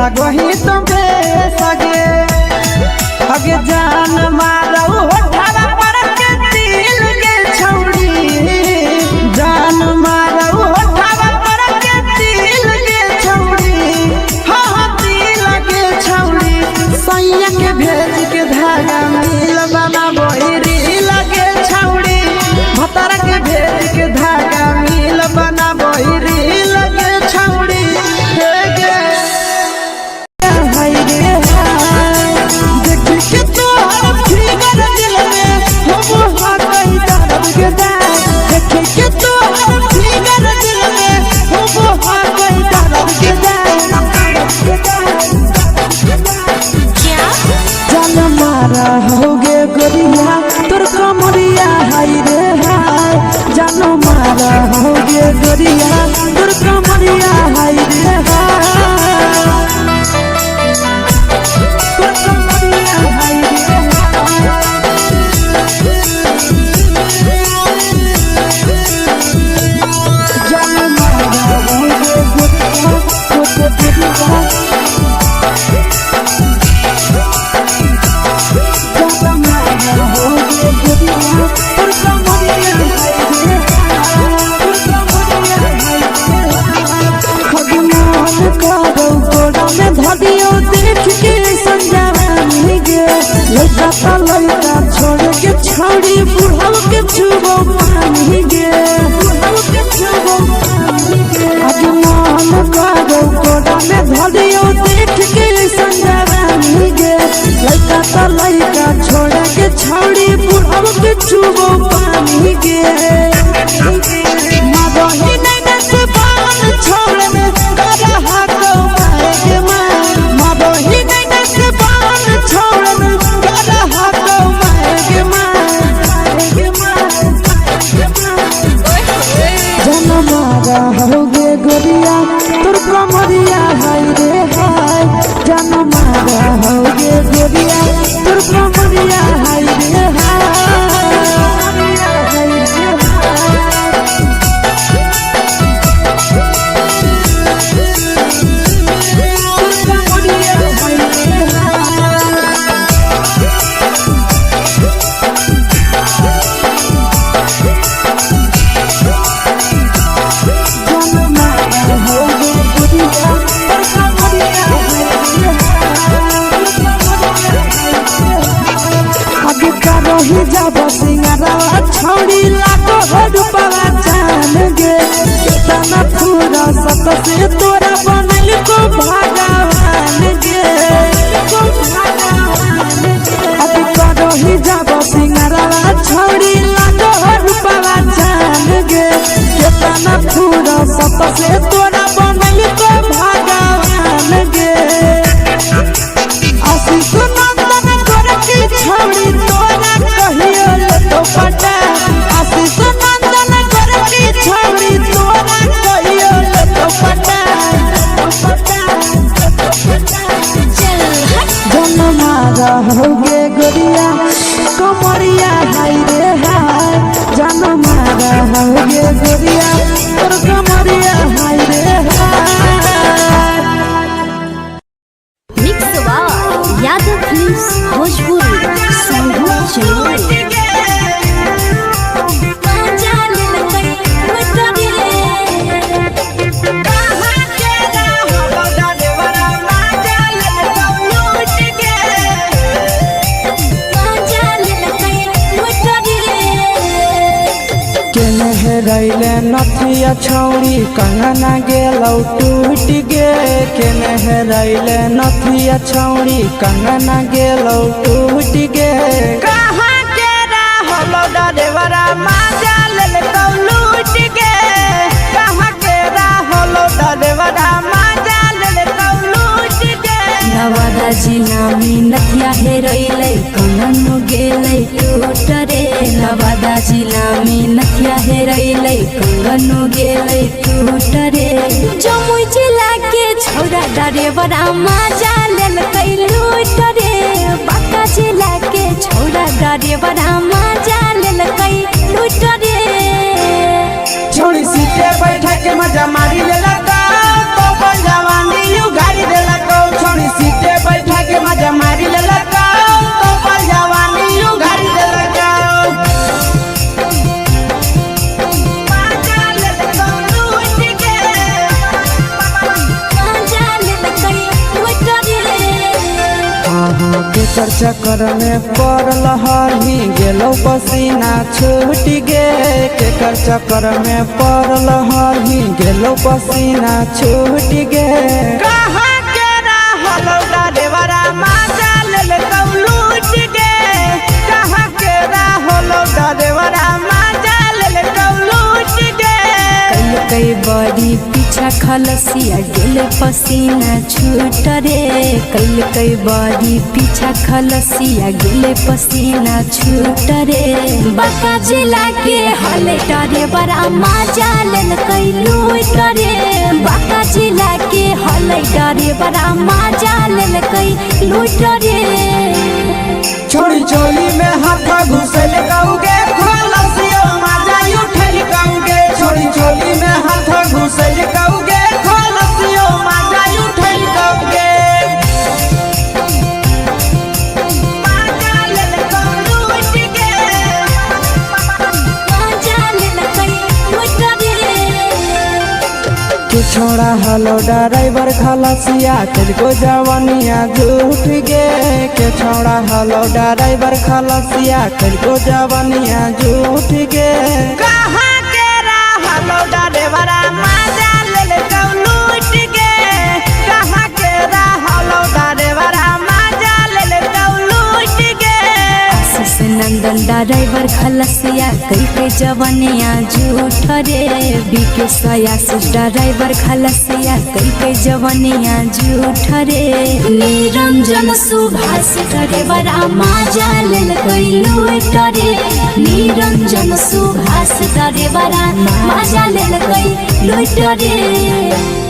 लगो ही तुम सगे अगे जान मारो होठवा पर के दिल के छौड़ी जान मारो होठवा पर के दिल के छौड़ी हाँ दिल के छौड़ी सैया के भेज के धागा मिल बना बोरी लगे छौड़ी भतर के भेज के धागा मिल बना बोरी लगे छौड़ी होगे गोरिया तोर कमरिया हाय रे हाय जानो मारा होगे गोरिया तोर कमरिया हाय रे हाय तोर कमरिया हाय रे जानो मारा होगे गोरिया तोर कमरिया धदियो देख के संजानी गे लइका ता लइका छोड़ के छौड़ी बुढ़ाव के छुबो पानी गे बुढ़ाव के छुबो पानी गे आज मन कागो कोडा में धदियो देख के संजानी गे लइका ता लइका छोड़ के छौड़ी बुढ़ाव के छुबो पानी गे मदही नहीं से बाल छोड़ में करा हाको होगे गोरिया तोर कमरिया हाय रे हाय जानो मारा होगे गोरिया तोर कमरिया हाय रे रही जब सिंगारा छौड़ी लाखो रुपया जान गे कितना पूरा सत से तोरा बनल को भगवान गे अभी रही जब सिंगारा छौड़ी लाखो रुपया जान गे कितना पूरा सत से तोरा बनल को भगवान गे आशीष नंदन गोरखी छौड़ी तोरा कहियो तो पटा आशीष नंदन गोरखी छौड़ी तोरा कहियो तो पटा जनमा रहोगे गोरिया कमरिया हाय रे हाय जनमा रहोगे गोरिया तोर कमरिया हाय रे हाय mix by Yadav films Bhojpuri संगीत चैनल रैले नथिया छौड़ी कंगना गेलौ टूट गे केने रैले नथिया छौड़ी कंगना गेलौ टूट गे कहाँ के रहलो डरेवरा माजा लेलकौ लूट गे कहाँ के रहलो डरेवरा माजा लेलकौ लूट गे नवादा जिला में नथिया हेरैलै कंगन गेलै टूट रे नवादा जिला में नथिया हेरैलै कंगन गेलै टूट रे जमुई जिला के छौड़ा डरेवरा माजा लेलकै लूट रे बांका जिला के छौड़ा डरेवरा माजा लेलकै लूट रे छोड़ी सीटे बैठा के मजा मारी लेलकौ तो जवानी यू गाड़ी देलकौ केकर चक्कर में पड़ल हरही गेलो पसीना छूट गे केकर चक्कर में पड़ल हरही गेलो पसीना छूट गे कहाँ के रहलो डरेवरा माजा ले लूट गे कहाँ के रहलो डरेवरा माजा ले लूट गे कई बड़ी पीछा खलसिया गेल पसीना छूट रे कई बड़ी पीछा खलसिया गेल पसीना छूट रे बाका जिला के हले डरे बड़ा मजा लेल कई लूट रे बाका जिला के हले डरे बड़ा मजा लेल कई लूट रे छोड़ी चोली में हाथ घुसल गाऊंगे खलसियो माजा उठल गाऊंगे छोड़ी चोली में हाथ घुसल गाऊंगे खलसियो माजा उठल गाऊंगे माजा ले लूट गे मजा लेल कई लूट रे तू छोड़ा हलो ड्राइवर खलसिया तेरे जवानिया झूठ गे के छोड़ा हलो ड्राइवर खलसिया तेरे जवानिया झूठ गे कहाँ के रहलो डरेवरा माजा ले लूट गे कहाँ के रहलो डरेवरा माजा ले लूट गे आशीष नंदन ड्राइवर खलसिया कई के जवानिया झूठ रे बीके आशीष ड्राइवर खलसिया कई के जवानिया झूठ रे निरंजन सुभाष ड्राइवरा मजा लेल कई लूट रे निरंजन सुभाष ड्राइवरा मजा लेल कई लूट रे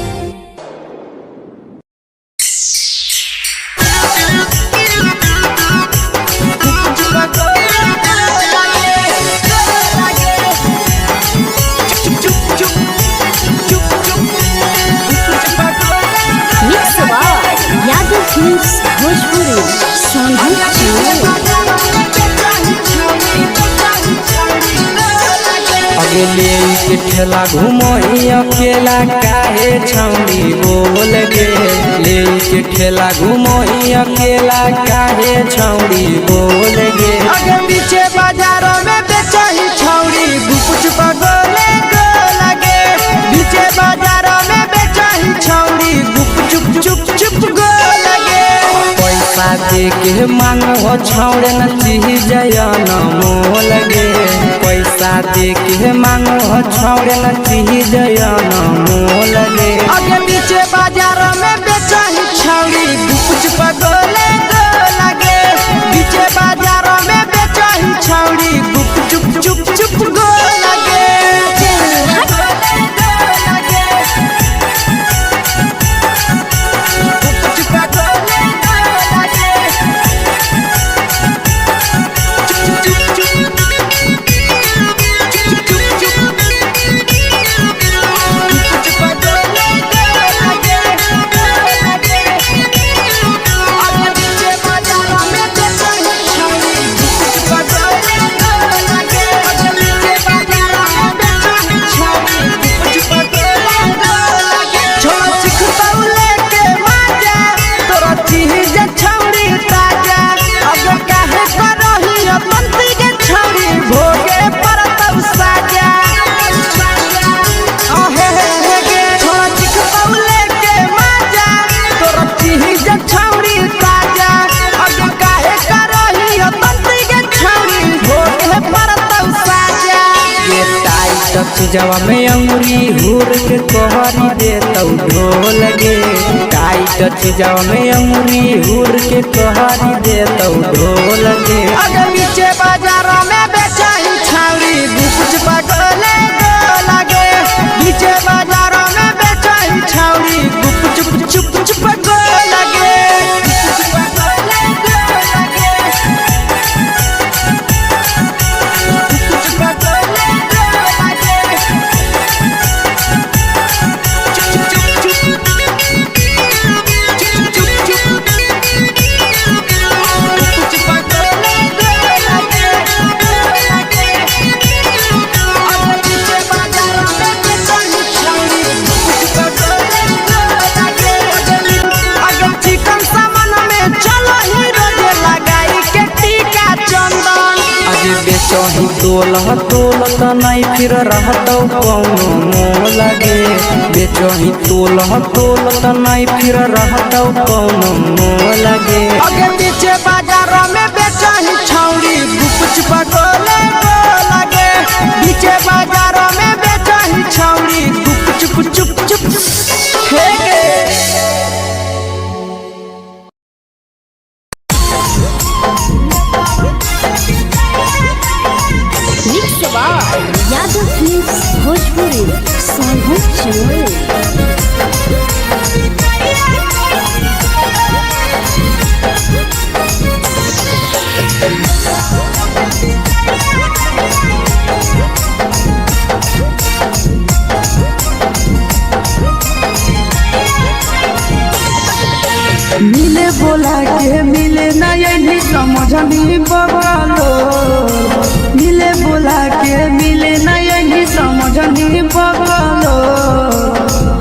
यादव फिल्म्स भोजपुरी संगीत अगले के ठेला घूमो अकेला काहे छौड़ी बोल गे ले के ठेला घूमो अकेला काहे छौड़ी बोल गे आगे पीछे बाजारों में बेचही छौड़ी गुपुच पगोले गो लगे पीछे बाजारों में बेचही छौड़ी गुप चुप चुप चुप गो लगे पैसा दे के मांगो छौड़े न चीज न मोल गे पैसा दे के मांगो छौड़े न चीज न मोल गे आगे पीछे बाजारों में बेचही छौड़ी गुपुच पगोले गो लगे पीछे बाजारों में बेचही छौड़ी गुप चुप चुप चुप गो लगे जवा में अंगुरी हुर के कोहरी दे तो ढोल गे टाइट जवा में अंगुरी हुर के कोहरी दे तो ढोल गे अगर पीछे बाजारों में बेचही छौड़ी गुपुच पगोले गो लगे पीछे बाजारों में बेचही छौड़ी गुप चुप चुप चुप गो लगे तोलह तोलत नहीं फिर रहतौ कौनो मोह लगे बेचही तोलह तोलत नहीं फिर रहतौ कौनो मोह लगे आगे पीछे बाजारों में बेचही छौड़ी गुपच पटोले को लगे पीछे बाजारों में बेचही छौड़ी गुपचुप चुप चुप फेंके यादव फिल्म्स भोजपुरी सोनू चमोली। मिले बोला के मिले ना यही समझनी बगलो मिले बोला के मिले ना यही समझनी बगलो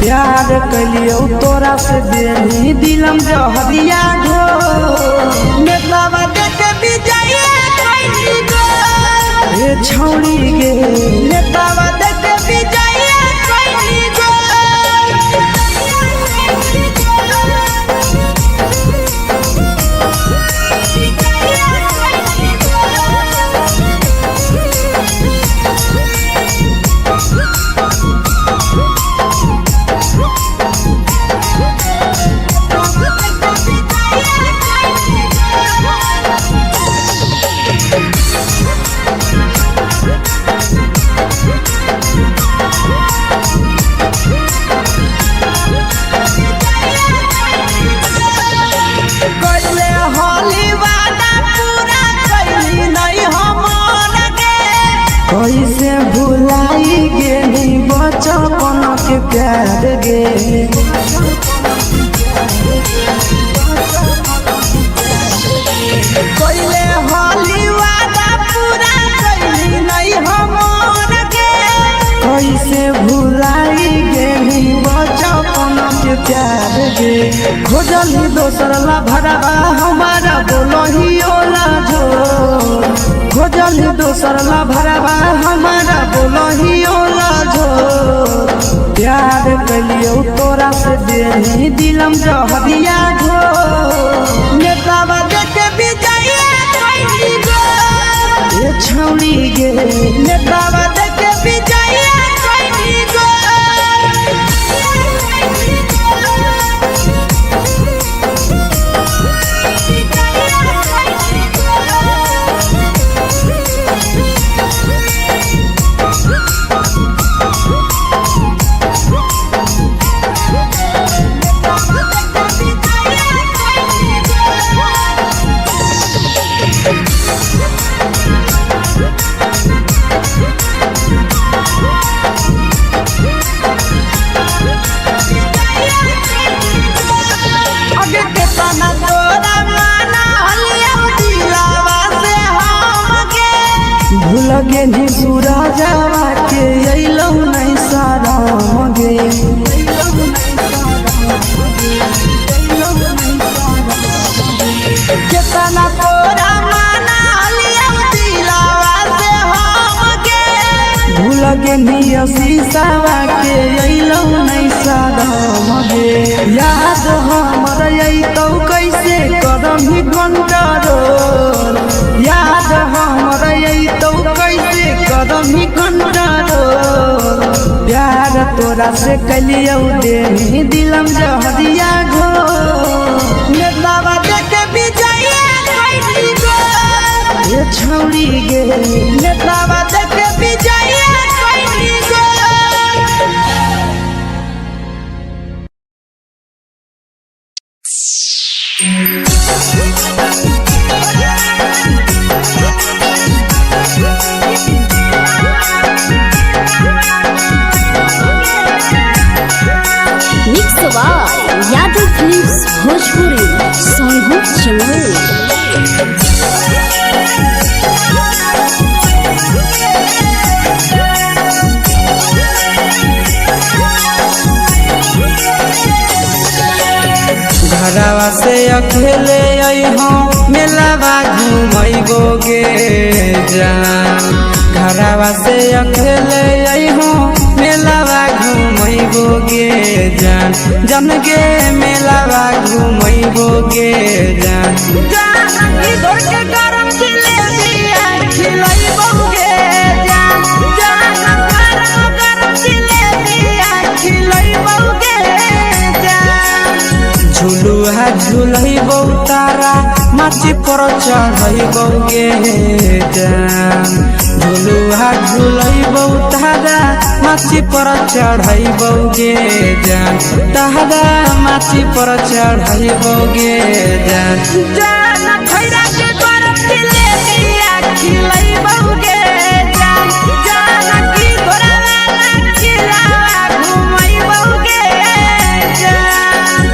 प्यार कलियो तोरा से बेनी दिलम जहरिया ढो नेतावा देख भी जाइए कोई गो ए छौड़ी गे नेतावा देख भी जाइए कोई गो कैसे भुलाई गेली बचपन के प्यार गे कोइले होली वादा पूरा कैली नहीं हमर के कैसे भुलाई गेली बचपन के प्यार गे खोजली दोसर ला भरवा हमारा बोलही ओला जो खोजली दोसर ला भरवा हमारा बोलही ओला जो प्यार कलियो तोरा से देनी दिलम जहरिया ढो नेतावा देख भी जाइए कोई गो ए छौड़ी गे नेतावा देख भी जाइए कोई गो आगे के तना तोरा माना हलिया दिलावा से हमके भूल गे नी सूरजवा के अइलौ नहीं सारा मगे केतना तोरा माना हलिया दिलावा से हमके भूल गे नी शीशावा के अइलौ नहीं सारा मगे याद हमर अइतौ कैसे करमी कंट्रोल याद हमर अइतौ कैसे करमी कंट्रोल प्यार तोरा से कलियो देनी दिलम जहरिया घो नेतावा देख भी जाइए कोई गो ए छौड़ी गे नेतावा देख भी जाइए कोई गो मिक्स यादव फिल्म्स भोजपुरी सोनू चमोली। घरवा से अकेले अइहो मेलावा घुमैबो गे जान घरवा से अकेले अइहो मेलावा घूमैबो गे जान जन गे मेलावा घूमैबो गे जान जानकी दौड़ के गरम जिलेबिया खिलैबो गे जान गरम जिलेबिया खिलैबो गे जान झुलुहा झुलैबो तारा माची पर चढ़ैबो गे जान झुलुहा झुलैबो तारा माची पर चढ़ैबो गे जान तारा माची पर चढ़ैबो गे जान जान खैरा के गरम जिलेबिया खिलैबो गे जान जानकी घोड़ावाला किलावा घुमैबो गे जान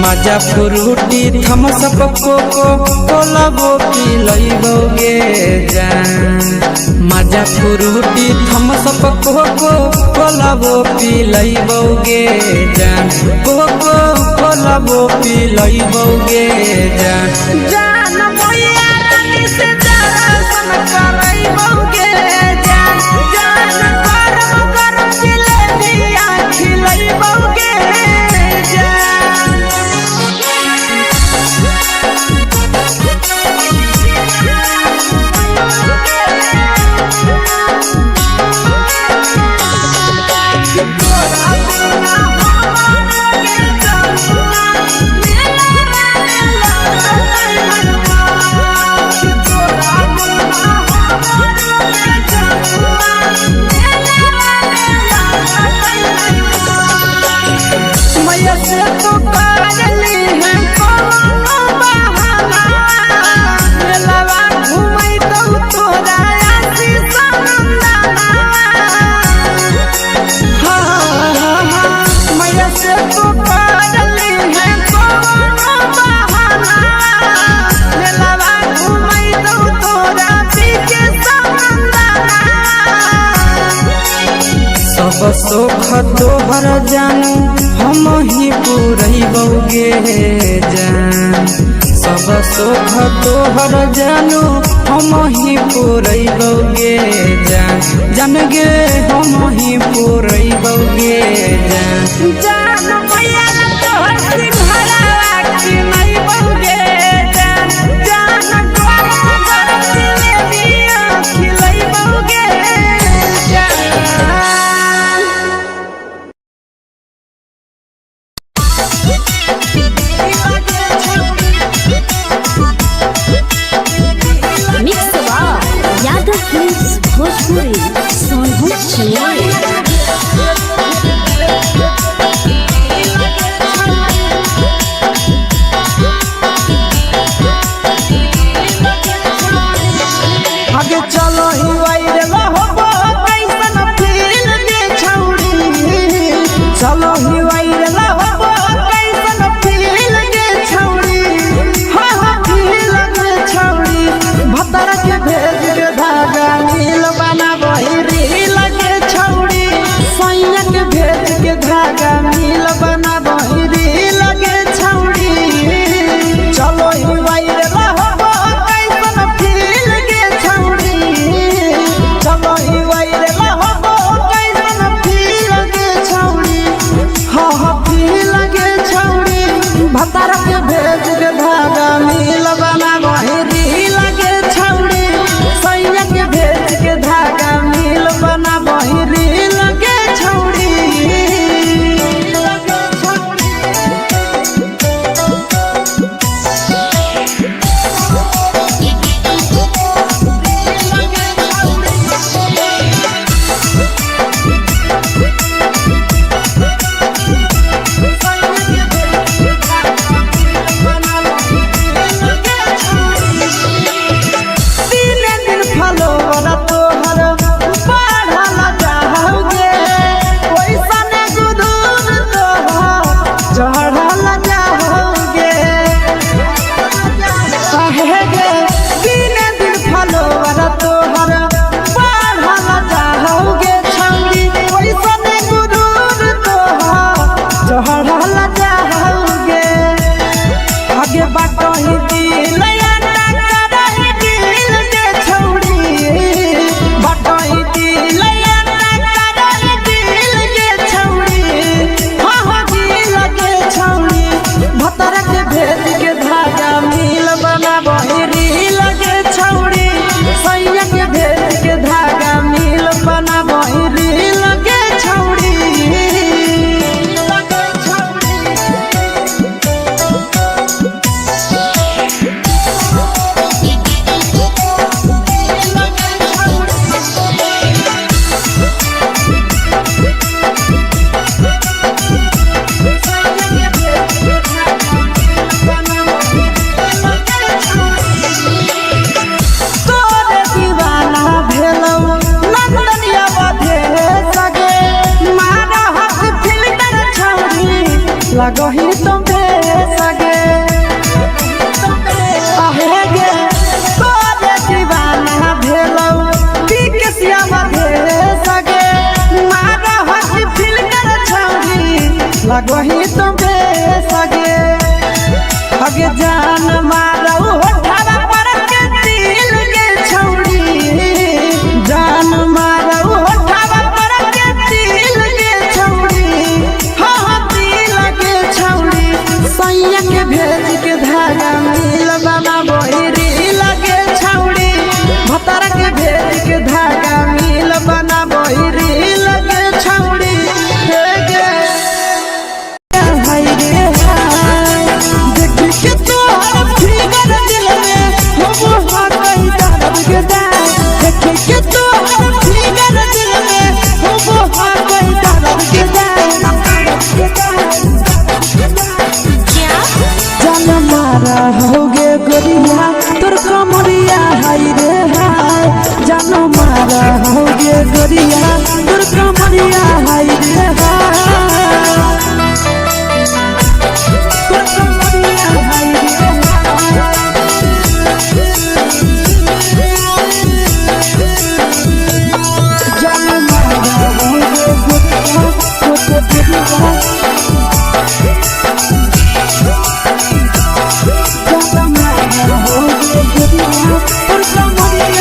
मजा फ्रूटी थम्स अप कोको कोला वो पिलैबो गे जान मजा फ्रूटी थम्स अप कोको कोला वो पिलैबो गे जान कोको कोला वो पिलैबो गे जान जान मोया रानी से दर्शन करैबो गे जान गरम गरम जिलेबिया खिलैबो गे जान सब सुख तोहर जानू हम ही पुरैबो गे जान सब सुख तोहर जानू हम ही पुरैबो गे जान जान गे हम ही पुरैबो गे जान जान मैया तोहर सिंघरावा खिलैबो गे जान गरम गरम जिलेबिया खिलैबो गे जान मिक्स यादव फिल्म्स भोजपुरी सोनभद्र आगे चलो ही वायरल होबो कैसन फील दे छौड़ी चलो ही वायरल होबो कैसन फील दे छौड़ी हाँ फील दे छौड़ी भतर के भेज के धागा नील बना वही रील के छौड़ी सैया के भेज के धागा नील बना वही रील के छौड़ी चलो ही वायरल होबो कैसन फील के छौड़ी चलो ही वायरल होबो कैसन फील के छौड़ी हाँ फील लगही तुम सगे आहे गे तोरे दीवाना भेलौ बिकसिया भेल सगे मारा हसी फिल्टर छौरी लगही तुम सगे अगे जान मारौ होठवा पर के दिल के छौरी जान मारौ होठवा पर के दिल के छौरी हाँ दिल के छौरी सैया के भेज के धागा मिल बना बहिरी लगे छौरी भतर के भेज के धागा मिल बना बहिरी लगे छौरी हे गे हाय रे हाय देख के तोहर फिगर दिल में हो हाथ कहीं दर्द के दाग देख के तोहर फिगर दिल में हो हाथ कहीं दर्द के जान मारा होगे गोरिया तोर कमरिया हाय रे हाय जान मारा होगे गोरिया तोर कमरिया हाय रे हाय तोर कमरिया हाय रे जान मारा होगे गोरिया तोर कमरिया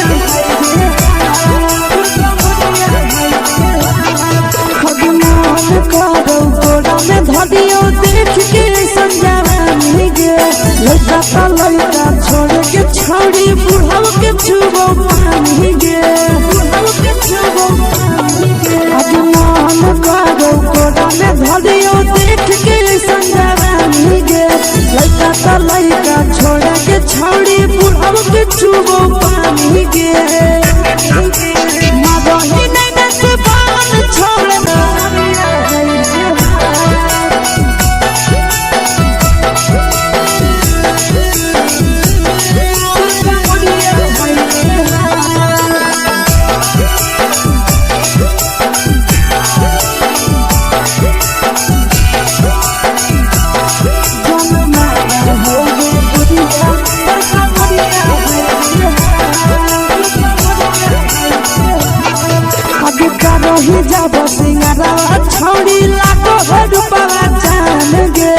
देख के संजानी गे लड़का लड़का छोड़ के छौड़ी बुढ़ाव के छुबो पानी गे बुढ़ाव के छुबो पानी गे अजमान करो कोड़ा में धरियो देख के संजानी गे लड़का लड़का छोड़ के छौड़ी बुढ़ाव के छुबो पानी गे मादही नहीं से बान छोड़ना ही जब सिंगारा छौड़ी लाखो रुपया जान गे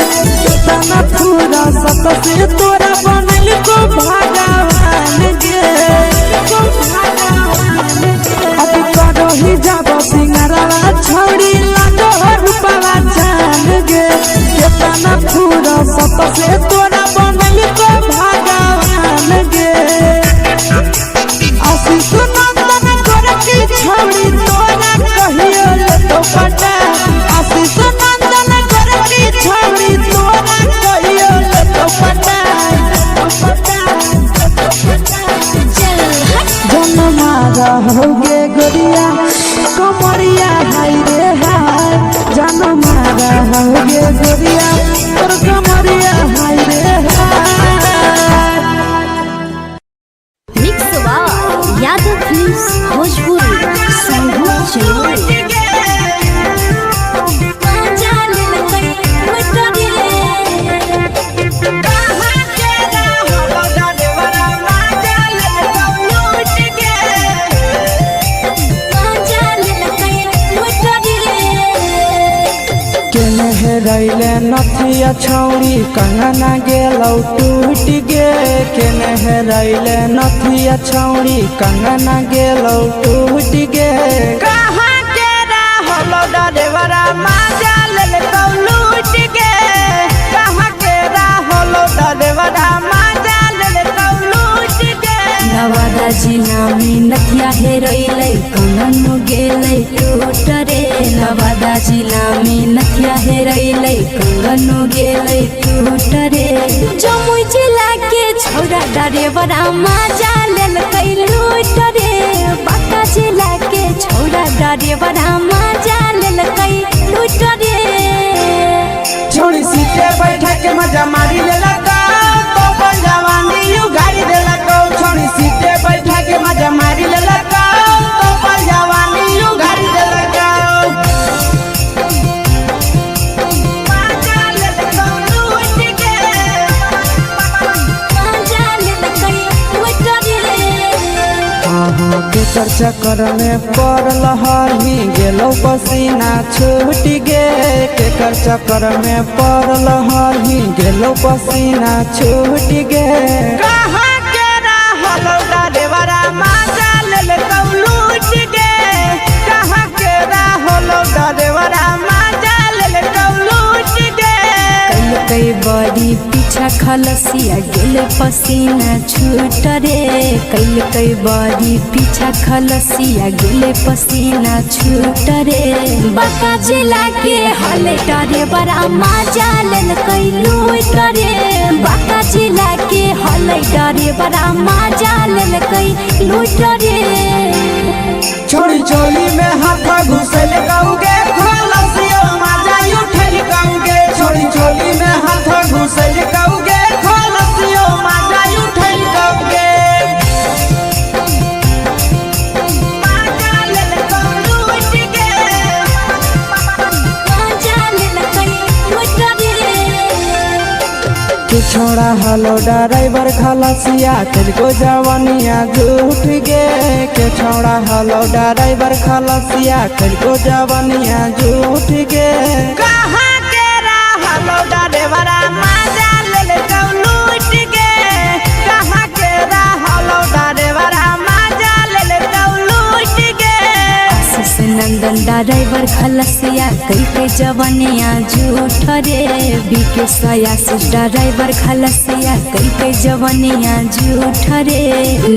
कितना पूरा सत से तोरा बनल को भगवान गे अभी करो ही जब सिंगारा छौड़ी लाखो रुपया जान गे कितना पूरा सत से तोरा बनल को भगवान गे आशीष नंदन गोरखी छौड़ी तोरा कहियो ले तो पटा आशीष नंदन गोरखी छौड़ी तोरा कहियो ले तो पटा जन मारा होगे गोरिया कमरिया हाय रे हाय जन मारा होगे गोरिया तोर कमरिया हाय रे हाय मिक्स यादव फिल्म्स भोजपुरी संगीत चैनल रैले नथिया छौड़ी कंगना गेलौ टूट गे केने रैले नथिया छौड़ी कंगना गेलौ टूट गे कहाँ के रहलो डरेवरा माजा लेलकौ लूट गे कहाँ के रहलो डरेवरा माजा लेलकौ लूट गे नवादा जिला में नथिया हेरोइलै कंगन गेलै टूट रे नवादा जिला में नथिया हेरोइलै कंगन गेलै टूट रे जमुई जिला के छौड़ा डरेवरा माजा लेलकै लूट रे बांका जिला के छौड़ा डरेवरा माजा लेलकै लूट रे छोड़ी सीटे बैठा के मजा मारी लेलकौ तो जवानी यू गाड़ी देलकौ छोड़ी सीटे बैठा के मजा मारी लेलकौ तो जवानी यू गाड़ी देलकौ माजा चक्कर में पड़ल हरही गेलो पसीना छूट गे केकर चक्कर में पड़ल हरही गेलो पसीना छूट गे कहाँ के रहलो डरेवरा माजा ले लूट गे कहाँ के रहलो डरेवरा माजा ले लूट गे कई बड़ी पीछा खलसिया गेले पसीना छूट रे कई बड़ी पीछा खलसिया गेले पसीना छूट रे बाका जिला के हले डरे बड़ा मजा लेल कई लूट रे बाका जिला के हले डरे बड़ा मजा लेल कई लूट रे छोड़ी चोली में हाथ घुसल गौगे खलसियो माजा उठल गौगे छोड़ी चोली में हाथ घुसल गौगे खलसियो माजा उठल गौगे माजा ले लूट गे मजा लेल कई लूट रे तू छोड़ा हलो ड्राइवर खलसिया तुझको जवानिया झूठ गे के छोड़ा हलो ड्राइवर खलसिया तुझको जवानिया झूठ गे कहाँ के रहलो डरेवरा माजा ले लूट गे कहाँ के रहलो डरेवरा माजा ले लूट गे आशीष नंदन ड्राइवर खलसिया कई के जवानिया झूठ रे बीके आशीष ड्राइवर खलसिया कई के जवानिया झूठ रे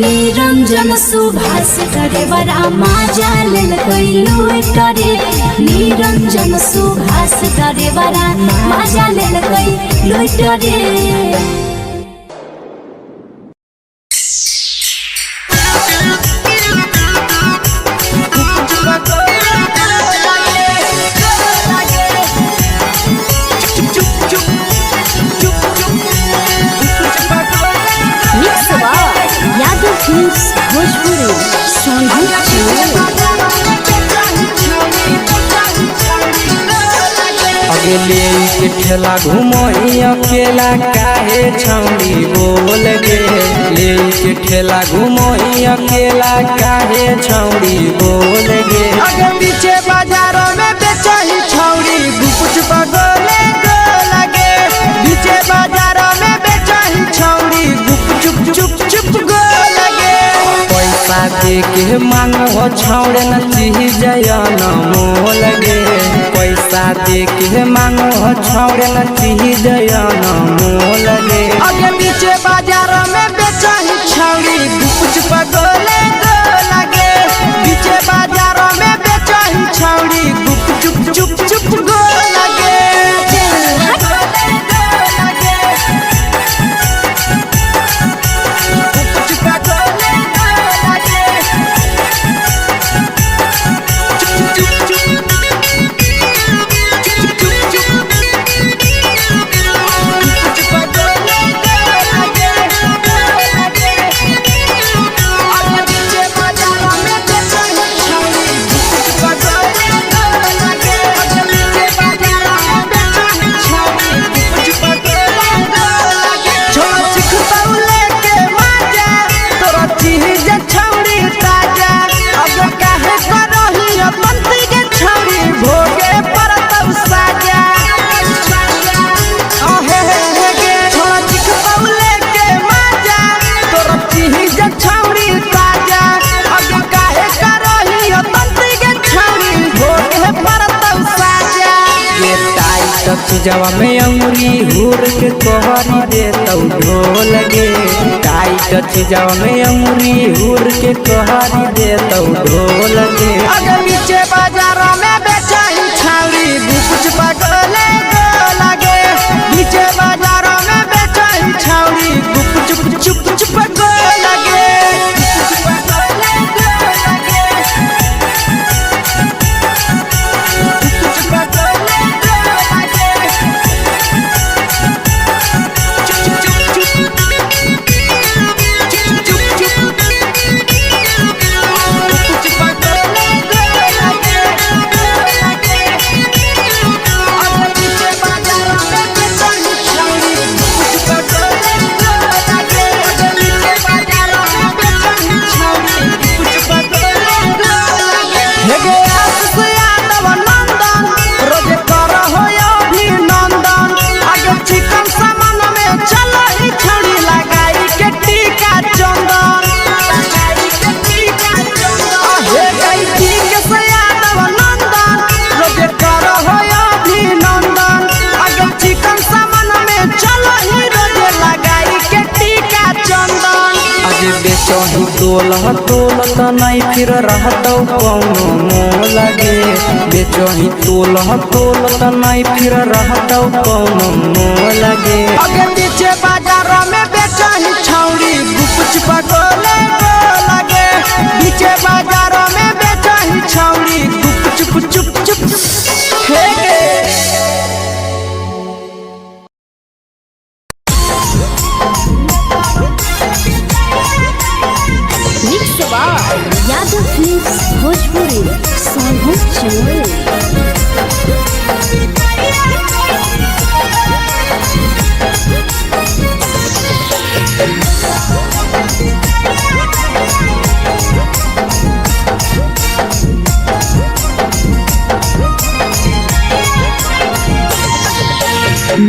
निरंजन सुभाष ड्राइवर मजा लेल कई लूट रे निरंजन सुभाष ड्राइवर मजा लेल कई लूट रे यादव फिल्म्स भोजपुरी अगले के ठेला घूमो अकेला काहे छौड़ी बोल गे ले के ठेला घूमो अकेला काहे छौड़ी बोल गे आगे पीछे बाजारों में बेचही छौड़ी गुपुच बगले गो लगे पीछे बाजारों में बेचही छौड़ी गुप चुप चुप चुप गो लगे पैसा दे के मांगो छौड़े न चीज न मोल गे पैसा दे के मांगो छौड़े न चीज न मोल गे आगे पीछे बाजारों में बेचही छौड़ी गुपुच बगले गो लगे पीछे बाजारों में बेचही छौड़ी गुप चुप चुप चुप गो लगे जवा में अंगुरी हुर के कोहरी दे तौ ढोल गे टाइट जवा में अंगुरी हुर के कोहरी दे तौ ढोल गे आगे पीछे बाजारों में बेचही छौड़ी गुपुच बगले गो लगे पीछे बाजारों में बेचही छौड़ी गुप चुप चुप चुप गो लगे तोलह तोलत नहीं फिर रहतौ कौनो मोल गे बेचही तोलह तोलत नहीं फिर रहतौ कौनो मोल गे अगे पीछे बाजार में बेचही छौड़ी गुपचुप गोले लगे पीछे बाजार में बेचही छौड़ी गुपचुप चुप चुप हे यादव फिल्म्स भोजपुरी सोनू चंदेल।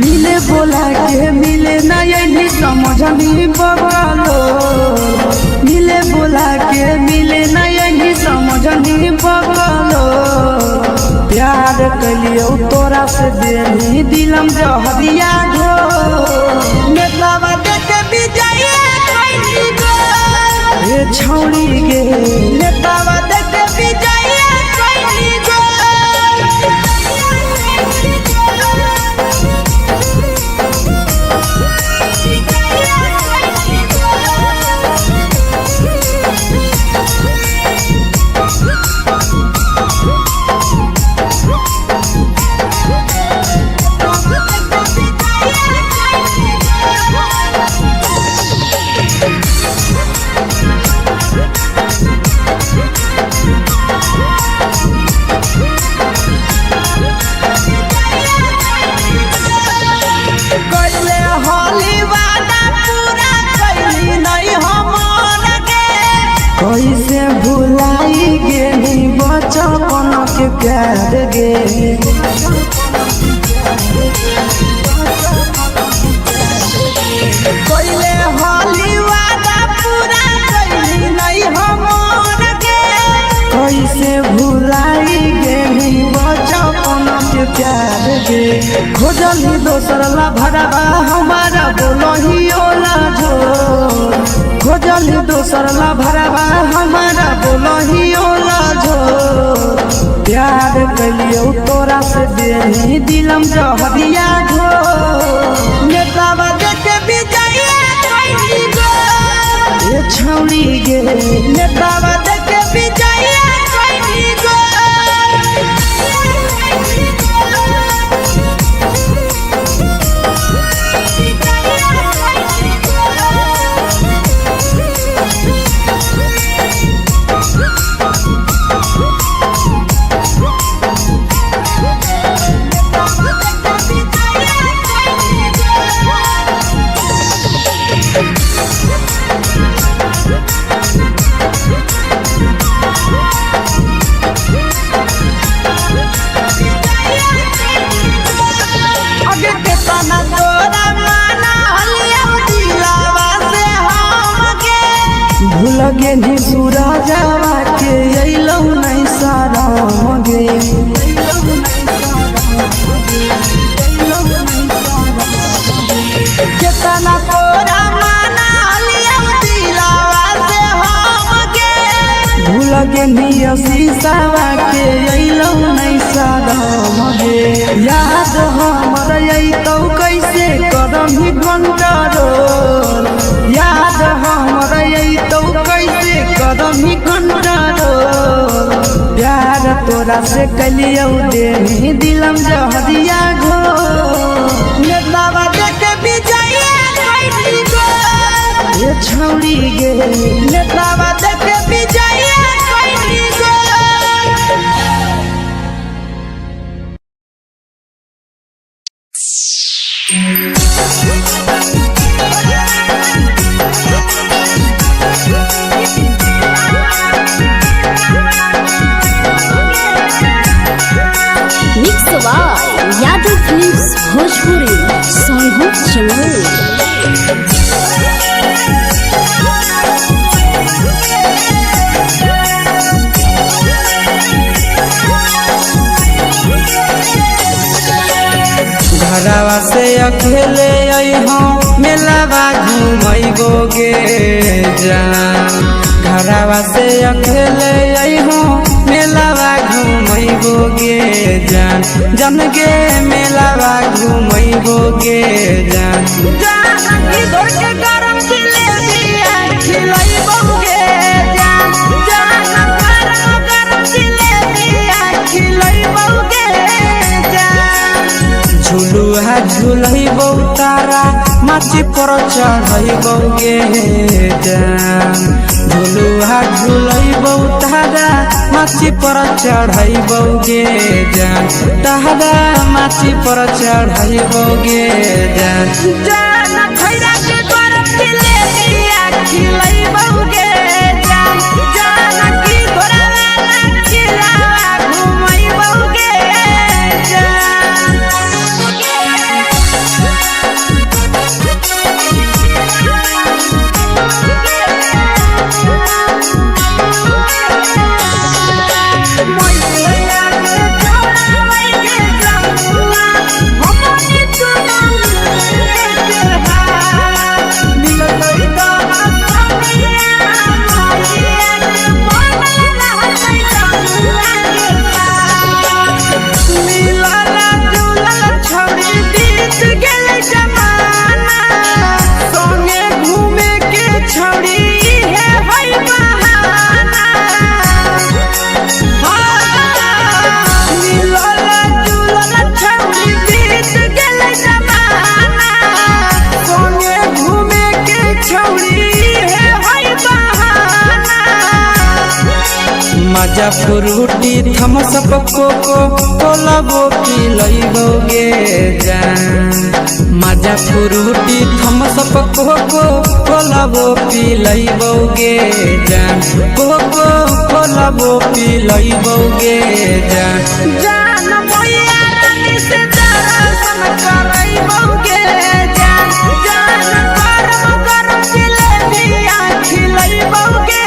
मिले बोला के मिले ना यही समझनी बगलो मिले बोला के मिले ना यही समझनी बगलो प्यार कलियो तोरा से देनी दिलम जहरिया घो नेतावा देखे विजय कैली गो हे छौड़ी गे नेतावा देखे विजय कैली गो कैसे भुलाई गेली बचपन के प्यार गे कोइले होली वादा पूरा कैली नहीं हमर के कैसे भुलाई गेली बचपन के प्यार गे खोजली दोसर ला भरवा हमारा बोलही ओला जो खोजली दोसर ला भरवा हमारा बोलही ओला जो प्यार कलियो तोरा से देनी दिलम जहरिया घो नेतावा देखे विजय कैली गो ये छौड़ी गे नेतावा देखे विजय कैली गो भूल गेली सूरजवा के अइलौ नहीं सारा गे केतना तोरा माना लिया दिलावा से हम गे भूल गेली शीशावा के अइलौ नहीं सारा गे याद हमर अइतौ कैसे करम कंट्रोल याद हमर अइतौ कैसे करम कंट्रोल प्यार तोरा से कलियो देनी दिलम जहरिया घो नेतावा देखे विजय कैली गो ये छौड़ी गे नेतावा देखे विजय कैली गो यादव फिल्म्स भोजपुरी सोनू चंदेल। घरवा से अकेले अइहो मेलावा घूमैबो गे जान घरवा से अकेले अइहो मेलावा घूमैबो गे जान जन गे मेलावा घूमैबो गे जान जानकी धोर के गरम जिलेबिया खिलैबो गे जान गरम जिलेबिया खिलैबो गे जान झुलुहा झुलैबो तारा माची पर चढ़ैबो गे जान झुलुहा झुलैबो तारा माची पर चढ़ैबो गे जान तारा माची पर चढ़ैबो गे जान जान खैरा के गरम जिलेबिया खिलैबो गे जान जानकी घोड़ा खिलावा घुमैबो गे मजा फ्रूटी थम्स अप कोको कोला वो पिलैबो गे जान मजा फ्रूटी थम्स अप कोको कोला वो पिलैबो गे जान कोको कोला वो पिलैबो गे जान जान भैया रानी से दर्शन करैबो गे जान गरम जिलेबिया खिलैबो गे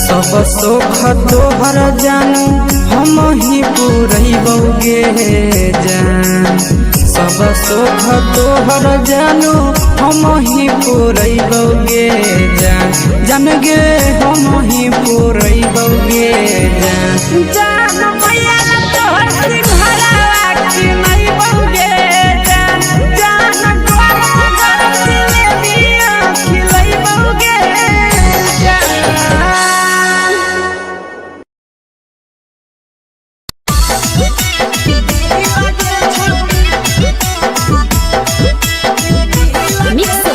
सब सुख तोहर जानू हम ही पुरैबो गे जान सब सुख तोहर जानू हम ही पुरैबो गे जान जन गे हम ही पुरैबो गे जान जान भैया तोहर सिंघाड़ा खिलैबो गे जान गरम जिलेबिया खिलैबो गे मिक्स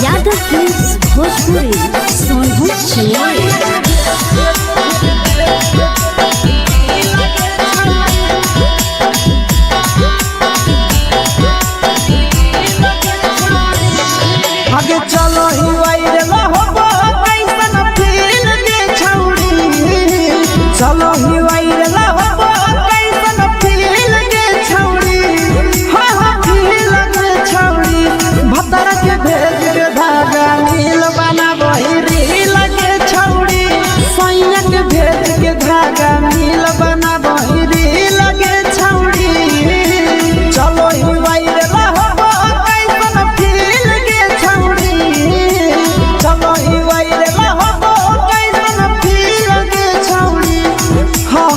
यादव फिल्म्स भोजपुरी सोनू आगे चलो ही वायरल होबो कैसन फील दे छौड़ी चलो ही वायरल होबो कैसन फील दे छौड़ी हाँ फील दे छौड़ी भतर के भेज के धागा नील बना वही रील के छौड़ी सैया के भेज के धागा नील बना वही रील के छौड़ी चलो ही वायरल होबो कैसन फील के छौड़ी चलो ही वायरल होबो कैसन फील के छौड़ी हाँ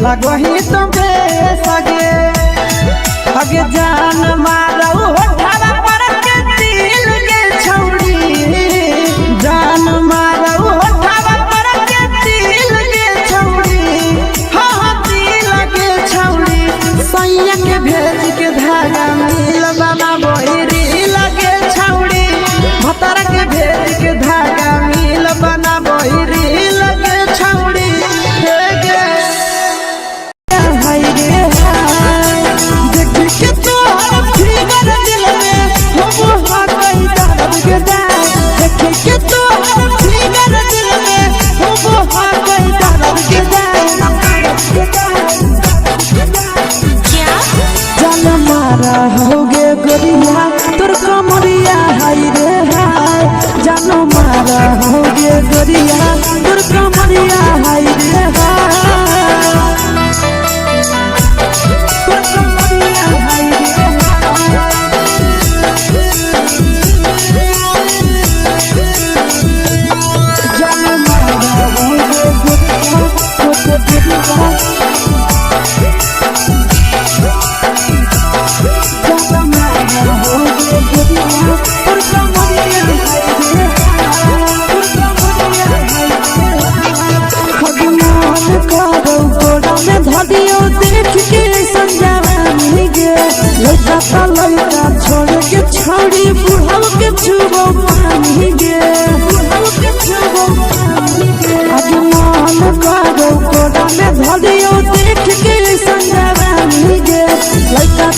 लगही तुम सगे अगे जान मारो होठवा पर के दिल के छौड़ी जान मारो होठवा पर के दिल के छौड़ी हाँ दिल के छौड़ी सैया के भेज के धागा मिल बाबा बोरी लगे छौड़ी भतर के भेज के धागा मिल बना बोरी लगे छौड़ी हे गे हाय रे हाय देख के तो फिगर दिल में हो हाथ कहीं दर्द के देख के तो फिगर दिल में हो हाथ कहीं दर्द के जान मारा होगे गोरिया तोर कमरिया हाय रे हाय जान मारा होगे गोरिया तोर कमरिया हाय रे हाय तोर कमरिया हाय रे हाय जान मारा होगे गोरिया तोर कमरिया लड़का छोड़ के छौड़ी बुढ़ाव के छुबो पानी गे आगे मान करो कोड़ा में धरियो देख के संजवानी गे लड़का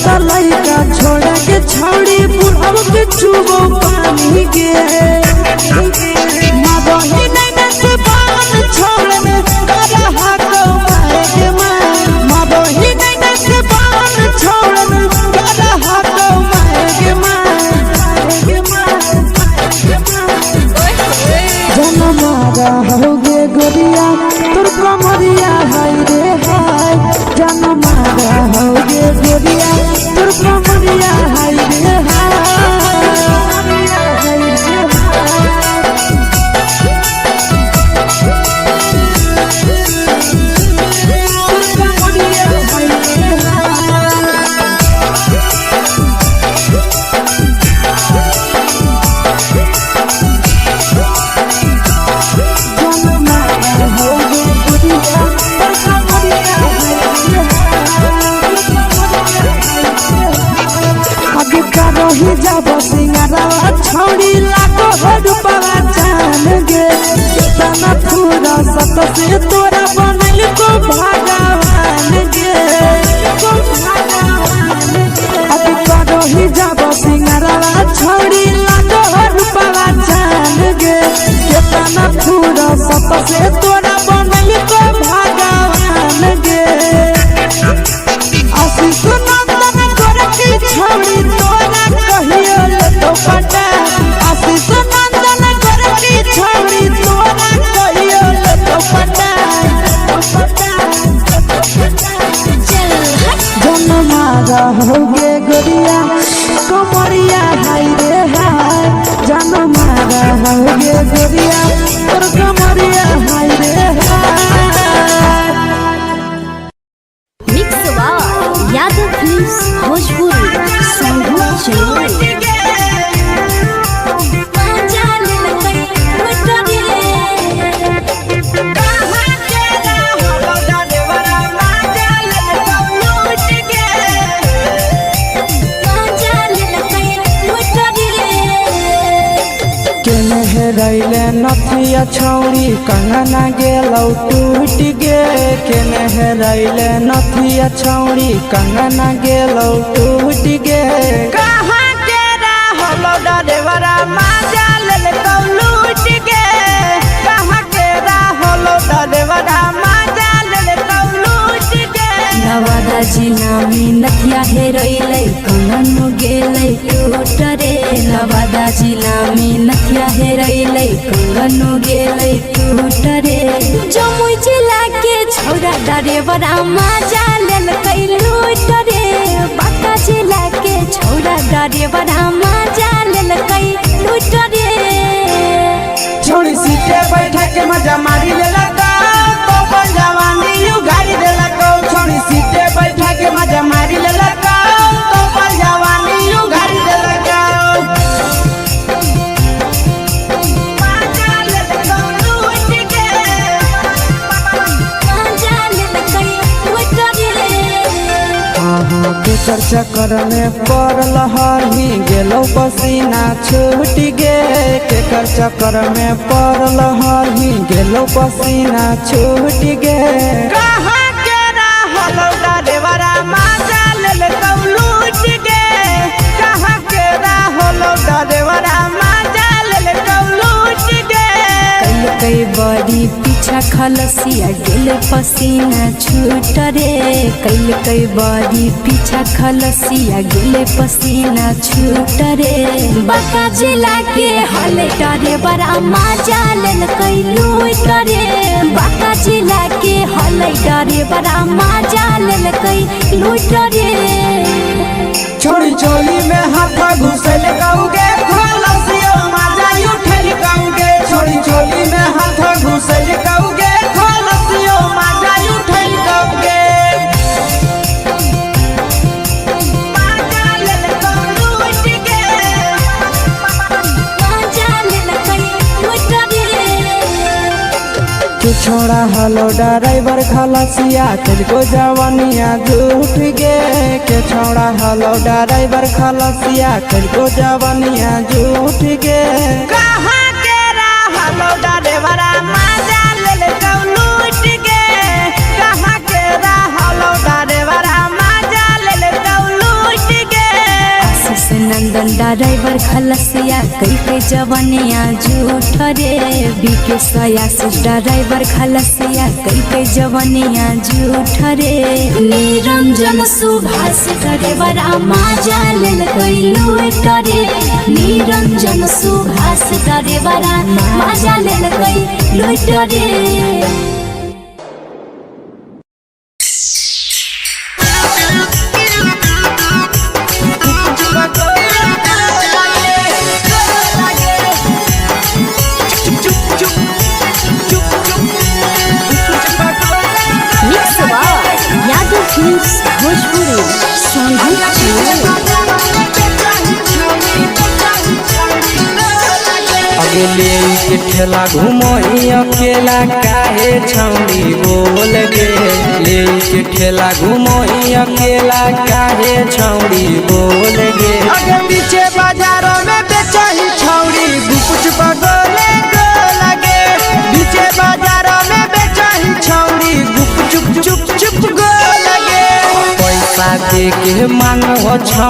छोड़ के छौड़ी बुढ़ाव के छुबो पानी गे मादही नहीं से बान छोड़ में करा हाथो मारे के मादही नहीं से बान छोड़ में करा हाथो मारे के जन मारा होगे गोरिया तोर कमरिया हाय रे हाय जन मारा होगे गोरिया तोर कमरिया हाय रे ही जब सिंगारवा छौड़ी लागो रूपवा जान गे तना पूरा सत से तोरा बनल को भगवान गे अभी करो ही जब सिंगारवा छौड़ी लागो रूपवा जान गे तना पूरा सत से तोरा बनल को भगवान गे आशीष नंदन करती छौड़ी तोरा कहियो तो पटा आशीष नंदन करती छौड़ी तोरा कहियो तो पटा जन मारा होगे गोरिया कमरिया हाय रे हाय जन मारा होगे गोरिया तोर कमरिया हाय रे हाय मिक्स वाह यादव फिल्म्स भोजपुरी संगीत चैनल रैले नथिया छौड़ी कंगना गेलौ टूट गे केने रैले नथिया छौड़ी कंगना गेलौ टूट गे कहाँ के रहलो डरेवरा माजा लेलकौ लूट गे कहाँ के रहलो डरेवरा माजा लेलकौ लूट गे नवादा जिला में नथिया हेरैलै कंगन गेलै टूट रे नवादा जिला में नथिया हेरैलै कंगन गेलै टूट रे जमुई जिला के छौड़ा डरेवरा माजा लेलकै लूट रे बांका जिला के छौड़ा डरेवरा माजा लेलकै लूट रे छोड़ी सीटे बैठा के मजा मारी लेलकौ तो जवानी यू गाड़ी देलकौ केकर चक्कर में पड़ल हरही गेलो पसीना छूट गे केकर चक्कर में पड़ल हरही गेलो पसीना छूट गे कहाँ के रहल डरेवरा माजा लेल लूट गे कहाँ के रहल डरेवरा माजा लेल लूट गे कई बड़ी पीछा खलसिया गेल पसीना छूट रे कई बड़ी पीछा खलसिया गेल पसीना छूट रे बाका जिला के हले डरे बड़ा मजा लेल कई लूट रे बाका जिला के हले डरे बड़ा मजा लेल कई लूट रे छोड़ी चोली में हाथ घुसल गाऊगे खलसियो माजा उठल गाऊगे छोड़ी चोली में हाथ घुसल गाऊगे खलसियो माजा उठल गाऊगे माजा लेल लूट गे मजा लेल कई लूट रे तू छोड़ा हलो ड्राइवर खलसिया तुझको जवानिया झूठ गे के छोड़ा हलो ड्राइवर खलसिया तुझको जवानिया झूठ गे कहाँ के रहल डरेवरा माजा लेल लूट गे कहाँ के रहल डरेवरा माजा लेल लूट गे आशीष नंदन ड्राइवर खलसिया कई जवनिया झूठ रे बीके आशीष ड्राइवर खलसिया कई जवनिया झूठ रे निरंजन सुभाष ड्राइवरा मजा लेल कई लूट रे निरंजन सुभाष ड्राइवरा मजा लेल कई लूट रे यादव फिल्म्स भोजपुरी अगले के ठेला घूमो अकेला काहे छौड़ी बोल गे ले के ठेला घूमो अकेला काहे छौड़ी बोल गे अगे पीछे बाजारों में बेचही छौड़ी गुपुच बगले गो लगे पीछे बाजारों में बेचही छौड़ी गुप चुप चुप चुप गो लगे पैसा दे के मांगो